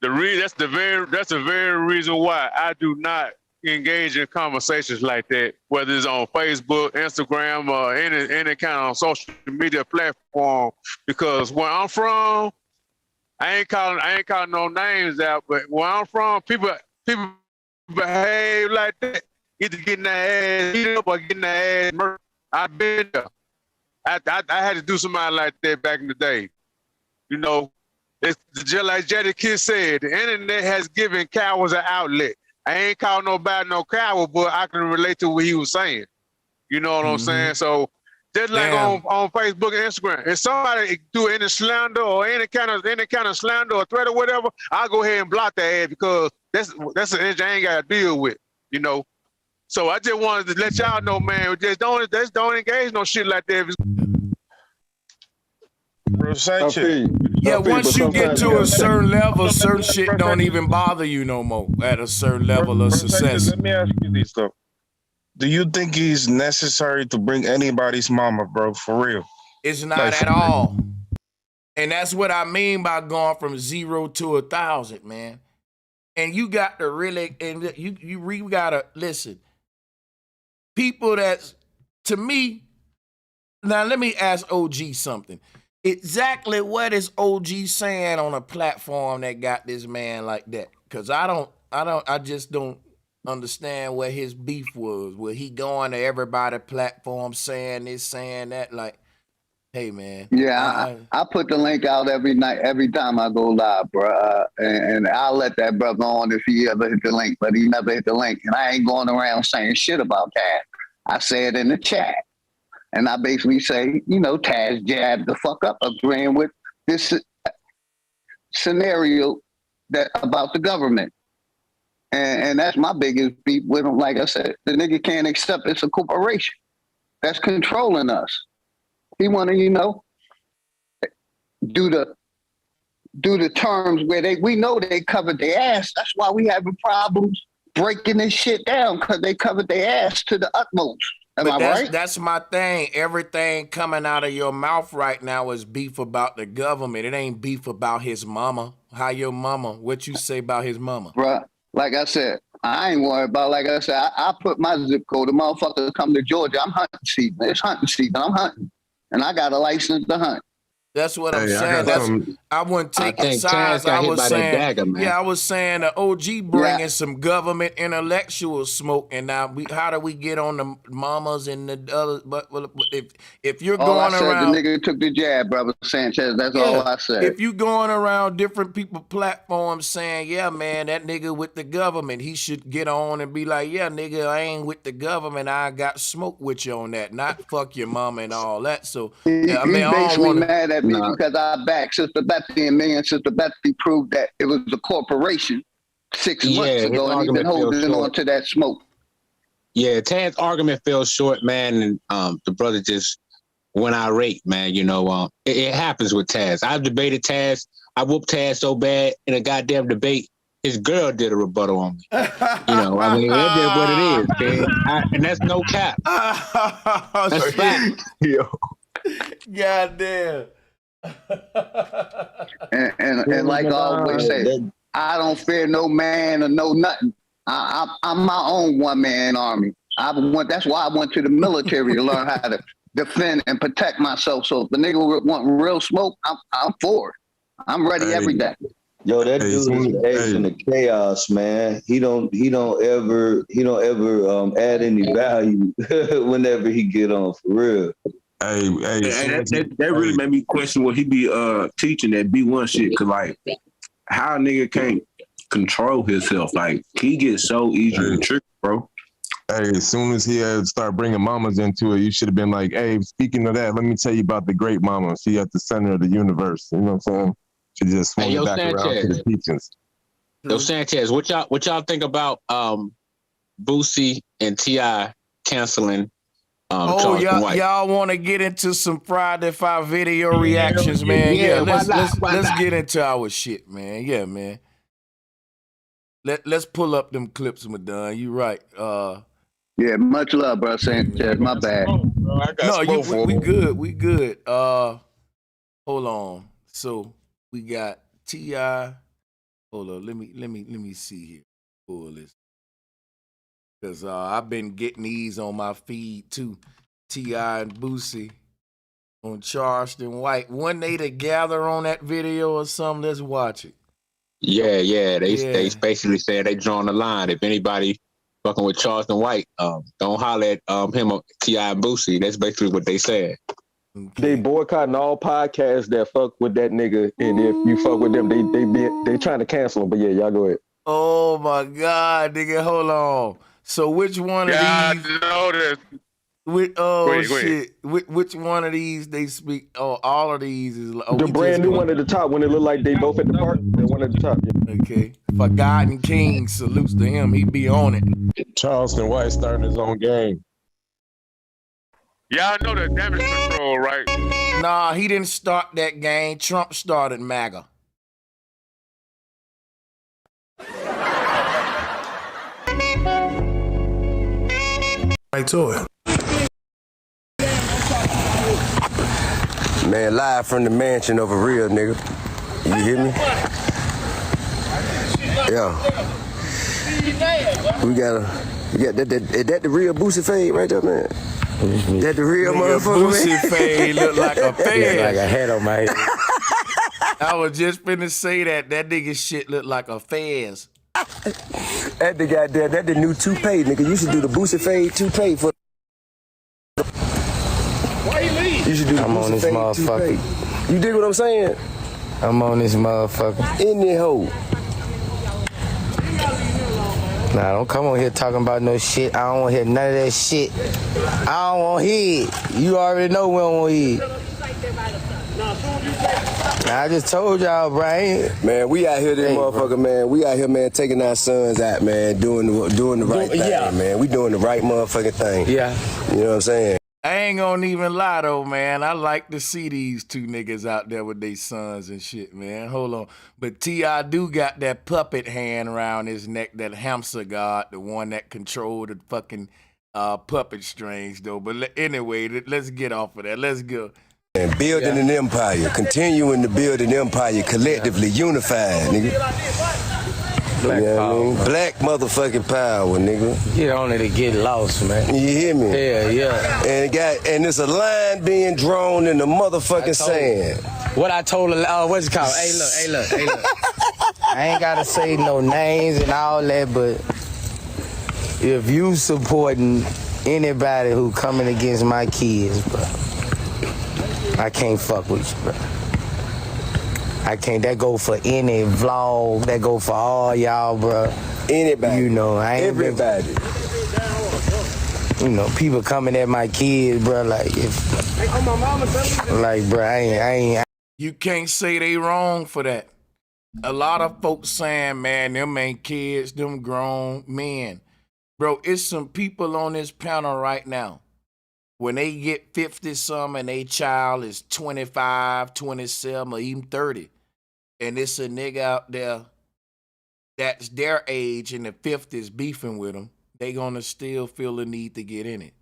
S7: That's the very reason why I do not engage in conversations like that, whether it's on Facebook, Instagram, or any kind of social media platform. Because where I'm from, I ain't calling no names out, but where I'm from, people behave like that, either getting their ass beat up or getting their ass murdered. I've been there. I had to do somebody like that back in the day. You know, it's just like Jada Kidd said, the internet has given cowards an outlet. I ain't calling nobody no coward, but I can relate to what he was saying. You know what I'm saying? So just like on Facebook and Instagram, if somebody do any slander or any kind of slander or threat or whatever, I'll go ahead and block that ad because that's an issue I ain't got to deal with, you know. So I just wanted to let y'all know, man, just don't engage no shit like that.
S6: Yeah, once you get to a certain level, certain shit don't even bother you no more at a certain level of success.
S11: Let me ask you this though. Do you think it's necessary to bring anybody's mama, bro? For real?
S6: It's not at all. And that's what I mean by going from 0 to 1,000, man. And you got to really, and you gotta listen. People that's, to me, Now let me ask OG something. Exactly what is OG saying on a platform that got this man like that? Because I just don't understand what his beef was. Was he going to everybody platform saying this, saying that? Like, hey man.
S5: Yeah, I put the link out every night, every time I go live, bro. And I'll let that brother on if he ever hit the link, but he never hit the link. And I ain't going around saying shit about that. I say it in the chat. And I basically say, you know, Taz jabbed the fuck up agreeing with this scenario that about the government. And that's my biggest beef with him. Like I said, the nigga can't accept it's a corporation that's controlling us. He want to, you know, do the terms where we know they covered their ass. That's why we having problems breaking this shit down, because they covered their ass to the utmost. Am I right?
S6: That's my thing. Everything coming out of your mouth right now is beef about the government. It ain't beef about his mama. How your mama? What you say about his mama?
S5: Bruh, like I said, I ain't worried about, like I said, I put my zip code. The motherfucker come to Georgia. I'm hunting season. It's hunting season. I'm hunting. And I got a license to hunt.
S6: That's what I'm saying. I wasn't taking sides. I was saying, I was saying the OG bringing some government intellectual smoke, and now how do we get on the mamas and the others? But if you're going around,
S5: the nigga took the jab, brother Sanchez. That's all I said.
S6: If you going around different people platforms saying, yeah, man, that nigga with the government, he should get on and be like, yeah, nigga, I ain't with the government. I got smoke with you on that, not fuck your mama and all that. So
S5: I mean, I don't want mad at me because I backed Sister Betsy, and me and Sister Betsy proved that it was a corporation 6 months ago, and he's been holding on to that smoke.
S9: Yeah, Taz's argument fell short, man, and the brother just went irate, man. You know, it happens with Taz. I've debated Taz. I whooped Taz so bad in a goddamn debate. His girl did a rebuttal on me. You know, I mean, that is what it is, man. And that's no cap. That's fact.
S5: Yo.
S6: Goddamn.
S5: and like I always say, I don't fear no man or no nothing. I'm my own one-man army. That's why I went to the military to learn how to defend and protect myself. So if the nigga want real smoke, I'm for it. I'm ready every day.
S3: Yo, that dude is an agent of chaos, man. He don't ever add any value whenever he get on, for real.
S1: That really made me question what he be teaching that B1 shit, cause like how a nigga can't control himself. Like he gets so easily tricked, bro.
S12: Hey, as soon as he had start bringing mamas into it, you should have been like, hey, speaking of that, let me tell you about the great mama. She at the center of the universe. You know what I'm saying? She just swung it back around to the teachings.
S9: Yo, Sanchez, what y'all think about Boosie and T.I. canceling
S6: y'all want to get into some Friday 5 video reactions, man? Yeah, let's get into our shit, man. Yeah, man. Let's pull up them clips, Madon. You right.
S5: Yeah, much love, bro. Sanchez, my bad.
S6: We good. Hold on. So we got T.I. Hold on. Let me see here. Pull this. Because I've been getting these on my feed too. T.I. and Boosie on Charged and White. When they together on that video or something, let's watch it.
S9: Yeah. They basically said they drawn the line. If anybody fucking with Charleston White, don't holler at him or T.I. and Boosie. That's basically what they said.
S8: Okay. They boycotting all podcasts that fuck with that nigga, and if you fuck with them, they trying to cancel him. But yeah, y'all go ahead.
S6: Oh my God, nigga, hold on. So which one of these?
S7: I know this.
S6: Shit. Which one of these they speak? Oh, all of these is
S8: the brand new one at the top when it look like they both at the park. The one at the top. Yeah.
S6: Okay. Forgotten King salutes to him. He be on it.
S12: Charleston White starting his own game.
S7: Y'all know the damage control, right?
S6: Nah, he didn't start that game. Trump started MAGA.
S18: Right to it. Man, live from the mansion of a real nigga. You hear me? Yeah. We got that. Is that the real Boosie fade right there, man? That the real motherfucker,
S6: Boosie
S18: man?
S6: fade look like a fez.
S16: Like a hat on my head.
S6: I was just finna say that nigga shit look like a fez.
S18: That the goddamn, that the new toupee, nigga. You should do the Boosie fade toupee for.
S2: Why you leave?
S18: You should do the
S16: I'm on
S18: Boosie
S16: this
S18: fade
S16: motherfucker.
S18: toupee. You dig what I'm saying?
S16: I'm on this motherfucker.
S18: In the hole.
S16: Nah, don't come on here talking about no shit. I don't want to hear none of that shit. I don't want to hear it. You already know we don't want to hear it. Nah, I just told y'all, Brian.
S18: Man, we out here, this motherfucker, man. We out here, man, taking our sons out, man, doing the right thing, man. We doing the right motherfucking thing.
S16: Yeah.
S18: You know what I'm saying?
S6: I ain't gonna even lie though, man. I like to see these two niggas out there with their sons and shit, man. Hold on. But T.I. do got that puppet hand around his neck, that hamster god, the one that controlled the fucking puppet strings though. But anyway, let's get off of that. Let's go.
S18: And building an empire, continuing to build an empire collectively, unified, nigga.
S16: Black power.
S18: Black motherfucking power, nigga.
S16: Get on it to get lost, man.
S18: You hear me?
S16: Yeah.
S18: And it's a line being drawn in the motherfucking sand.
S16: What I told her, what's it called? Hey, look. I ain't gotta say no names and all that, but if you supporting anybody who coming against my kids, bro, I can't fuck with you, bro. I can't. That go for any vlog. That go for all y'all, bro.
S18: Anybody.
S16: You know, I ain't
S18: everybody.
S16: You know, people coming at my kids, bro. Like, bro, I ain't.
S6: You can't say they wrong for that. A lot of folks saying, man, them ain't kids, them grown men. Bro, it's some people on this panel right now. When they get 50-something and they child is 25, 27, or even 30, and it's a nigga out there that's their age in the 50s beefing with them, they gonna still feel the need to get in it.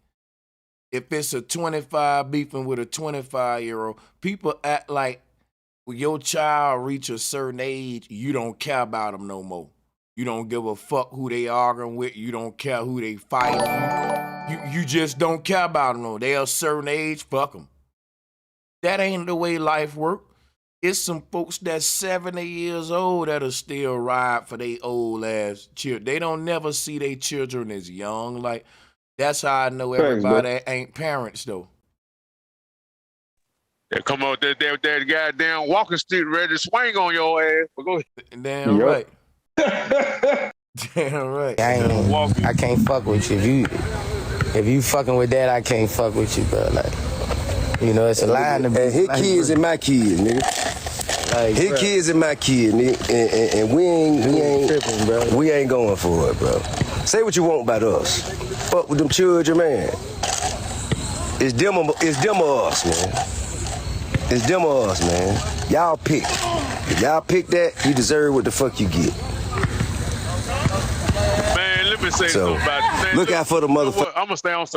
S6: If it's a 25 beefing with a 25-year-old, people act like when your child reach a certain age, you don't care about them no more. You don't give a fuck who they arguing with. You don't care who they fighting. You just don't care about them no more. They a certain age, fuck them. That ain't the way life work. It's some folks that's 70 years old that'll still ride for their old ass children. They don't never see their children as young. Like, that's how I know everybody ain't parents though.
S7: They come out that goddamn walking stick ready to swing on your ass. But go ahead.
S6: Damn right. Damn right.
S16: I can't fuck with you. If you fucking with that, I can't fuck with you, bro. Like, you know, it's a line to be.
S18: And his kids and my kids, nigga. Like, his kids and my kids, nigga. And we ain't going for it, bro. Say what you want about us. Fuck with them children, man. It's them or us, man. It's them or us, man. Y'all pick. If y'all pick that, you deserve what the fuck you get.
S7: Man, let me say something about it. Man,
S18: look out for the motherfucker.
S7: I'm gonna stay on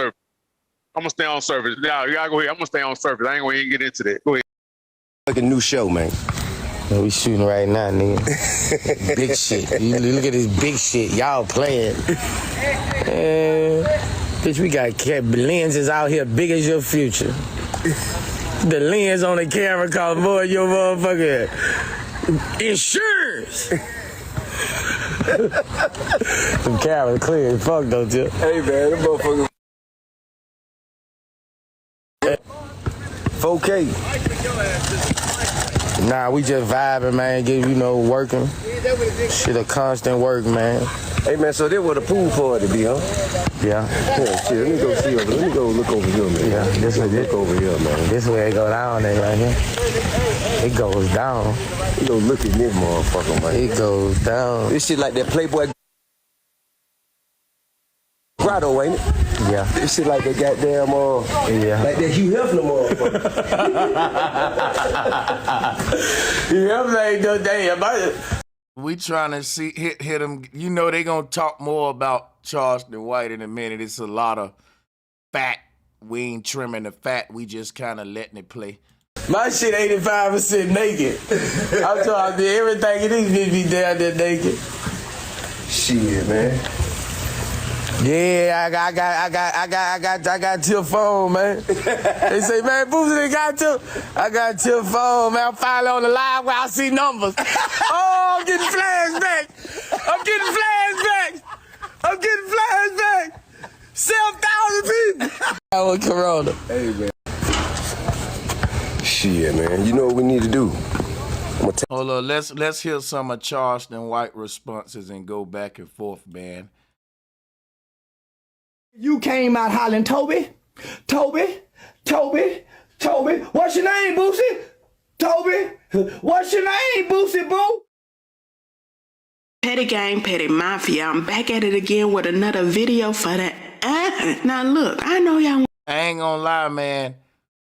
S7: surface. Now, y'all go ahead. I'm gonna stay on surface. I ain't gonna even get into that. Go ahead.
S18: Fucking new show, man.
S16: We shooting right now, nigga. Big shit. You look at this big shit. Y'all playing. Bitch, we got lenses out here big as your future. The lens on the camera calling boy your motherfucker insurance. The camera clear as fuck, don't you?
S18: Hey man, them motherfuckers 4K.
S16: Nah, we just vibing, man. Working. Shit, a constant work, man.
S18: Hey man, so there was a pool party to be, huh?
S16: Yeah.
S18: Shit, let me go see over. Let me go look over here, man.
S16: Yeah, this way.
S18: Look over here, man.
S16: This way it go down there, right here. It goes down.
S18: You go look at this motherfucker, man.
S16: It goes down.
S18: This shit like that Playboy grotto, ain't it?
S16: Yeah.
S18: This shit like that goddamn like that Hugh Hefner motherfucker.
S16: Hugh Hefner ain't no damn.
S6: We trying to see hit them. You know they gonna talk more about Charleston White in a minute. It's a lot of fat. We ain't trimming the fat. We just kind of letting it play.
S16: My shit 85% naked. I'm talking everything in this bitch be down there naked.
S18: Shit, man.
S16: Yeah, I got your phone, man. They say, man, Boosie, they got you. I got your phone, man. I'm finally on the live where I see numbers. Oh, I'm getting flashbacks. I'm getting flashbacks. 7,000 people. I want Corona.
S18: Hey, man. Shit, man. You know what we need to do?
S6: Hold on, let's hear some of Charleston White responses and go back and forth, man.
S19: You came out hollering, Toby. What's your name, Boosie? Toby. What's your name, Boosie, boo?
S20: Petty Gang, Petty Mafia. I'm back at it again with another video for that. Now look, I know y'all.
S6: I ain't gonna lie, man.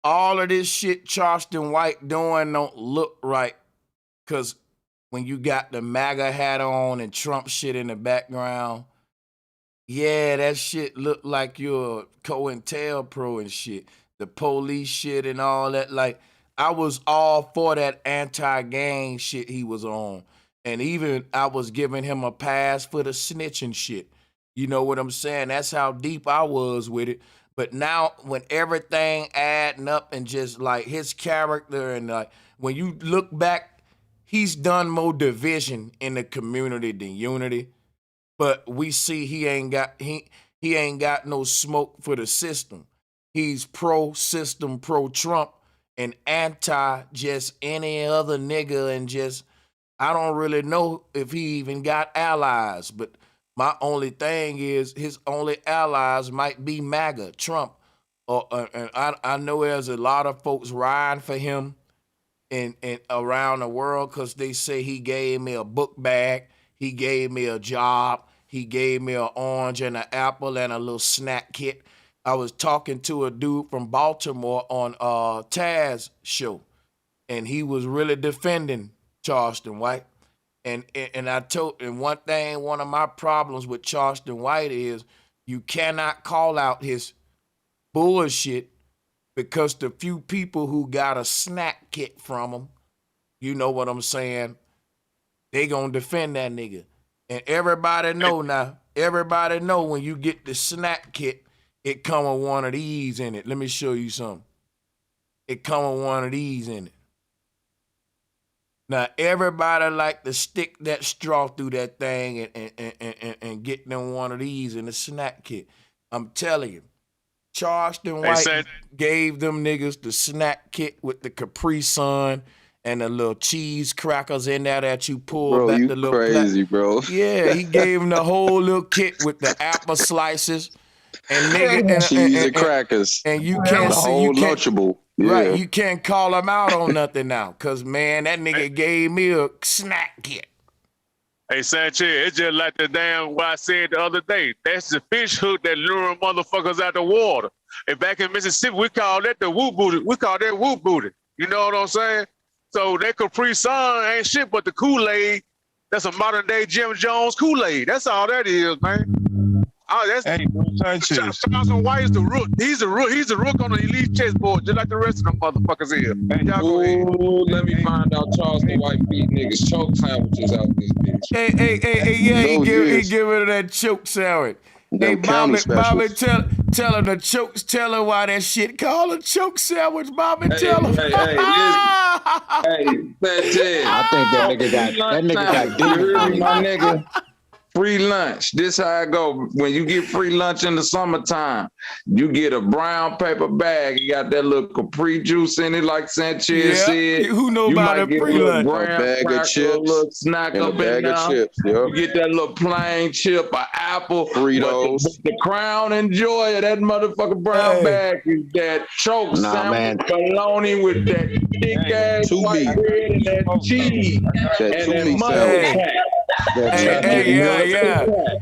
S6: All of this shit Charleston White doing don't look right. Cause when you got the MAGA hat on and Trump shit in the background, yeah, that shit look like you're COINTELPRO and shit. The police shit and all that. Like, I was all for that anti-gang shit he was on. And even I was giving him a pass for the snitching shit. You know what I'm saying? That's how deep I was with it. But now when everything adding up and just like his character and like when you look back, he's done more division in the community than unity. But we see he ain't got no smoke for the system. He's pro-system, pro-Trump, and anti just any other nigga and just, I don't really know if he even got allies. But my only thing is his only allies might be MAGA, Trump. And I know there's a lot of folks riding for him and around the world because they say he gave me a book bag, he gave me a job, he gave me an orange and an apple and a little snack kit. I was talking to a dude from Baltimore on Taz show, and he was really defending Charleston White. And one of my problems with Charleston White is you cannot call out his bullshit because the few people who got a snack kit from him, you know what I'm saying, they gonna defend that nigga. And everybody know now, everybody know when you get the snack kit, it come with one of these in it. Let me show you something. It come with one of these in it. Now, everybody like to stick that straw through that thing and get them one of these in the snack kit. I'm telling you, Charleston White gave them niggas the snack kit with the Capri Sun and the little cheese crackers in there that you pull
S21: bro,
S6: back
S21: you
S6: the little
S21: crazy, bro.
S6: Yeah, he gave them the whole little kit with the apple slices and
S21: cheese and crackers.
S6: And you can't
S21: the
S6: see
S21: whole
S6: you can't,
S21: Lunchable. Yeah.
S6: Right, you can't call him out on nothing now. Cause man, that nigga gave me a snack kit.
S7: Hey, Sanchez, it's just like the damn what I said the other day. That's the fish hook that luring motherfuckers out the water. And back in Mississippi, we call that the whoop booty. We call that whoop booty. You know what I'm saying? So that Capri Sun ain't shit but the Kool-Aid. That's a modern day Jim Jones Kool-Aid. That's all that is, man. Oh, that's Charleston White is the rook. He's the rook on the elite chessboard, just like the rest of them motherfuckers here.
S17: Ooh, let me find out Charleston White beat niggas choke sandwiches out this bitch.
S6: Hey, yeah, he give her that choke sandwich. Hey, Bobby, tell him the chokes. Tell her why that shit called a choke sandwich. Bobby, tell him.
S17: Hey, Sanchez.
S9: I think that nigga got
S17: you my nigga. Free lunch. This how it go. When you get free lunch in the summertime, you get a brown paper bag. You got that little Capri juice in it, like Sanchez said.
S6: Who know about a free lunch?
S21: A bag of chips,
S17: a little snack
S21: and
S17: up
S21: a bag
S17: in
S21: of
S17: there.
S21: chips. Yep.
S17: You get that little plain chip, an apple,
S21: Fritos.
S17: The crown and joy of that motherfucking brown bag is that choke sandwich bologna with that thick ass white bread and that cheese and that mustard pack.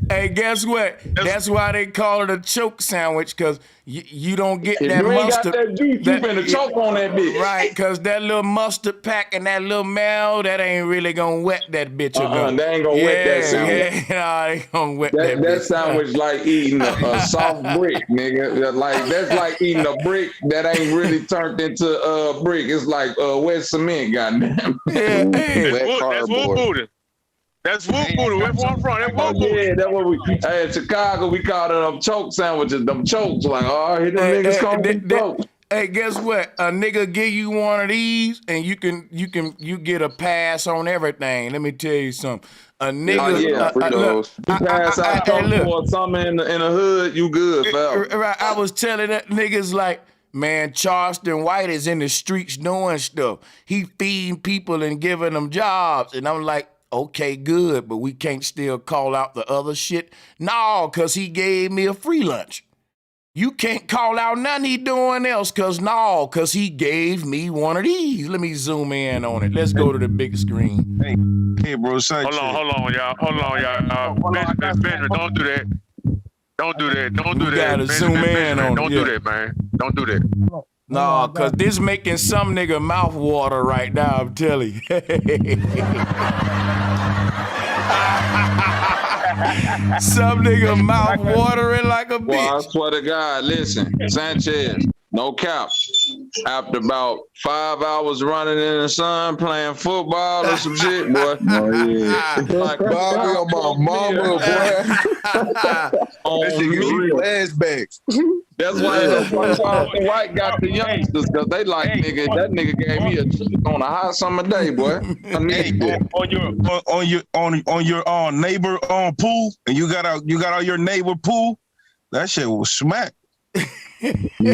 S6: Hey, guess what? That's why they call it a choke sandwich, because you don't get
S17: if
S6: that
S17: you
S6: mustard.
S17: Got that juice, you finna choke on that bitch.
S6: Right, because that little mustard pack and that little mayo, that ain't really gonna wet that bitch.
S17: They ain't gonna wet that sandwich.
S6: Yeah, they gonna wet that bitch.
S17: That sandwich like eating a soft brick, nigga. Like that's like eating a brick that ain't really turned into a brick. It's like wet cement, goddamn.
S6: Yeah,
S7: that's wood booty.
S2: That's Whoop Booty. Where from? That's Whoop Booty.
S17: Yeah, that's what we. Hey, in Chicago, we call them choke sandwiches. Them chokes, like, oh, here them niggas call them chokes.
S6: Hey, guess what? A nigga give you one of these, and you get a pass on everything. Let me tell you something. A nigga,
S17: look, you pass out chokes or something in the hood, you good, fella.
S6: Right, I was telling that niggas like, man, Charleston White is in the streets doing stuff. He feeding people and giving them jobs, and I'm like, okay, good, but we can't still call out the other shit. No, cause he gave me a free lunch. You can't call out nothing he doing else, cause he gave me one of these. Let me zoom in on it. Let's go to the big screen.
S11: Hey, bro,
S2: hold on, y'all. Benjamin, don't do that. Don't do that.
S6: You gotta zoom in on it.
S2: Don't do that, man. Don't do that.
S6: No, cause this making some nigga mouth water right now, I'm telling you. Some nigga mouth watering like a bitch.
S17: Well, I swear to God, listen, Sanchez, no cap. After about 5 hours running in the sun, playing football or some shit, boy.
S21: Oh, yeah.
S17: Like,
S21: Bobby on my mama, boy.
S17: That shit get real.
S21: Flashbacks.
S17: That's why Charleston White got the youngsters, because they like, nigga, that nigga gave me a check on a hot summer day, boy.
S11: Hey, on your neighbor pool, and you got out your neighbor pool, that shit was smack.
S17: Nah,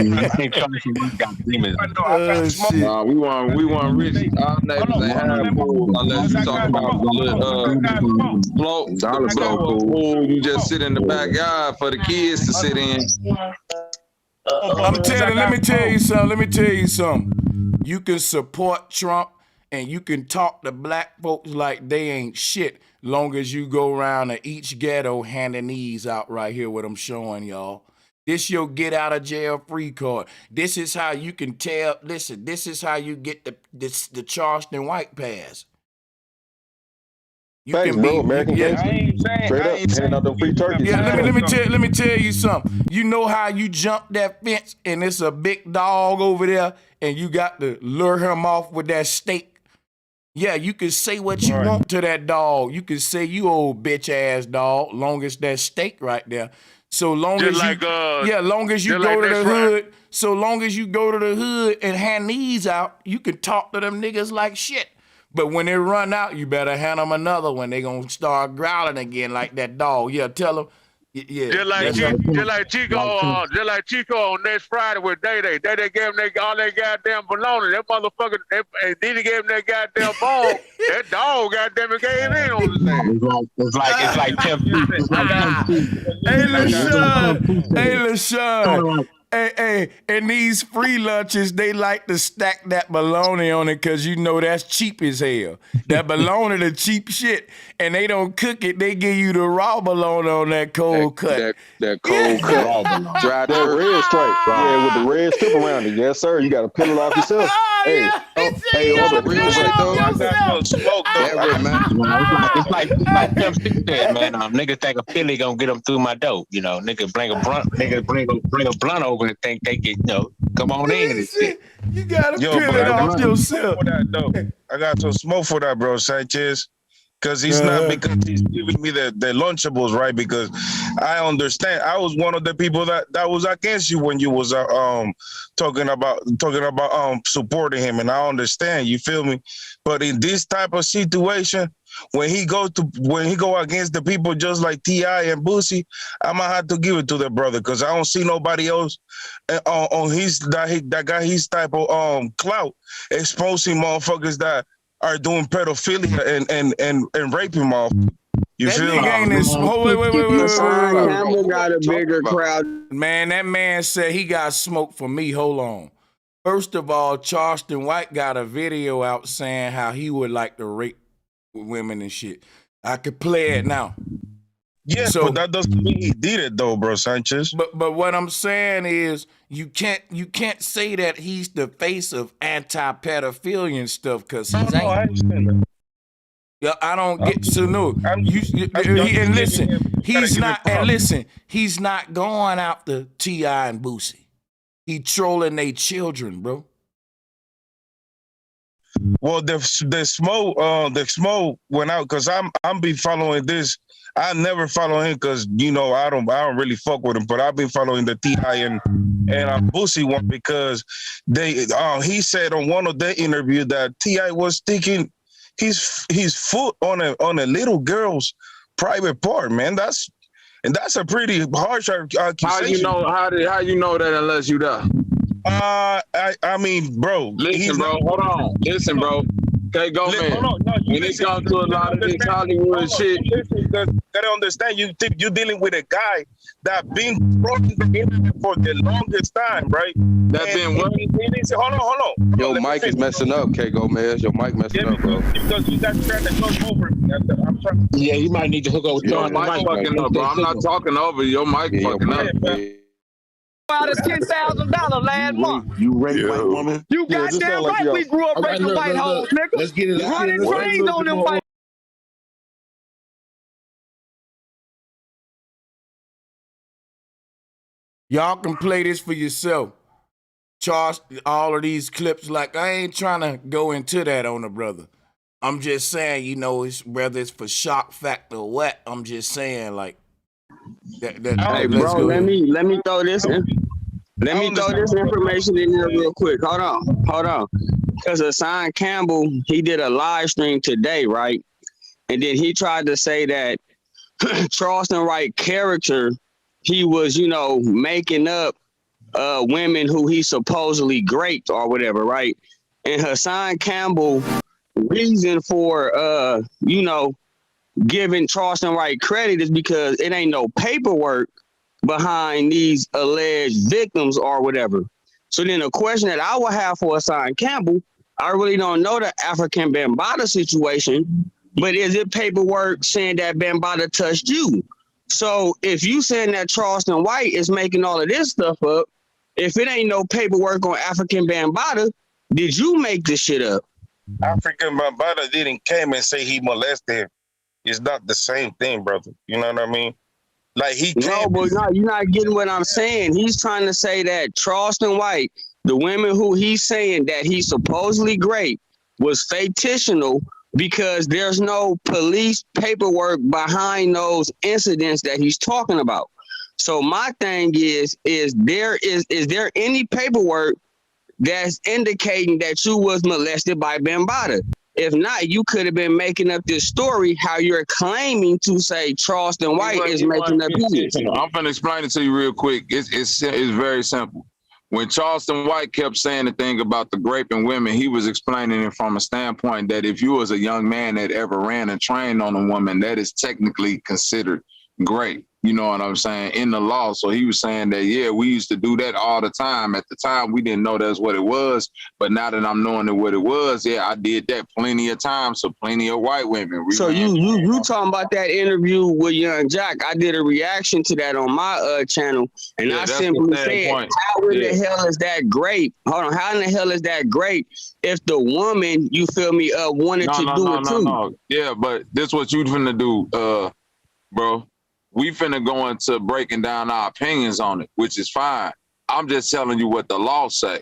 S17: we want rich. Our neighbors ain't have pool unless you talk about float pool. You just sit in the backyard for the kids to sit in.
S6: Let me tell you something. You can support Trump and you can talk to black folks like they ain't shit, long as you go around to each ghetto handing these out right here, what I'm showing y'all. This your get out of jail free card. This is how you can tell. Listen, this is how you get the Charleston White pass. You can be American. Yeah, let me tell you something. You know how you jump that fence and it's a big dog over there, and you got to lure him off with that stake. Yeah, you can say what you want to that dog. You can say you old bitch ass dog, long as that stake right there. So long as long as you go to the hood, so long as you go to the hood and hand these out, you can talk to them niggas like shit. But when they run out, you better hand them another one. They gonna start growling again like that dog. Yeah, tell them. Yeah.
S2: Just like Chico on next Friday with Day. Day gave them all that goddamn baloney. That motherfucker, and then he gave them that goddamn ball. That dog goddamn it gave in on the thing.
S9: It's like Pimp.
S6: Hey, LaShawn. Hey, and these free lunches, they like to stack that bologna on it because you know that's cheap as hell. That bologna, the cheap shit, and they don't cook it. They give you the raw bologna on that cold cut.
S21: That cold cut. Dry that red stripe. Yeah, with the red strip around it. Yes, sir. You got to peel it off yourself. Hey, on the red stripe, though.
S9: It's like Pimp said, man. Niggas think a Philly gonna get them through my dope. You know, nigga bring a blunt over and think they get, come on in and shit.
S6: You gotta peel it off yourself.
S11: I got some smoke for that, bro, Sanchez. Because he's not, because he's giving me the Lunchables, right? Because I understand. I was one of the people that was against you when you was talking about supporting him, and I understand. You feel me? But in this type of situation, when he go against the people just like T.I. and Boosie, I'm gonna have to give it to the brother because I don't see nobody else on that got his type of clout exposing motherfuckers that are doing pedophilia and raping motherfuckers. You
S6: that
S11: feel
S6: me? Wait.
S21: Campbell got a bigger crowd.
S6: Man, that man said he got smoke for me. Hold on. First of all, Charleston White got a video out saying how he would like to rape women and shit. I could play it now.
S11: Yeah, so, but that doesn't mean he did it though, bro, Sanchez.
S6: But what I'm saying is you can't say that he's the face of anti-pedophilia and stuff because he's ain't.
S11: I understand that.
S6: Yeah, I don't get to know. He's not going after T.I. and Boosie. He trolling their children, bro.
S11: Well, the smoke went out because I'm be following this. I never follow him because I don't really fuck with him, but I've been following the T.I. and Boosie one because he said on one of their interview that T.I. was sticking his foot on a little girl's private part, man. That's a pretty harsh accusation.
S17: How you know that unless you there?
S11: I mean, bro.
S17: Listen, bro. Hold on. Listen, bro. Okay, go, man. When it comes to a lot of this Hollywood shit,
S11: gotta understand. You're dealing with a guy that been trolling the internet for the longest time, right?
S17: That been what?
S11: Hold on.
S21: Your mic is messing up, K. Gomez. Your mic messing up, bro.
S11: Because you guys trying to talk over me. I'm trying.
S9: Yeah, you might need to hook up with
S17: your mic fucking up, bro. I'm not talking over your mic fucking up.
S4: Out of $10,000 last month.
S21: You raped white woman.
S4: You goddamn right. We grew up raping white hoes, nigga.
S21: Let's get it.
S4: Running trains on them white.
S6: Y'all can play this for yourself. Charge all of these clips. Like, I ain't trying to go into that on the brother. I'm just saying, it's whether it's for shock factor or what. I'm just saying, like,
S3: hey, bro, let me throw this in. Let me throw this information in here real quick. Hold on. Because Hassan Campbell, he did a live stream today, right? And then he tried to say that Charleston Wright character, he was, making up women who he supposedly raped or whatever, right? And Hassan Campbell reason for, giving Charleston Wright credit is because it ain't no paperwork behind these alleged victims or whatever. So then a question that I would have for Hassan Campbell, I really don't know the African Bambaataa situation, but is it paperwork saying that Bambaataa touched you? So if you saying that Charleston White is making all of this stuff up, if it ain't no paperwork on African Bambaataa, did you make this shit up?
S11: African Bambaataa didn't came and say he molested him. It's not the same thing, brother. You know what I mean? Like
S3: No, but you're not getting what I'm saying. He's trying to say that Charleston White, the women who he's saying that he supposedly raped, was fictional because there's no police paperwork behind those incidents that he's talking about. So my thing is there any paperwork that's indicating that you was molested by Bambaataa? If not, you could have been making up this story how you're claiming to say Charleston White is making up his.
S17: I'm going to explain it to you real quick. It's very simple. When Charleston White kept saying the thing about the raping women, he was explaining it from a standpoint that if you was a young man that ever ran and trained on a woman, that is technically considered rape. You know what I'm saying? In the law. So he was saying that, yeah, we used to do that all the time. At the time, we didn't know that's what it was. But now that I'm knowing what it was, yeah, I did that plenty of times. So plenty of white women.
S3: So you talking about that interview with Young Jack? I did a reaction to that on my channel. And I simply said, how in the hell is that great? Hold on. How in the hell is that great if the woman, you feel me, wanted to do it too?
S17: No. Yeah, but this what you finna do, bro. We finna go into breaking down our opinions on it, which is fine. I'm just telling you what the law say.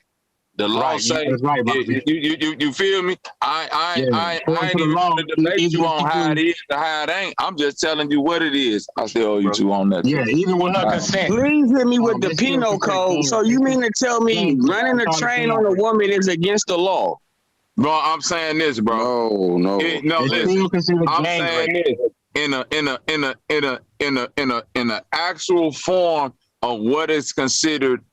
S17: The law say, you feel me? I ain't even gonna debate you on how it is or how it ain't. I'm just telling you what it is. I still owe you two on that.
S9: Yeah, even with her consent.
S3: Please hit me with the penal code. So you mean to tell me running a train on a woman is against the law?
S17: Bro, I'm saying this, bro.
S21: No.
S17: Listen. I'm saying this. In a actual form of what is considered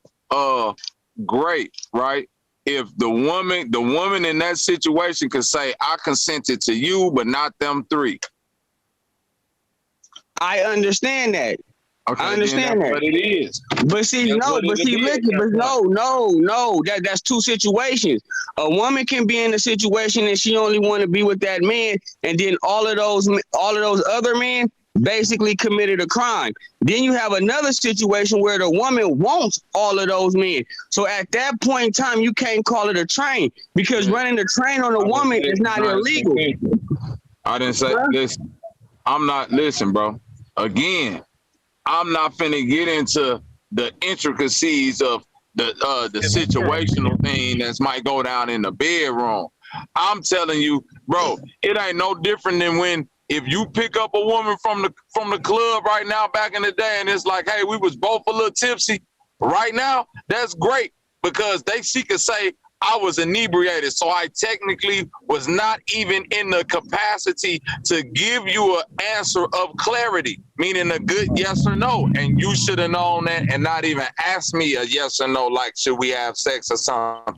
S17: great, right? If the woman in that situation could say, I consented to you, but not them three.
S3: I understand that.
S17: Okay,
S3: I understand that.
S17: But it is.
S3: But see, no. That's two situations. A woman can be in a situation and she only want to be with that man, and then all of those other men basically committed a crime. Then you have another situation where the woman wants all of those men. So at that point in time, you can't call it a train because running a train on a woman is not illegal.
S17: I didn't say this. I'm not. Listen, bro. Again. I'm not finna get into the intricacies of the situational thing that might go down in the bedroom. I'm telling you, bro, it ain't no different than when if you pick up a woman from the club right now back in the day and it's like, hey, we was both a little tipsy. Right now, that's great because she could say, I was inebriated, so I technically was not even in the capacity to give you an answer of clarity, meaning a good yes or no. And you should have known that and not even ask me a yes or no, like, should we have sex or something?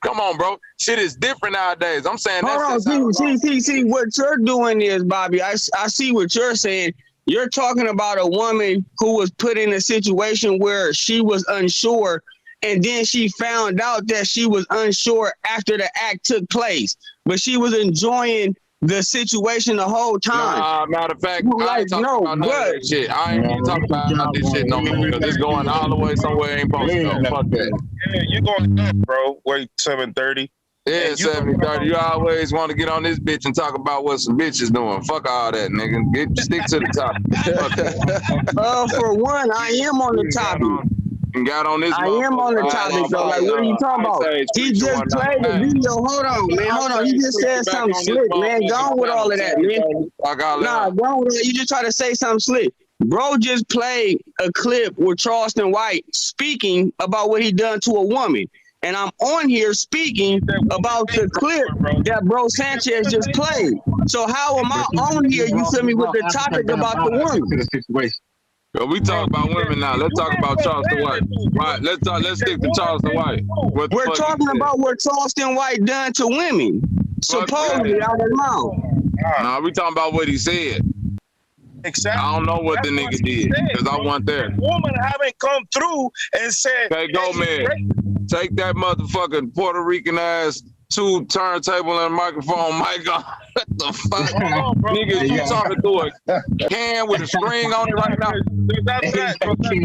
S17: Come on, bro. Shit is different nowadays. I'm saying that's
S10: see, what you're doing is, Bobby, I see what you're saying. You're talking about a woman who was put in a situation where she was unsure, and then she found out that she was unsure after the act took place. But she was enjoying the situation the whole time.
S17: Nah, matter of fact, I ain't talking about none of that shit. I ain't even talking about this shit no more because it's going all the way somewhere ain't supposed to go. Fuck that.
S22: Yeah, you're going up, bro. Wait, 7:30.
S17: Yeah, 7:30. You always want to get on this bitch and talk about what some bitches doing. Fuck all that, nigga. Stick to the topic.
S10: For one, I am on the topic.
S17: Got on this.
S10: I am on the topic though. Like, what are you talking about? He just played the video. Hold on, man. Hold on. He just said something slick, man. Gone with all of that, man. Nah, gone with it. You just try to say something slick. Bro just played a clip with Charleston White speaking about what he done to a woman. And I'm on here speaking about the clip that Bro Sanchez just played. So how am I on here, you feel me, with the topic about the woman?
S17: We talk about women now. Let's talk about Charleston White. Right. Let's stick to Charleston White.
S10: We're talking about what Charleston White done to women. Supposedly out of mouth.
S17: Nah, we talking about what he said.
S22: Exactly.
S17: I don't know what the nigga did because I wasn't there.
S22: Woman haven't come through and said,
S17: "Hey, go man, take that motherfucking Puerto Rican ass two turntable and a microphone, mic on." What the fuck, nigga? You talking to a can with a string on it right now?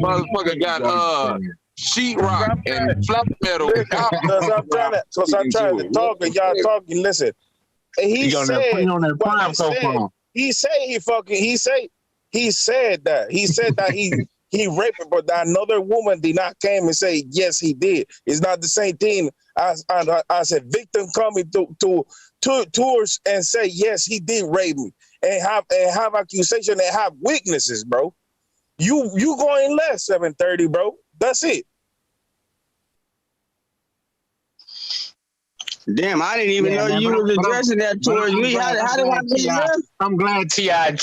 S17: Motherfucker got sheetrock and flat metal.
S22: Because I'm trying to talk and y'all talking. Listen, and he said he raped her, but another woman did not came and say yes he did. It's not the same thing. I said victim coming to tours and say yes he did rape me and have accusation and have witnesses, bro. You going less 7:30, bro. That's it.
S10: Damn, I didn't even know you was addressing that towards me. How did I get that?
S9: I'm glad T.I. and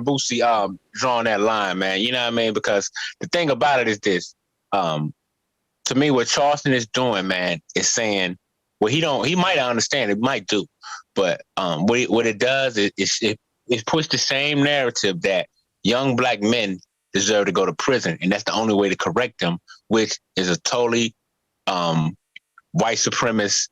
S9: Boosie drawing that line, man. You know what I mean? Because the thing about it is this. To me, what Charleston is doing, man, is saying, well, he might understand, it might do, but what it does is it puts the same narrative that young black men deserve to go to prison, and that's the only way to correct them, which is a totally white supremacist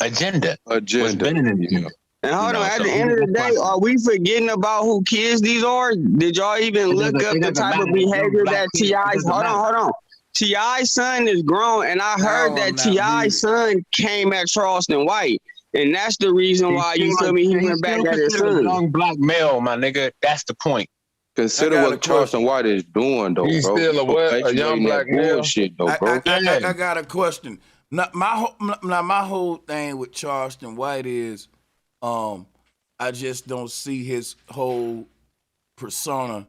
S9: agenda.
S10: And hold on, at the end of the day, are we forgetting about who kids these are? Did y'all even look up the type of behavior that T.I.'s? Hold on. T.I.'s son is grown, and I heard that T.I.'s son came at Charleston White, and that's the reason why you feel me. He went back at his son.
S9: Young black male, my nigga. That's the point.
S21: Consider what Charleston White is doing, though.
S22: He's
S21: bro.
S22: still a young black male.
S21: Bullshit, though, bro.
S6: I got a question. My whole thing with Charleston White is, I just don't see his whole persona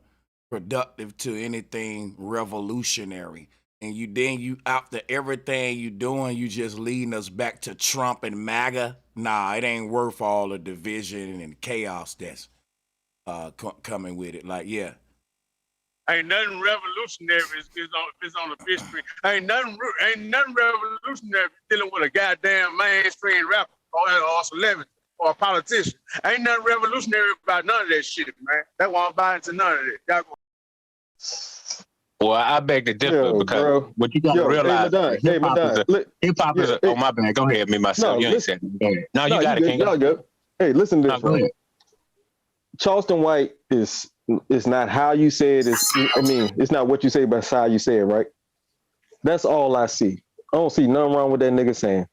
S6: productive to anything revolutionary. And you after everything you doing, you just leading us back to Trump and MAGA. Nah, it ain't worth all the division and chaos that's coming with it. Like, yeah.
S23: Ain't nothing revolutionary is on the fish street. Ain't nothing revolutionary dealing with a goddamn mainstream rapper or celebrity or a politician. Ain't nothing revolutionary about none of that shit, man. That won't buy into none of that. Y'all go.
S9: Well, I beg to differ because what you gotta realize, hip hop is oh my bad. Go ahead, me myself. You ain't said it. No, you got it, King.
S21: Y'all go. Hey, listen to this. Right? Charleston White is not how you say it. It's not what you say, but it's how you say it, right? That's all I see. I don't see nothing wrong with that nigga saying.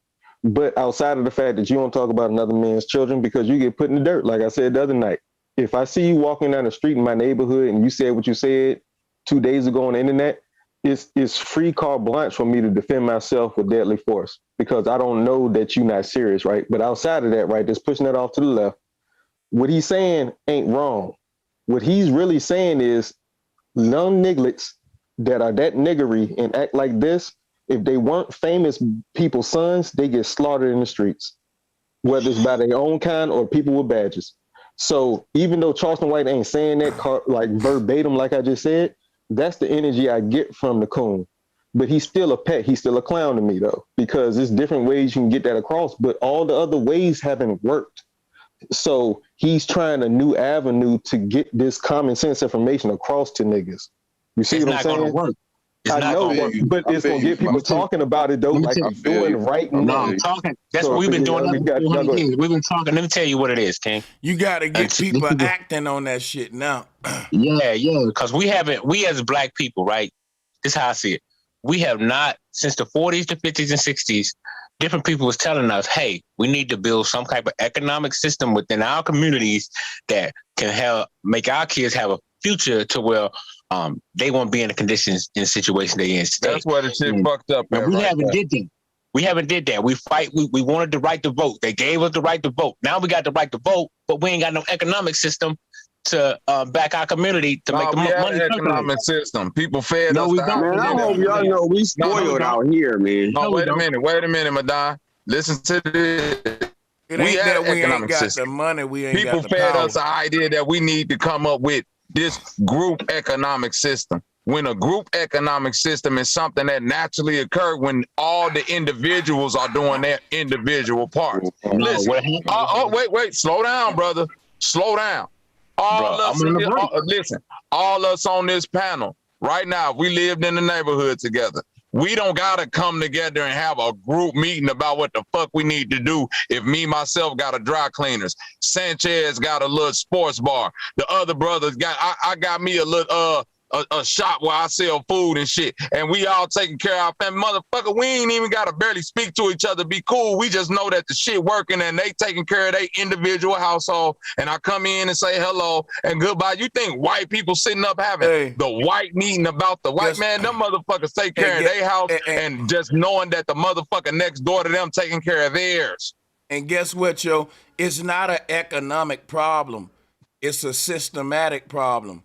S21: But outside of the fact that you don't talk about another man's children because you get put in the dirt, like I said the other night. If I see you walking down the street in my neighborhood and you said what you said 2 days ago on the internet, it's free carte blanche for me to defend myself with deadly force because I don't know that you're not serious, right? But outside of that, right, just pushing that off to the left, what he's saying ain't wrong. What he's really saying is young nigglets that are that niggery and act like this, if they weren't famous people's sons, they get slaughtered in the streets, whether it's by their own kind or people with badges. So even though Charleston White ain't saying that like verbatim, like I just said, that's the energy I get from the coon. But he's still a pet. He's still a clown to me, though, because there's different ways you can get that across, but all the other ways haven't worked. So he's trying a new avenue to get this common sense information across to niggas. You see what I'm saying?
S17: It's not gonna work.
S21: I know, but it's gonna get people talking about it though, like I'm doing right now.
S9: No, I'm talking. That's what we've been doing. We've been talking. Let me tell you what it is, King.
S6: You got to get people acting on that shit now.
S9: Yeah, because we as black people, right? This is how I see it. We have not, since the 40s, the 50s, and 60s, different people was telling us, hey, we need to build some type of economic system within our communities that can make our kids have a future to where they won't be in the conditions in the situation they in today.
S17: That's where the shit fucked up.
S9: We haven't did that. We haven't did that. We fight. We wanted the right to vote. They gave us the right to vote. Now we got the right to vote, but we ain't got no economic system to back our community to make the money.
S17: Economic system. People fed us.
S10: Man, I hope y'all know we spoiled out here, man.
S17: No, wait a minute, Madon. Listen to this.
S6: We ain't got the money. We ain't
S17: people
S6: got the
S17: fed
S6: power.
S17: us the idea that we need to come up with this group economic system. When a group economic system is something that naturally occurs when all the individuals are doing their individual parts. Listen, wait, slow down, brother. Slow down. All us on this panel right now, we lived in the neighborhood together. We don't gotta come together and have a group meeting about what the fuck we need to do. If me, myself got a dry cleaners, Sanchez got a little sports bar, the other brothers I got me a little a shop where I sell food and shit, and we all taking care of our family. Motherfucker, we ain't even gotta barely speak to each other, be cool. We just know that the shit working and they taking care of their individual household, and I come in and say hello and goodbye. You think white people sitting up having the white meeting about the white man? Them motherfuckers take care of their house and just knowing that the motherfucker next door to them taking care of theirs.
S6: And guess what, yo? It's not an economic problem. It's a systematic problem.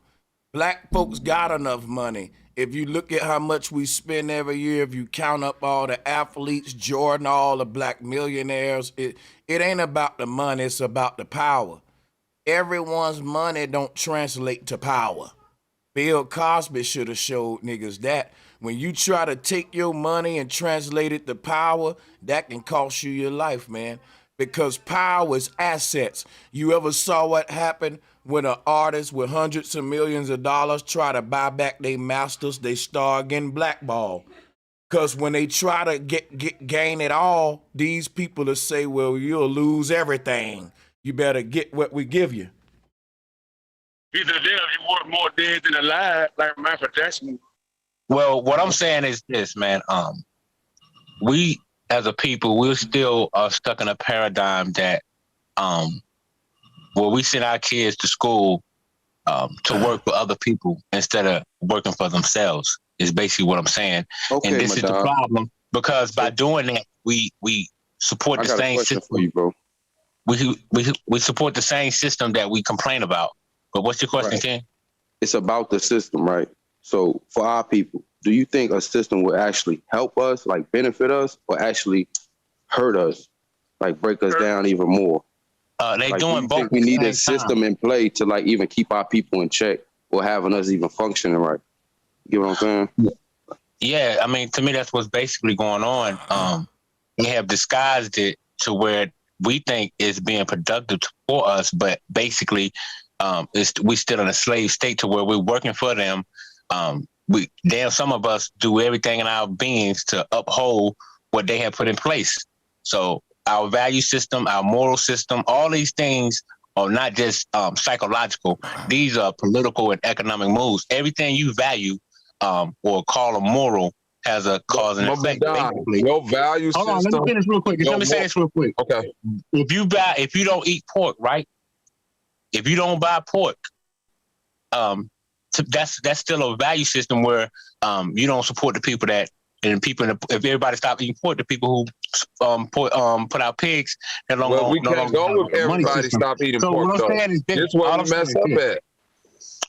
S6: Black folks got enough money. If you look at how much we spend every year, if you count up all the athletes, Jordan, all the black millionaires, it ain't about the money, it's about the power. Everyone's money don't translate to power. Bill Cosby should have showed niggas that. When you try to take your money and translate it to power, that can cost you your life, man. Because power is assets. You ever saw what happened when an artist with hundreds of millions of dollars try to buy back their masters? They start getting blackballed. Because when they try to gain it all, these people will say, well, you'll lose everything. You better get what we give you.
S23: Either there, you want more dead than alive, like Michael Jackson.
S9: Well, what I'm saying is this, man. We as a people, we're still stuck in a paradigm that where we send our kids to school to work for other people instead of working for themselves is basically what I'm saying.
S10: Okay,
S9: and this is the problem, because by doing that, we support the same system.
S10: For you, bro.
S9: We support the same system that we complain about. But what's your question, Ken?
S10: It's about the system, right? So for our people, do you think a system will actually help us, like benefit us, or actually hurt us, like break us down even more?
S9: They
S10: like,
S9: doing both.
S10: We need a system in play to like even keep our people in check or having us even functioning right. You know what I'm saying?
S9: Yeah, I mean, to me, that's what's basically going on. They have disguised it to where we think it's being productive for us, but basically, we still in a slave state to where we're working for them. Some of us do everything in our beings to uphold what they have put in place. So our value system, our moral system, all these things are not just psychological. These are political and economic moves. Everything you value or call a moral has a cause and effect.
S17: Your value system.
S9: Hold on, let me finish real quick. Let me say this real quick.
S17: Okay.
S9: If you don't eat pork, right? If you don't buy pork, that's still a value system where you don't support the people that. And people, if everybody stop eating pork, the people who put out pigs, that don't.
S17: Well, we can't go with everybody stop eating pork though. This is what we mess up at.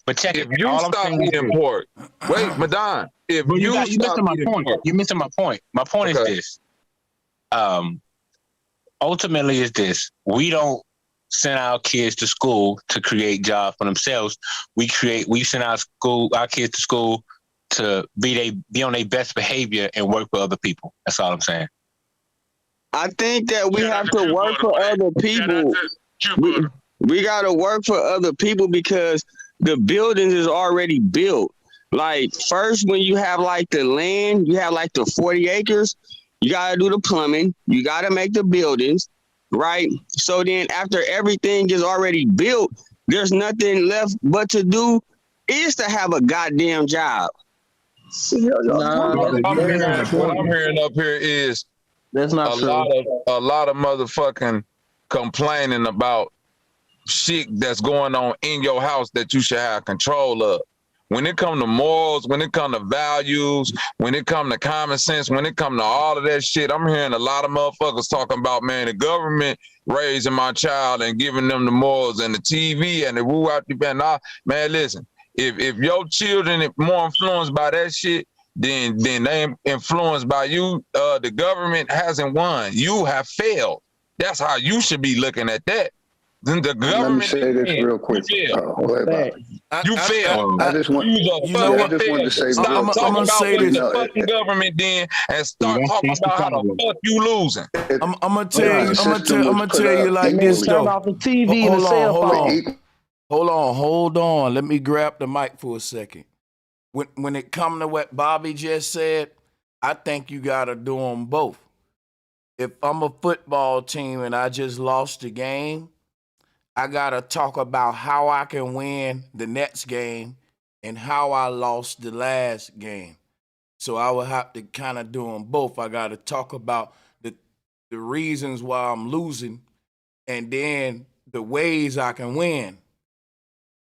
S9: But check
S17: if you stop eating pork, wait, Madon, if you stop eating pork,
S9: you're missing my point. My point is this. Ultimately, is this: we don't send our kids to school to create jobs for themselves. We send our kids to school to be on their best behavior and work for other people. That's all I'm saying.
S10: I think that we have to work for other people. We got to work for other people because the buildings is already built. Like first, when you have like the land, you have like the 40 acres, you got to do the plumbing, you got to make the buildings, right? So then after everything is already built, there's nothing left but to do is to have a goddamn job.
S17: what I'm hearing up here is
S10: that's not
S17: a lot of motherfucking complaining about shit that's going on in your house that you should have control of. When it come to morals, when it come to values, when it come to common sense, when it come to all of that shit, I'm hearing a lot of motherfuckers talking about, man, the government raising my child and giving them the morals and the TV and the woo out the band. Man, listen. If your children are more influenced by that shit, then they influenced by you. The government hasn't won. You have failed. That's how you should be looking at that. Then the government.
S5: Let me say this real quick.
S17: You failed.
S5: I just want to say.
S17: Stop talking about the fucking government then, and start talking about how the fuck you losing.
S6: I'm gonna tell you like this though.
S10: Off the TV and the cell phone.
S6: Hold on. Let me grab the mic for a second. When it come to what Bobby just said, I think you gotta do them both. If I'm a football team and I just lost the game, I gotta talk about how I can win the next game and how I lost the last game. So I would have to kind of do them both. I gotta talk about the reasons why I'm losing and then the ways I can win.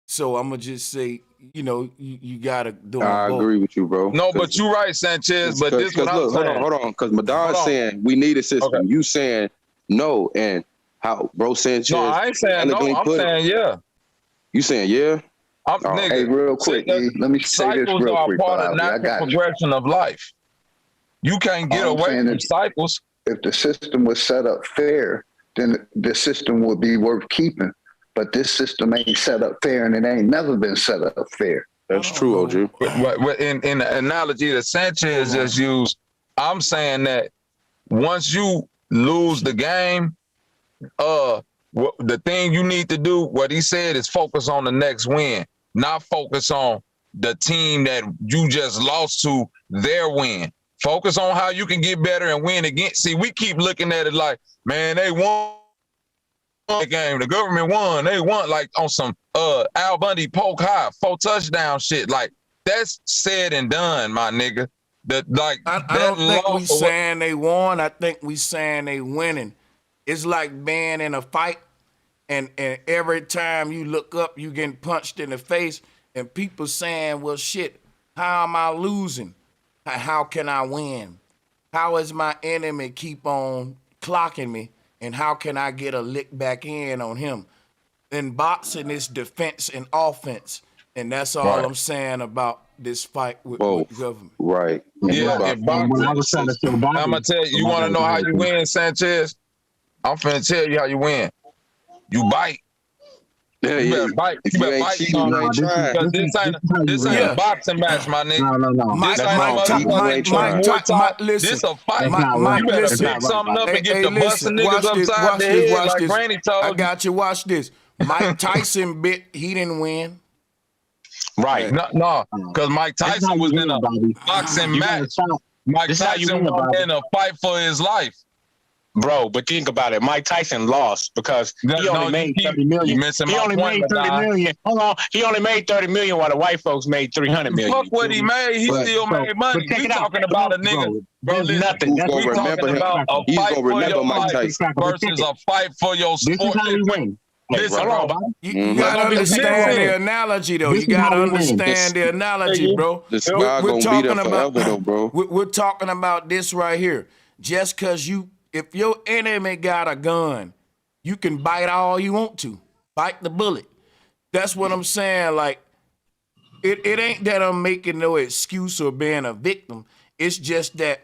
S6: So I'm gonna just say, you gotta do it.
S13: I agree with you, bro.
S17: No, but you're right, Sanchez. But this what I'm saying.
S13: Hold on, because Madon's saying we need a system. Okay. You saying no, and how, bro? Sanchez.
S17: No, I ain't saying no. I'm saying yeah.
S13: You saying yeah?
S17: Nigga,
S5: hey, real quick, let me say this real quick.
S17: Part of natural progression of life. You can't get away from cycles.
S5: If the system was set up fair, then the system would be worth keeping. But this system ain't set up fair, and it ain't never been set up fair.
S13: That's true, OG.
S17: In the analogy that Sanchez just used, I'm saying that once you lose the game, the thing you need to do, what he said, is focus on the next win, not focus on the team that you just lost to their win. Focus on how you can get better and win again. See, we keep looking at it like, man, they won the game. The government won. They won like on some Al Bundy poke high 4 touchdown shit. Like that's said and done, my nigga.
S6: I don't think we saying they won. I think we saying they winning. It's like being in a fight, and every time you look up, you getting punched in the face, and people saying, "Well, shit, how am I losing? How can I win? How is my enemy keep on clocking me?" And how can I get a lick back in on him? In boxing, it's defense and offense. And that's all I'm saying about this fight with the government.
S13: Right.
S17: Yeah, I'm going to tell you, you want to know how you win, Sanchez? I'm finna tell you how you win. You bite.
S13: Yeah,
S17: you better bite. You better bite. Because this ain't a boxing match, my nigga.
S6: No. Listen.
S17: This a fight. You better pick something up and get the busting niggas upside the head like Granny told you.
S6: I got you. Watch this. Mike Tyson he didn't win.
S17: Right. No, because Mike Tyson was in a boxing match. Mike Tyson was in a fight for his life.
S9: Bro, but think about it. Mike Tyson lost because he only made 30 million. He only made 30 million. Hold on. He only made 30 million while the white folks made 300 million.
S17: Fuck what he made. He still made money. We talking about a nigga.
S9: There's nothing.
S17: We talking about a fight for your life versus a fight for your sport.
S9: This is how you win.
S17: Listen, bro.
S6: You gotta understand the analogy, though. You gotta understand the analogy, bro.
S13: This guy gonna be there forever, though, bro.
S6: We're talking about this right here. Just cause if your enemy got a gun, you can bite all you want to. Bite the bullet. That's what I'm saying. Like, it ain't that I'm making no excuse or being a victim. It's just that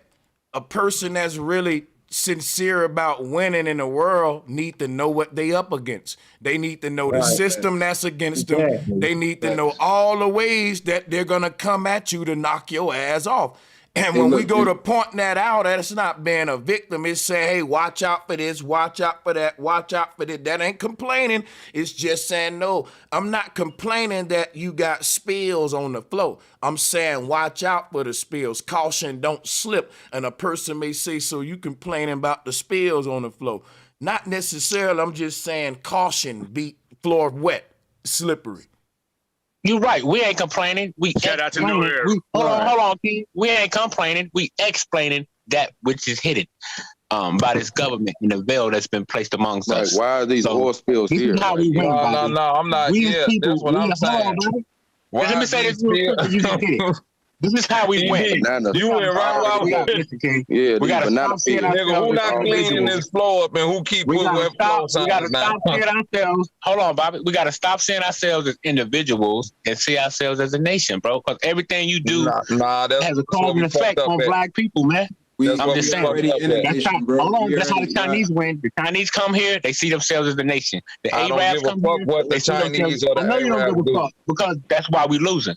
S6: a person that's really sincere about winning in the world need to know what they up against. They need to know the system that's against them. They need to know all the ways that they're gonna come at you to knock your ass off. And when we go to point that out, that's not being a victim. It's saying, hey, watch out for this, watch out for that, watch out for that. That ain't complaining. It's just saying, no, I'm not complaining that you got spills on the floor. I'm saying, watch out for the spills. Caution, don't slip. And a person may say, so you complaining about the spills on the floor. Not necessarily. I'm just saying, caution, be floor wet, slippery.
S9: You're right. We ain't complaining. We
S23: Shout out to New Era.
S9: Hold on, King. We ain't complaining. We explaining that which is hidden by this government and the veil that's been placed amongst us.
S13: Why are these oil spills here?
S17: No, I'm not. Yeah, that's what I'm saying.
S9: Let me say this real quick. You gonna get it. This is how we went.
S17: You went right while
S13: yeah,
S9: we got to stop seeing
S17: nigga, who not cleaning this floor up and who keep putting wet floors on?
S9: We got to stop seeing ourselves. Hold on, Bobby. We got to stop seeing ourselves as individuals and see ourselves as a nation, bro. Because everything you do has a cause and effect on black people, man. I'm just saying. That's how the Chinese win. The Chinese come here, they see themselves as the nation. The Arabs come here, they see themselves. I know you don't give a fuck because that's why we losing.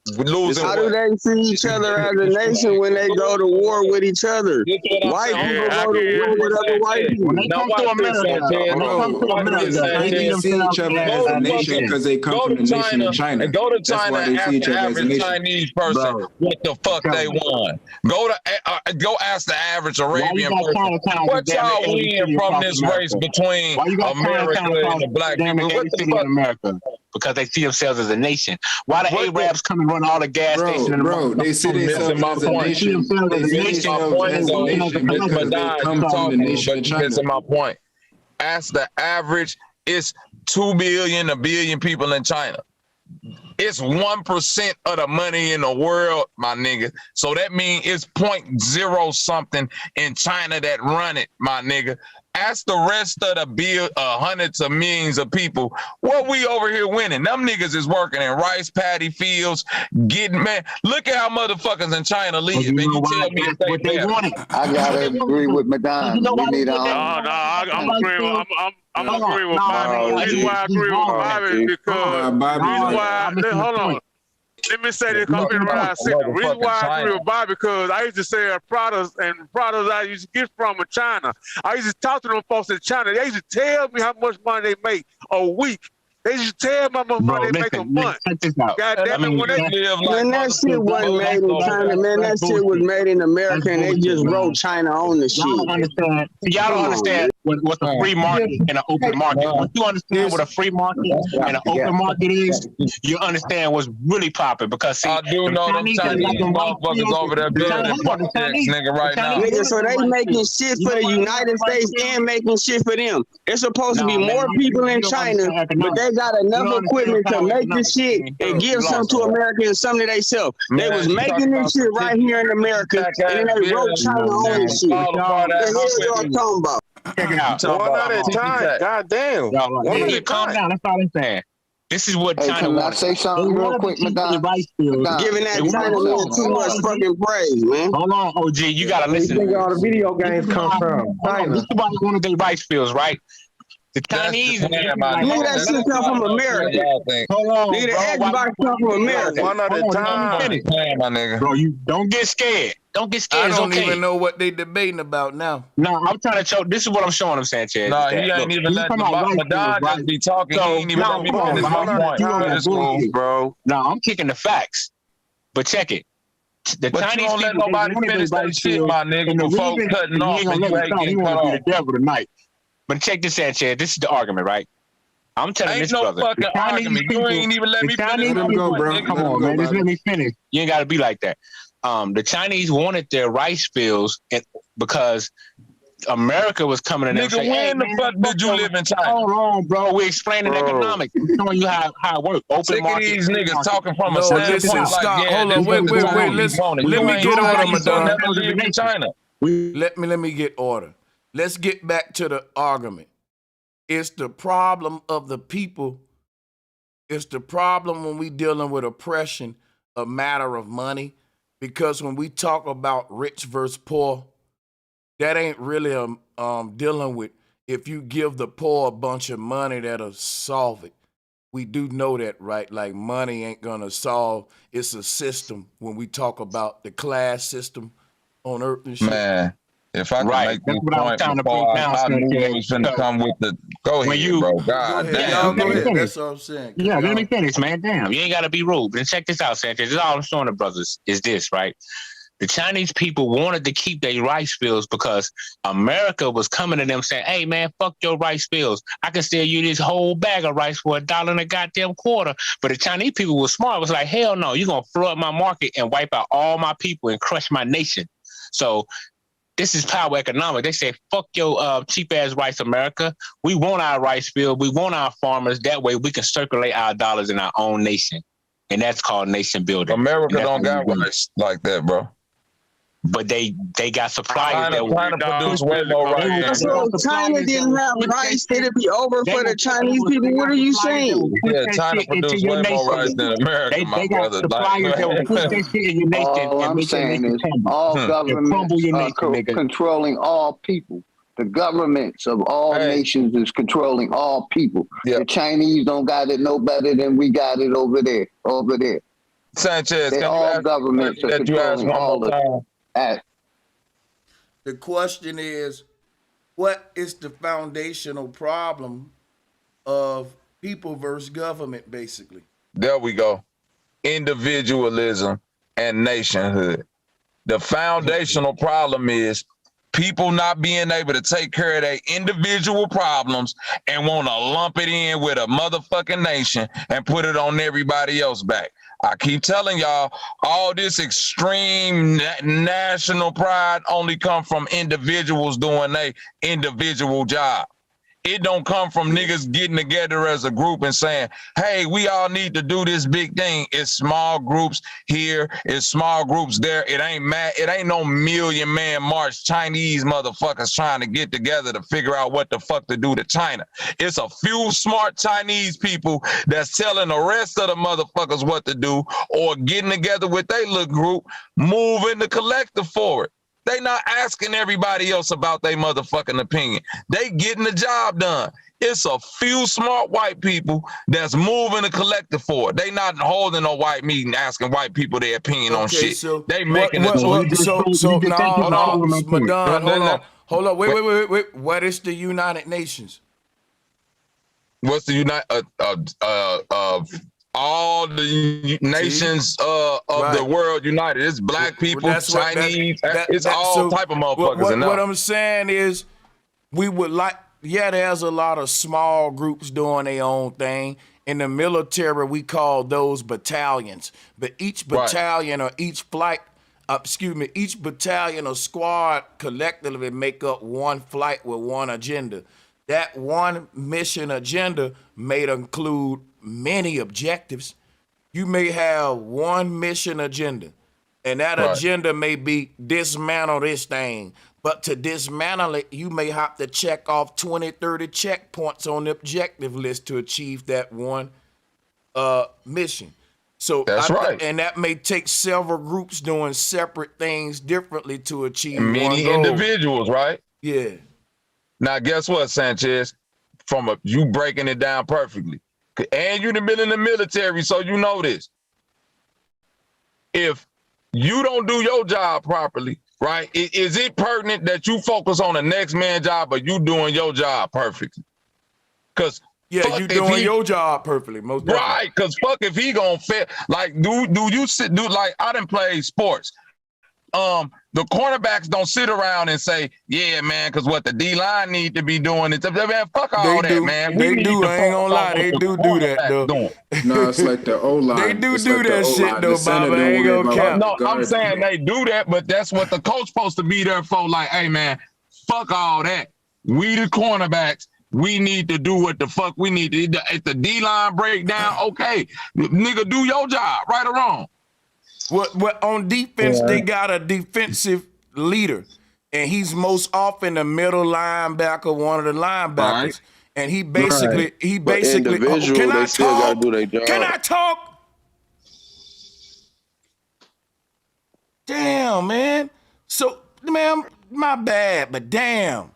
S10: How do they see each other as a nation when they go to war with each other? White people go to war with other white people.
S9: When they come to America,
S1: they see each other as a nation because they come from the nation of China.
S17: And go to China and ask the average Chinese person what the fuck they want. Go ask the average Arabian person what y'all win from this race between America and the black people. What the fuck?
S9: America? Because they see themselves as a nation. Why the Arabs come and run all the gas stations in the
S1: world? They see themselves as a nation. They see themselves as a nation because they come from the nation of China.
S17: That's my point. Ask the average, it's 2 billion, 1 billion people in China. It's 1% of the money in the world, my nigga. So that means it's 0.0 something in China that run it, my nigga. Ask the rest of the hundreds of millions of people what we over here winning. Them niggas is working in rice paddy fields, getting, man. Look at how motherfuckers in China live, and you tell me if they better.
S5: I gotta agree with Madonna. We need
S23: I'm agreeing with Bobby. The reason why I agree with Bobby is because hold on. Let me say this, come in around six. The reason why I agree with Bobby because I used to sell products I used to get from China. I used to talk to them folks in China. They used to tell me how much money they make a week. They used to tell me how much money they make a month. God damn it, when they live like
S10: that shit wasn't made in China, man. That shit was made in America, and they just wrote China on the shit.
S9: Y'all don't understand what the free market and an open market. Once you understand what a free market and an open market is, you understand what's really popping. Because see,
S17: I do know them Chinese motherfuckers over there building projects, nigga, right now.
S10: Nigga, so they making shit for the United States and making shit for them. It's supposed to be more people in China, but they got enough equipment to make this shit and give some to America and some to themselves. They was making this shit right here in America, and then they wrote China on this shit. What the hell y'all talking about?
S9: Check it out.
S22: One at a time. God damn.
S9: Calm down. That's all I'm saying. This is what China wants.
S5: Can I say something real quick, Madonna?
S10: Giving that China too much fucking praise, man.
S9: Hold on, OG. You gotta listen.
S21: Where do you think all the video games come from? China.
S9: This is why they want to do rice fields, right? The Chinese,
S10: nigga, that shit come from America.
S9: Hold on,
S10: nigga, the Xbox come from America.
S22: One at a time,
S17: my nigga.
S9: Bro, you don't get scared. Don't get scared.
S6: I don't even know what they debating about now.
S9: No, I'm trying to show. This is what I'm showing them, Sanchez.
S17: No, he ain't even letting Madonna just be talking. He ain't even let me finish my point. Bro.
S9: No, I'm kicking the facts. But check it. The
S17: but
S9: Chinese
S17: you don't let nobody finish that shit, my nigga, before cutting off and you ain't getting cut off.
S9: The devil tonight. But check this out, Chad. This is the argument, right? I'm telling this brother.
S17: Ain't no fucking argument. You ain't even let me finish.
S1: Let him go, bro.
S9: Come on, man. Just let me finish. You ain't got to be like that. The Chinese wanted their rice fields because America was coming to them saying,
S17: when the fuck did you live in China?
S9: Hold on, bro. We're explaining economics. We're showing you how it works. Open
S17: Sick
S9: market.
S17: of these niggas talking from a
S6: No, listen,
S17: standpoint like,
S6: stop.
S17: yeah,
S6: Hold on, wait. Let me get order, Madonna.
S17: China.
S6: Let me get order. Let's get back to the argument. It's the problem of the people. It's the problem when we dealing with oppression, a matter of money. Because when we talk about rich versus poor, that ain't really dealing with if you give the poor a bunch of money that'll solve it. We do know that, right? Like money ain't gonna solve. It's a system when we talk about the class system on earth and shit.
S17: Man, if I can make
S9: That's
S17: this
S9: what I was
S17: point
S9: trying to
S17: before
S9: break down,
S17: I knew
S9: Sanchez.
S17: you was finna come with the go
S9: When
S17: ahead,
S9: you-
S17: bro.
S6: Go
S17: God
S6: ahead,
S17: damn.
S6: y'all go ahead.
S9: finish.
S6: That's all I'm saying.
S9: Yeah, let
S6: Y'all-
S9: me finish, man. Damn, you ain't got to be rude. But check this out, Sanchez. This is all I'm showing the brothers is this, right? The Chinese people wanted to keep their rice fields because America was coming to them saying, hey, man, fuck your rice fields. I can sell you this whole bag of rice for $1 and a goddamn quarter. But the Chinese people were smart. It was like, hell no, you're going to flood my market and wipe out all my people and crush my nation. So this is power economics. They say, fuck your cheap-ass rice, America. We want our rice field. We want our farmers. That way we can circulate our dollars in our own nation. And that's called nation building.
S17: America don't got rice like that, bro.
S9: But they got suppliers
S17: China produce way more rice.
S10: So China didn't have rice, it'd be over for the Chinese people. What are you saying?
S17: Yeah, China produce way more rice than America, my brother.
S5: All I'm saying is all governments are controlling all people. The governments of all nations is controlling all people. The Chinese don't got it no better than we got it over there.
S17: Sanchez,
S5: all governments are controlling all the.
S6: The question is, what is the foundational problem of people versus government, basically?
S17: There we go. Individualism and nationhood. The foundational problem is people not being able to take care of their individual problems and want to lump it in with a motherfucking nation and put it on everybody else back. I keep telling y'all, all this extreme national pride only come from individuals doing their individual job. It don't come from niggas getting together as a group and saying, hey, we all need to do this big thing. It's small groups here, it's small groups there. It ain't no million-man march Chinese motherfuckers trying to get together to figure out what the fuck to do to China. It's a few smart Chinese people that's telling the rest of the motherfuckers what to do or getting together with their little group, moving the collective forward. They not asking everybody else about their motherfucking opinion. They getting the job done. It's a few smart white people that's moving the collective forward. They not holding no white meeting, asking white people their opinion on shit.
S6: So
S17: they making
S6: Madonna, hold on. Wait. What is the United Nations?
S17: What's the all the nations of the world united. It's black people, Chinese, it's all type of motherfuckers.
S6: What I'm saying is, we would like, there's a lot of small groups doing their own thing. In the military, we call those battalions. But each battalion or each each battalion or squad collectively make up one flight with one agenda. That one mission agenda may include many objectives. You may have one mission agenda, and that agenda may be dismantle this thing. But to dismantle it, you may have to check off 20, 30 checkpoints on the objective list to achieve that one mission. So
S17: that's right.
S6: And that may take several groups doing separate things differently to achieve
S17: many
S6: one goal.
S17: Individuals, right?
S6: Yeah.
S17: Now, guess what, Sanchez? You breaking it down perfectly. And you've been in the military, so you know this. If you don't do your job properly, right, is it pertinent that you focus on the next man's job or you doing your job perfectly? Because
S6: you doing your job perfectly, most definitely.
S17: Right, because fuck if he gonna fit. Like, do like I done play sports. The cornerbacks don't sit around and say, yeah, man, because what the D-line need to be doing is, man, fuck all that, man.
S6: They do, I ain't gonna lie, they do that, though.
S1: No, it's like the O-line.
S6: They do that shit, though, Baba, I ain't gonna count.
S17: No, I'm saying they do that, but that's what the coach supposed to be there for. Like, hey, man, Fuck all that. We the cornerbacks. We need to do what the fuck we need to. If the D-line breakdown, okay, nigga, do your job, right or wrong.
S6: What on defense, they got a defensive leader, and he's most often the middle linebacker, one of the linebackers.
S17: Right.
S6: And he basically,
S13: But individual,
S6: can I
S13: they still gotta
S6: talk?
S13: do their job.
S6: Can I talk? Damn, man. So, man, my bad, but damn.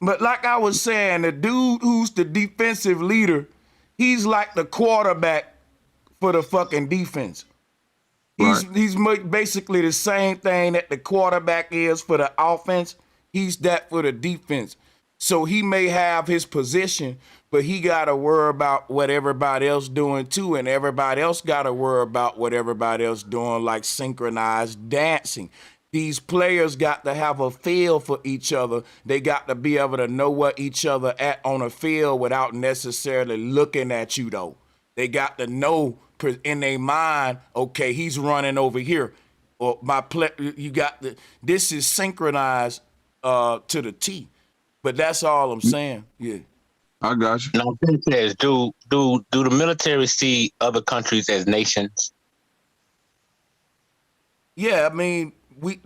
S6: But like I was saying, the dude who's the defensive leader, he's like the quarterback for the fucking defense. He's basically the same thing that the quarterback is for the offense. He's that for the defense. So he may have his position, but he got to worry about what everybody else doing too, and everybody else got to worry about what everybody else doing, like synchronized dancing. These players got to have a feel for each other. They got to be able to know what each other at on a field without necessarily looking at you, though. They got to know in their mind, okay, he's running over here. Or this is synchronized to the T. But that's all I'm saying. Yeah.
S17: I got you.
S9: Now, it says, do the military see other countries as nations?
S6: Yeah, I mean,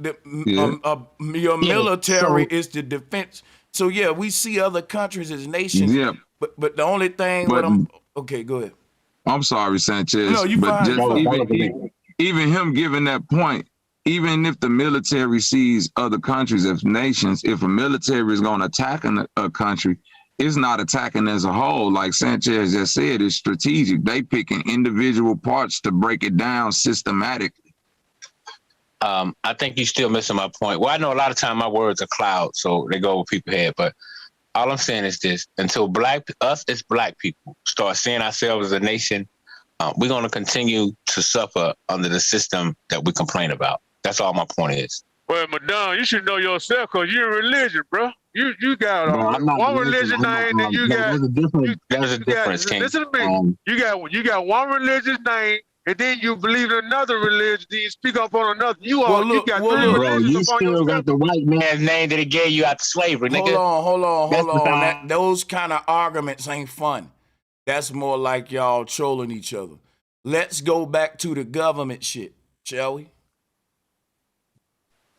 S6: your military is the defense. So yeah, we see other countries as nations.
S17: Yeah.
S6: But the only thing okay, go ahead.
S17: I'm sorry, Sanchez.
S6: No, you
S17: but
S6: fine.
S17: Even him giving that point, even if the military sees other countries as nations, if a military is going to attack a country, it's not attacking as a whole. Like Sanchez just said, it's strategic. They picking individual parts to break it down systematically.
S9: I think you're still missing my point. Well, I know a lot of time my words are cloud, so they go over people's head. But all I'm saying is this: until us as black people start seeing ourselves as a nation, we're going to continue to suffer under the system that we complain about. That's all my point is.
S23: Well, Madonna, you should know yourself because you're a religion, bro. You got one religion name, and you got.
S9: There's a difference, King.
S23: Listen to me. You got one religious name. And then you believe in another religion, then you speak up on another. You got three religions
S9: you
S23: upon
S9: still
S23: yourself.
S9: got the white man's name that he gave you after slavery, nigga.
S6: Hold on. Those kind of arguments ain't fun. That's more like y'all trolling each other. Let's go back to the government shit, shall we?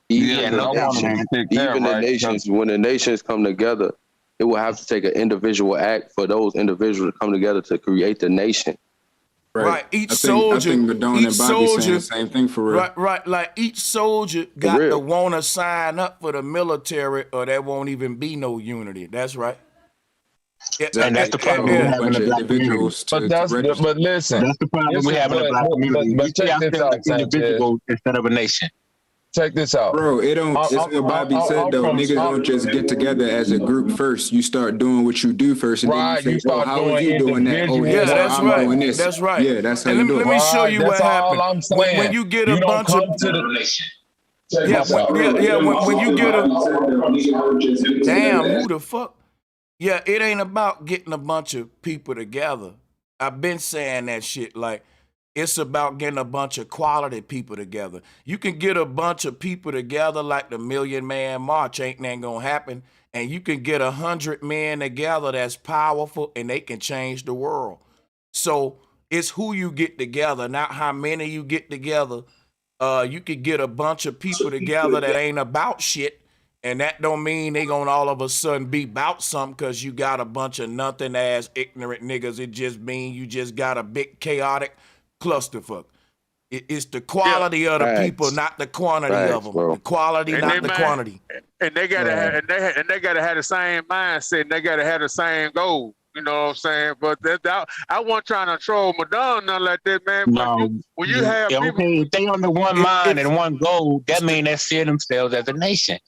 S13: Even the nations, when the nations come together, it will have to take an individual act for those individuals to come together to create the nation.
S6: Right. Each soldier.
S1: I think Madonna and Bobby saying the same thing for real.
S6: Right. Like each soldier got to want to sign up for the military, or there won't even be no unity. That's right.
S9: And that's the problem we have in the black community.
S17: But listen,
S9: that's the problem we have in the black community.
S17: But check this out,
S9: individual instead of a nation.
S17: Check this out,
S1: bro. It's what Bobby said though. Niggas don't just get together as a group first. You start doing what you do first, and then you say, "Oh, how are you doing that? Oh,
S6: yeah, that's
S1: I'm
S6: right.
S1: doing this.
S6: That's right.
S1: Yeah, that's how you do it.
S6: Let me show you what happens when you get a bunch of. When you get a. Damn, who the fuck? Yeah, it ain't about getting a bunch of people together. I've been saying that shit like. It's about getting a bunch of quality people together. You can get a bunch of people together like the Million Man March, ain't that gonna happen? And you can get 100 men together that's powerful and they can change the world. So it's who you get together, not how many you get together. You could get a bunch of people together that ain't about shit, and that don't mean they gonna all of a sudden be about something because you got a bunch of nothing ass ignorant niggas. It just mean you just got a big chaotic clusterfuck. It's the quality of the people, not the quantity of them. Bro. The quality, and not the quantity.
S23: And they gotta have, they gotta have the same mindset. And they gotta have the same goal. You know what I'm saying? But I wasn't trying to troll Madonna, nothing like that, man.
S9: No,
S23: when you have people,
S9: if they under one mind and one goal, that means they see themselves as a nation.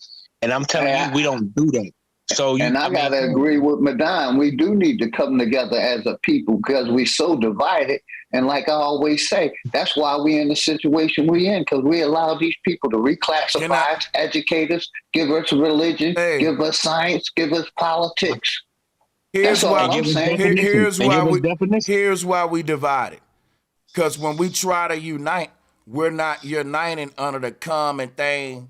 S9: And I'm telling you, we don't do that. So
S5: I gotta agree with Madonna. We do need to come together as a people because we're so divided. And like I always say, that's why we're in the situation we're in, because we allow these people to reclassify us, educate us, give us religion, give us science, give us politics.
S6: Here's why I'm saying. Here's why we divided. Because when we try to unite, we're not uniting under the common thing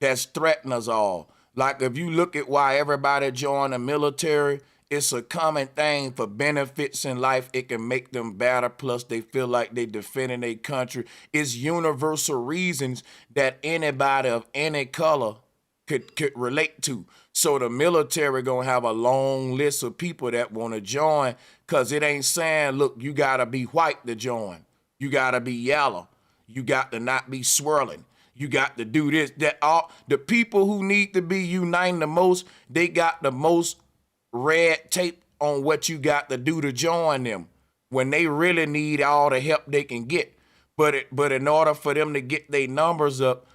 S6: that's threatening us all. Like if you look at why everybody joined the military, it's a common thing for benefits in life. It can make them better. Plus, they feel like they defending their country. It's universal reasons that anybody of any color could relate to. So the military gonna have a long list of people that want to join, cause it ain't saying, look, you gotta be white to join. You gotta be yellow. You got to not be swirling. You got to do this. That all the people who need to be uniting the most, they got the most red tape on what you got to do to join them when they really need all the help they can get. But in order for them to get their numbers up,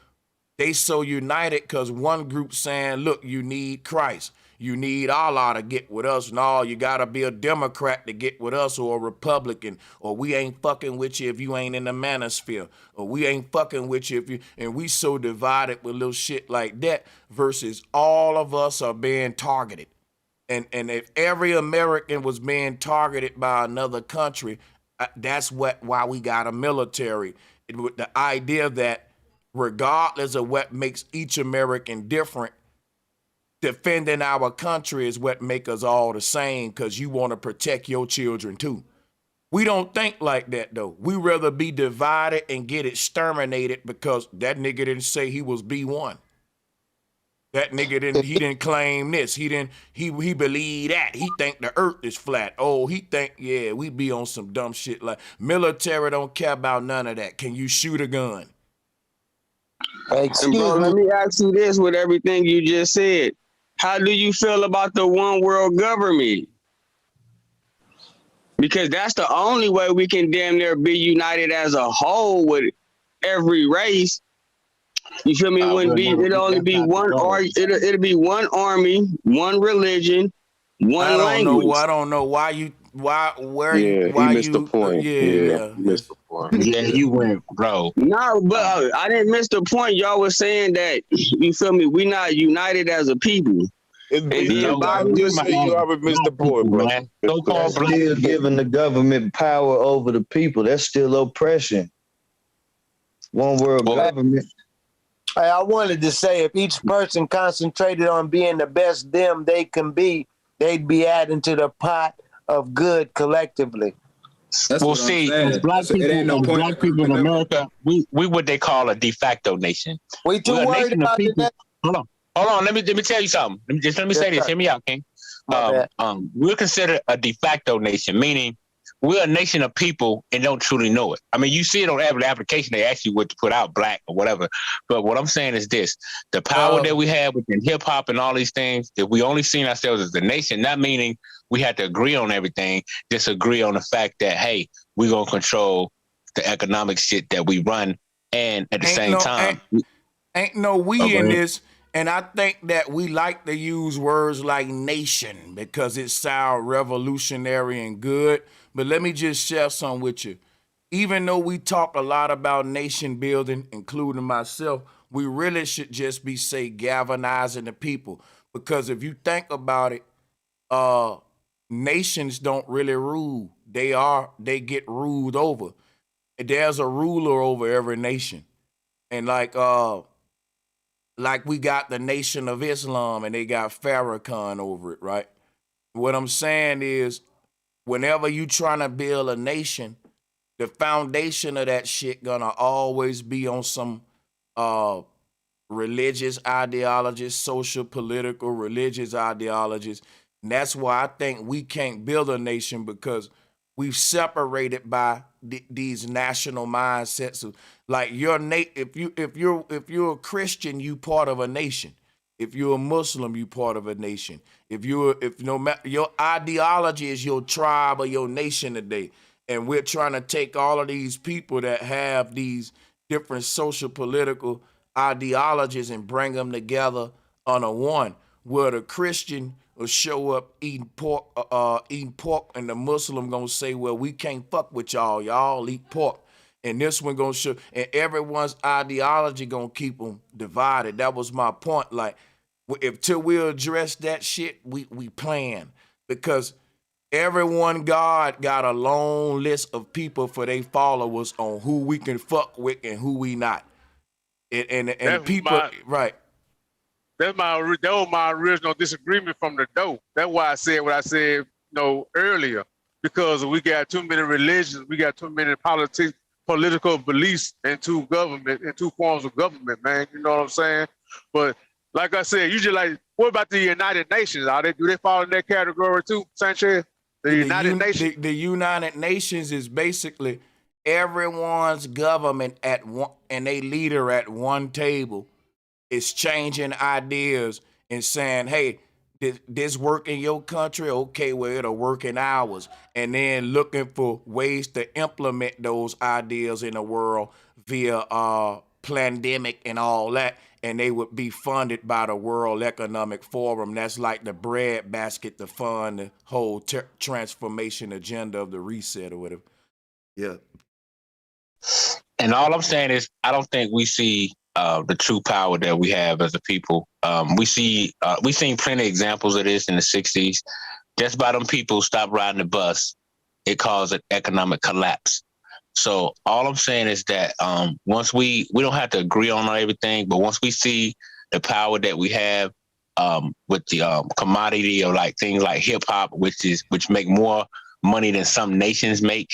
S6: they so united because one group saying, look, you need Christ. You need Allah to get with us. No, you got to be a Democrat to get with us, or a Republican, or we ain't fucking with you if you ain't in the manosphere, or we ain't fucking with you if you, and we so divided with little shit like that versus all of us are being targeted. And if every American was being targeted by another country, that's why we got a military. With the idea that regardless of what makes each American different, defending our country is what make us all the same, because you want to protect your children too. We don't think like that though. We rather be divided and get exterminated because that nigga didn't say he was B1. That nigga didn't claim this. He believe that. He think the earth is flat. Oh, he think, yeah, we be on some dumb shit. Like military don't care about none of that. Can you shoot a gun?
S10: And bro, let me ask you this with everything you just said. How do you feel about the one world government? Because that's the only way we can damn near be united as a whole with every race. You feel me? It'll only be one, or it'll be one army, one religion, one language.
S6: I don't know why you
S13: missed the point.
S6: Yeah.
S13: He missed the point.
S9: Yeah, you went, bro.
S10: No, but I didn't miss the point. Y'all was saying that, you feel me, we not united as a people.
S22: You just say you already missed the point, bro.
S3: That's still giving the government power over the people. That's still oppression. One world government.
S8: I wanted to say, if each person concentrated on being the best them they can be, they'd be adding to the pot of good collectively.
S9: Well, see, black people in America, we what they call a de facto nation.
S8: We too worried about the
S9: Hold on. Let me tell you something. Let me say this. Hear me out, King. We're considered a de facto nation, meaning we're a nation of people and don't truly know it. I mean, you see it on every application. They ask you what to put out, black or whatever. But what I'm saying is this: the power that we have within hip hop and all these things, if we only seen ourselves as a nation, not meaning we had to agree on everything, just agree on the fact that, hey, we're going to control the economic shit that we run. And at the same time,
S6: ain't no we in this. And I think that we like to use words like nation because it sounds revolutionary and good. But let me just share something with you. Even though we talk a lot about nation building, including myself, we really should just be, galvanizing the people. Because if you think about it, nations don't really rule. They get ruled over. There's a ruler over every nation. And like we got the Nation of Islam and they got Farrakhan over it, right? What I'm saying is, whenever you trying to build a nation, the foundation of that shit gonna always be on some religious ideologies, social, political, religious ideologies. And that's why I think we can't build a nation, because we've separated by these national mindsets of, like, if you're a Christian, you part of a nation. If you're a Muslim, you part of a nation. Your ideology is your tribe or your nation today. And we're trying to take all of these people that have these different social political ideologies and bring them together on a one, where the Christian will show up eating pork, and the Muslim gonna say, well, we can't fuck with y'all. Y'all eat pork. And this one gonna show, and everyone's ideology gonna keep them divided. That was my point. Like, till we address that shit, we plan. Because everyone God got a long list of people for their followers on who we can fuck with and who we not. And people, right.
S23: that was my original disagreement from the door. That's why I said what I said, earlier. Because we got too many religions, we got too many political beliefs and two forms of government, man. You know what I'm saying? But like I said, you just like, what about the United Nations? Do they fall in that category too, Sanchez? The United Nations.
S6: The United Nations is basically everyone's government at one, and they leader at one table is changing ideas and saying, hey, this work in your country, okay, well, it'll work in ours. And then looking for ways to implement those ideas in the world via pandemic and all that. And they would be funded by the World Economic Forum. That's like the bread basket to fund the whole transformation agenda of the reset or whatever. Yeah.
S9: And all I'm saying is, I don't think we see the true power that we have as a people. We've seen plenty of examples of this in the 60s. Just by them people stop riding the bus, it caused an economic collapse. So all I'm saying is that once we don't have to agree on everything, but once we see the power that we have with the commodity of like things like hip hop, which make more money than some nations make,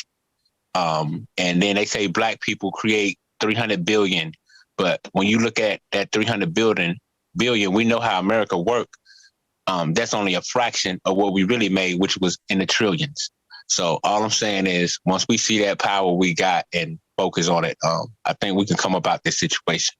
S9: and then they say black people create 300 billion. But when you look at that 300 billion, we know how America worked. That's only a fraction of what we really made, which was in the trillions. So all I'm saying is, once we see that power we got and focus on it, I think we can come about this situation.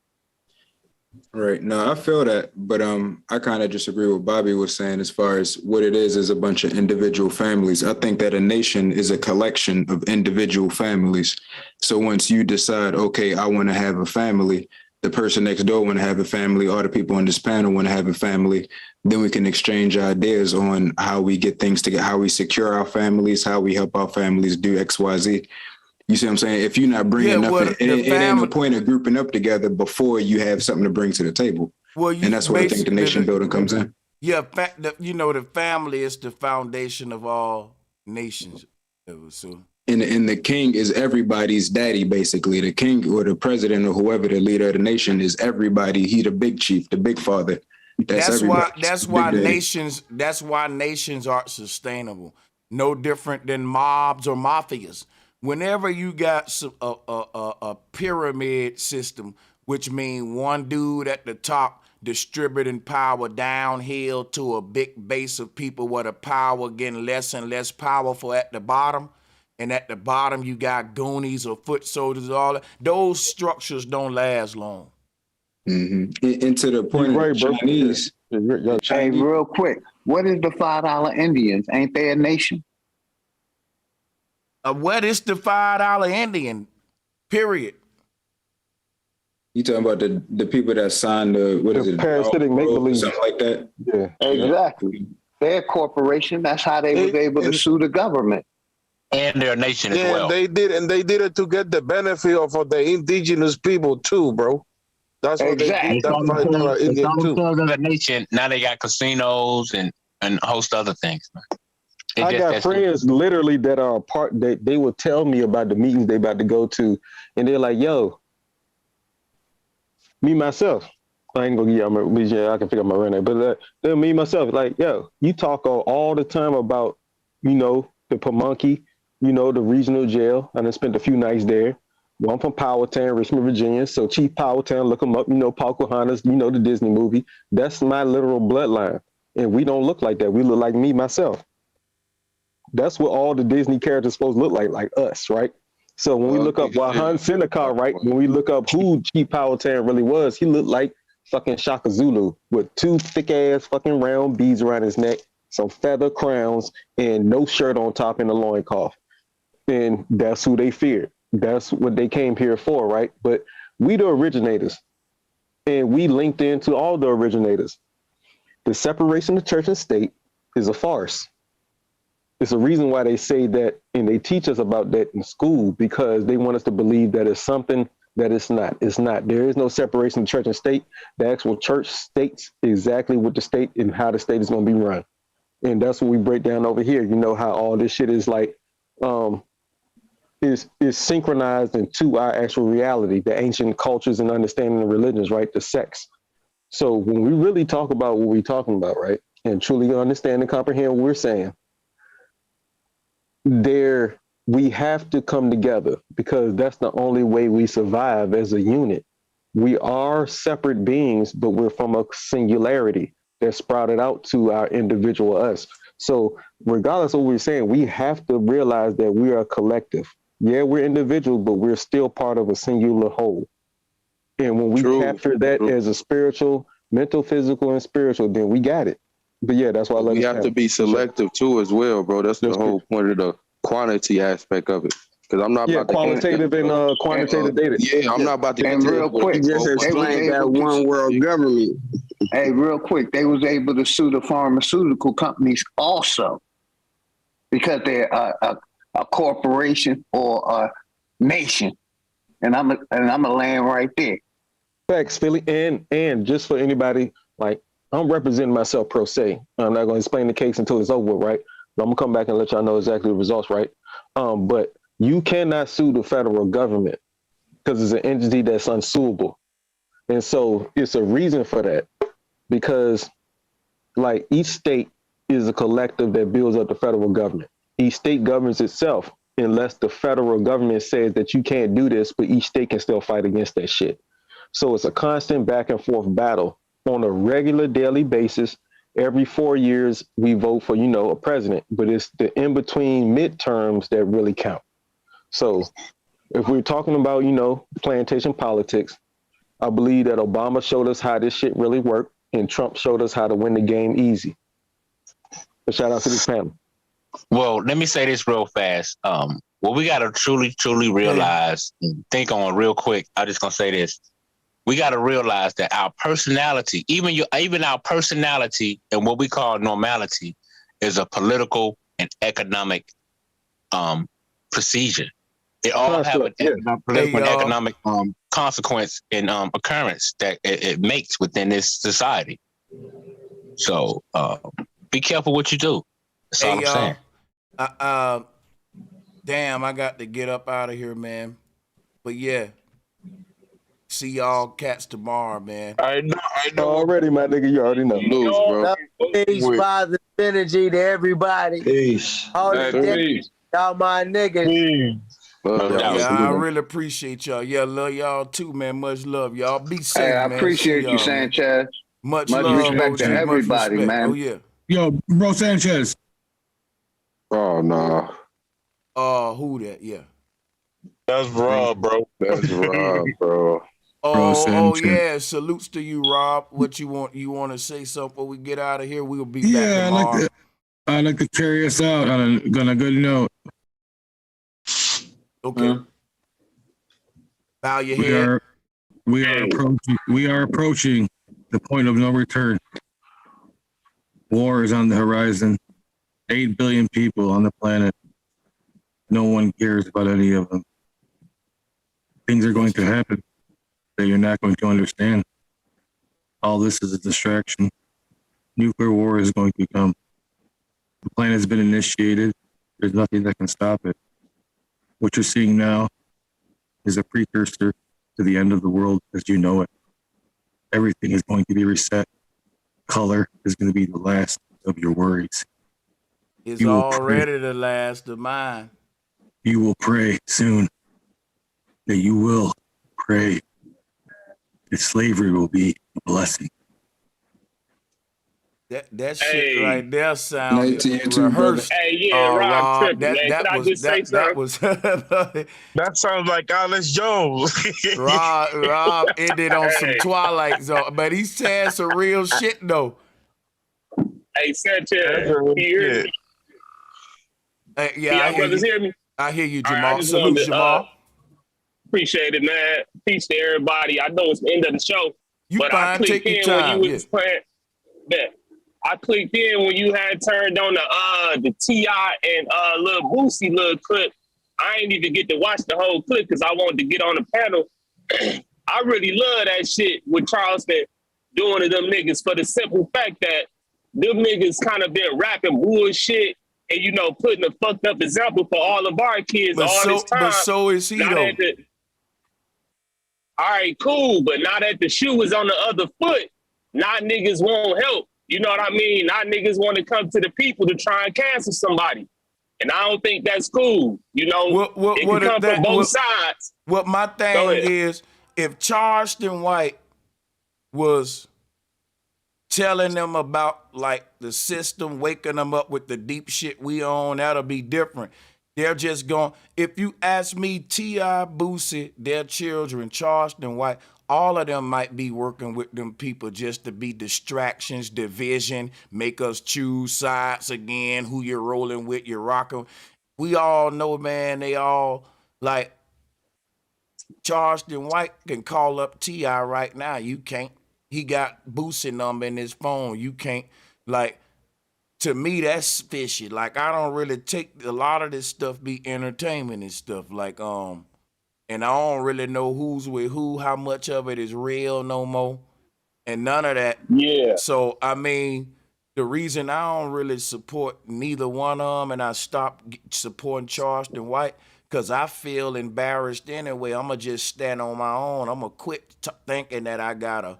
S1: Right. No, I feel that, but I kind of disagree with what Bobby was saying as far as what it is a bunch of individual families. I think that a nation is a collection of individual families. So once you decide, okay, I want to have a family, the person next door want to have a family, all the people on this panel want to have a family, then we can exchange ideas on how we get things together, how we secure our families, how we help our families do X, Y, Z. You see what I'm saying? If you're not bringing nothing, it ain't no point of grouping up together before you have something to bring to the table. And that's where I think the nation building comes in.
S6: Yeah, the family is the foundation of all nations. So.
S1: And the king is everybody's daddy, basically. The king or the president or whoever the leader of the nation is everybody. He the big chief, the big father. That's why nations aren't sustainable. No different than mobs or mafias. Whenever you got a pyramid system, which means one dude at the top distributing power downhill to a big base of people where the power getting less and less powerful at the bottom, and at the bottom you got goonies or foot soldiers, all that, those structures don't last long. Mm-hmm. And to the point of Chinese.
S5: Hey, real quick, what is the $5 Indians? Ain't they a nation?
S6: What is the $5 Indian? Period.
S1: You talking about the people that signed the
S21: parasitic make-believe,
S1: something like that?
S21: Yeah,
S5: exactly. Their corporation. That's how they was able to sue the government.
S9: And their nation as well.
S22: They did it to get the benefit of the indigenous people too, bro. That's what
S5: exactly.
S22: they did.
S9: Because of the nation, now they got casinos and a host of other things, man.
S21: I got friends literally that are part that they will tell me about the meetings they about to go to, and they're like, "Yo, me myself, I ain't gonna give you I can figure out my real name, but me myself, like, yo, you talk all the time about, the Pamunkey, the regional jail. I done spent a few nights there. Well, I'm from Powhatan, Richmond, Virginia. So Chief Powhatan, look them up. Pocahontas. The Disney movie. That's my literal bloodline, and we don't look like that. We look like me myself. That's what all the Disney characters supposed to look like us, right? So when we look up Wahan Seneca, right? When we look up who Chief Powhatan really was, he looked like fucking Shaka Zulu with two thick ass fucking round beads around his neck, some feather crowns, and no shirt on top in the loincloth. And that's who they feared. That's what they came here for, right? But we the originators, and we linked into all the originators. The separation of church and state is a farce. It's a reason why they say that, and they teach us about that in school, because they want us to believe that it's something that it's not. It's not. There is no separation of church and state. The actual church states exactly what the state and how the state is going to be run. And that's what we break down over here. How all this shit is like, is synchronized into our actual reality, the ancient cultures and understanding of religions, right? The sects. So when we really talk about what we're talking about, right, and truly understand and comprehend what we're saying, we have to come together because that's the only way we survive as a unit. We are separate beings, but we're from a singularity that sprouted out to our individual us. So regardless of what we're saying, we have to realize that we are a collective. Yeah, we're individuals, but we're still part of a singular whole. And when we capture that as a spiritual, mental, physical, and spiritual, then we got it. But yeah, that's why
S13: we have to be selective too as well, bro. That's the whole point of the quantity aspect of it. Because I'm not about to
S21: qualitative and quantitative data.
S13: Yeah, I'm not about to
S5: and real quick.
S10: Just explain that one world government.
S5: Hey, real quick, they was able to sue the pharmaceutical companies also because they're a corporation or a nation, and I'm a land right there.
S21: Facts, Philly, and just for anybody, like I'm representing myself pro se. I'm not going to explain the case until it's over, right? But I'm gonna come back and let y'all know exactly the results, right? But you cannot sue the federal government because it's an entity that's unsuable, and so it's a reason for that. Because like each state is a collective that builds up the federal government. Each state governs itself unless the federal government says that you can't do this, but each state can still fight against that shit. So it's a constant back and forth battle on a regular daily basis. Every 4 years we vote for, a president, but it's the in-between midterms that really count. So if we're talking about, plantation politics, I believe that Obama showed us how this shit really worked. And Trump showed us how to win the game easy. But shout out to this panel.
S9: Well, let me say this real fast. What we got to truly realize and think on real quick, I'm just going to say this. We got to realize that our personality, even our personality and what we call normality is a political and economic procedure. They all have an political and economic consequence and occurrence that it makes within this society. So be careful what you do. That's all I'm saying.
S6: Damn, I got to get up out of here, man. But yeah, see y'all cats tomorrow, man.
S22: I know.
S21: Already, my nigga, you already know.
S13: Lose, bro.
S8: Peace, positive energy to everybody.
S21: Peace.
S8: All y'all my niggas.
S6: I really appreciate y'all. Yeah, love y'all too, man. Much love. Y'all be safe,
S5: hey, I
S6: man.
S5: appreciate you, Sanchez.
S6: Much
S5: love, respect
S6: OG,
S5: to everybody, man.
S6: Oh, yeah.
S12: Yo, bro Sanchez.
S13: Oh, no.
S6: Who that? Yeah.
S22: That's Rob, bro.
S13: That's Rob, bro.
S6: Oh, yeah. Salutes to you, Rob. What you want? You want to say something before we get out of here? We'll be back tomorrow.
S12: I'd like to carry us out on a good note.
S6: Okay. Bow your head.
S12: We are approaching the point of no return. War is on the horizon. 8 billion people on the planet. No one cares about any of them. Things are going to happen that you're not going to understand. All this is a distraction. Nuclear war is going to come. The plan has been initiated. There's nothing that can stop it. What you're seeing now is a precursor to the end of the world as you know it. Everything is going to be reset. Color is going to be the last of your worries.
S6: It's already the last of mine.
S12: You will pray soon that you will pray that slavery will be a blessing.
S6: That shit right there sounds rehearsed.
S22: Hey, yeah, Rob,
S6: that was
S22: that sounds like Alex Jones.
S6: Rob ended on some Twilight Zone, but he said some real shit though.
S23: Hey, Sanchez, can you hear me?
S6: Yeah,
S23: y'all brothers hear me?
S6: I hear you, Jamal.
S23: Right,
S6: Salute, Jamal.
S23: Appreciate it, man. Peace to everybody. I know it's the end of the show, but I clicked in when you was playing. I clicked in when you had turned on the T.I. and little Boosie little clip. I ain't even get to watch the whole clip because I wanted to get on the panel. I really love that shit with Charleston doing to them niggas for the simple fact that them niggas kind of been rapping bullshit and, putting a fucked up example for all of our kids this time.
S6: But so is he, though.
S23: All right, cool. But now that the shoe is on the other foot,
S14: not niggas won't help. You know what I mean? Not niggas want to come to the people to try and cancel somebody. And I don't think that's cool. You know, it can come from both sides.
S6: What my thing is, if Charleston White was telling them about like the system, waking them up with the deep shit we own, that'll be different. They're just going, if you ask me, T.I., Boosie, their children, Charleston White, all of them might be working with them people just to be distractions, division, make us choose sides again, who you're rolling with, you're rocking. We all know, man, they all, like, Charleston White can call up T.I. right now. You can't. He got Boosie number in his phone. You can't, like, to me, that's fishy. Like, I don't really take a lot of this stuff be entertainment and stuff. Like, and I don't really know who's with who, how much of it is real no more, and none of that.
S14: Yeah.
S6: So, I mean, the reason I don't really support neither one of them and I stopped supporting Charleston White, because I feel embarrassed anyway. I'm going to just stand on my own. I'm going to quit thinking that I got to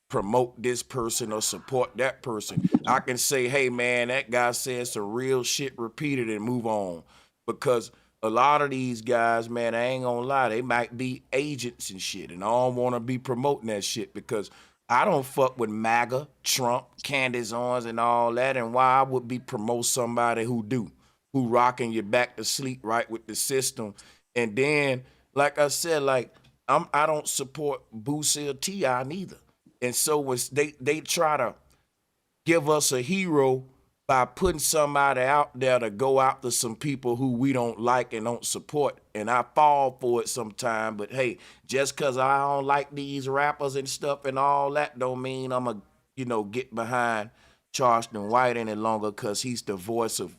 S6: promote this person or support that person. I can say, hey, man, that guy said some real shit repeated and move on. Because a lot of these guys, man, I ain't gonna lie, they might be agents and shit, and I don't want to be promoting that shit because I don't fuck with MAGA, Trump, Candace Owens, and all that, and why I would be promote somebody who rocking you back to sleep right with the system. And then, like I said, like I don't support Boosie or T.I. neither. And so was they try to give us a hero by putting somebody out there to go after some people who we don't like and don't support. And I fall for it sometimes, but hey, just because I don't like these rappers and stuff and all that don't mean I'm a, get behind Charleston White any longer because he's the voice of,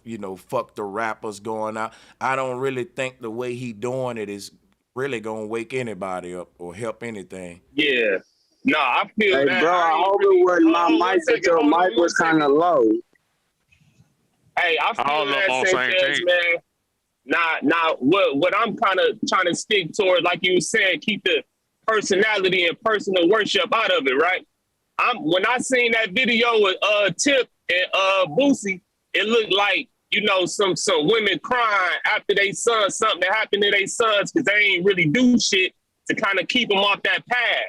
S6: fuck the rappers going out. I don't really think the way he doing it is really gonna wake anybody up or help anything.
S14: Yeah. No, I feel that.
S10: Bro, I hope it wasn't my mic, but your mic was kind of low.
S14: Hey, I feel that same thing, man. Now, what I'm kind of trying to stick toward, like you said, keep the personality and personal worship out of it, right? When I seen that video with Tip and Boosie, it looked like, some women crying after they sons, something that happened to their sons because they ain't really do shit to kind of keep them off that path.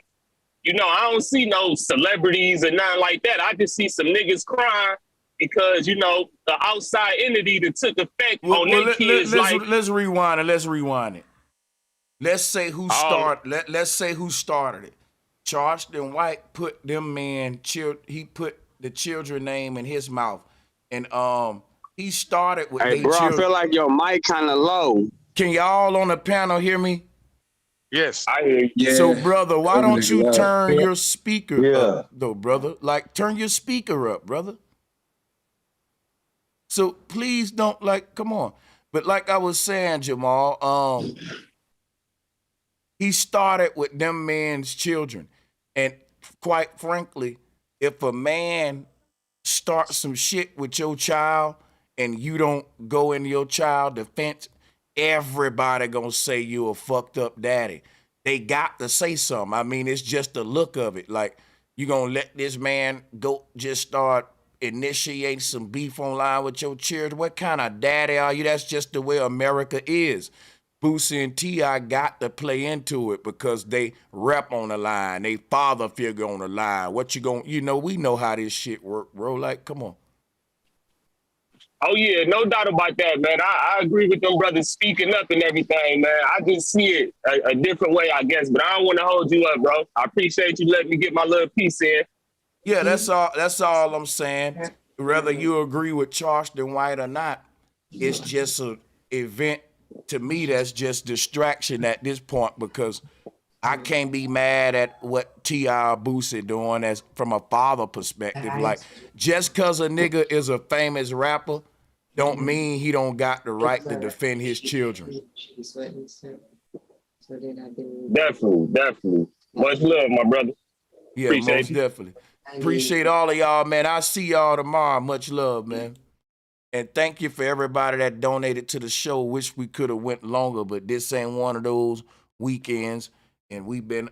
S14: I don't see no celebrities or nothing like that. I just see some niggas crying because, the outside entity that took effect on their kids' life.
S6: Let's rewind it. Let's say who started. Let's say who started it. Charleston White put them men. He put the children name in his mouth, and he started with.
S10: Hey, bro, children. I feel like your mic kind of low.
S6: Can y'all on the panel hear me?
S22: Yes,
S14: I hear you.
S6: Yeah. So, brother, why don't you turn your speaker up, though, brother? Like, turn your speaker up, brother. So please don't come on. But like I was saying, Jamal, he started with them men's children. And quite frankly, if a man starts some shit with your child and you don't go into your child defense, everybody gonna say you a fucked up daddy. They got to say something. I mean, it's just the look of it. Like, you gonna let this man go just start initiate some beef online with your children? What kind of daddy are you? That's just the way America is. Boosie and T.I. got to play into it because they rep on the line. They father figure on the line. What you gonna, we know how this shit work, bro. Like, come on.
S14: Oh, yeah, no doubt about that, man. I agree with them brothers speaking up and everything, man. I just see it a different way, I guess. But I don't want to hold you up, bro. I appreciate you letting me get my little piece in.
S6: Yeah, that's all I'm saying. Whether you agree with Charleston White or not, it's just an event to me that's just distraction at this point because I can't be mad at what T.I. or Boosie doing as from a father perspective. Like, just because a nigga is a famous rapper don't mean he don't got the right to defend his children.
S14: Definitely. Much love, my brother.
S6: Yeah, most definitely. Appreciate all of y'all, man. I'll see y'all tomorrow. Much love, man. And thank you for everybody that donated to the show. Wish we could have went longer, but this ain't one of those weekends. And I've been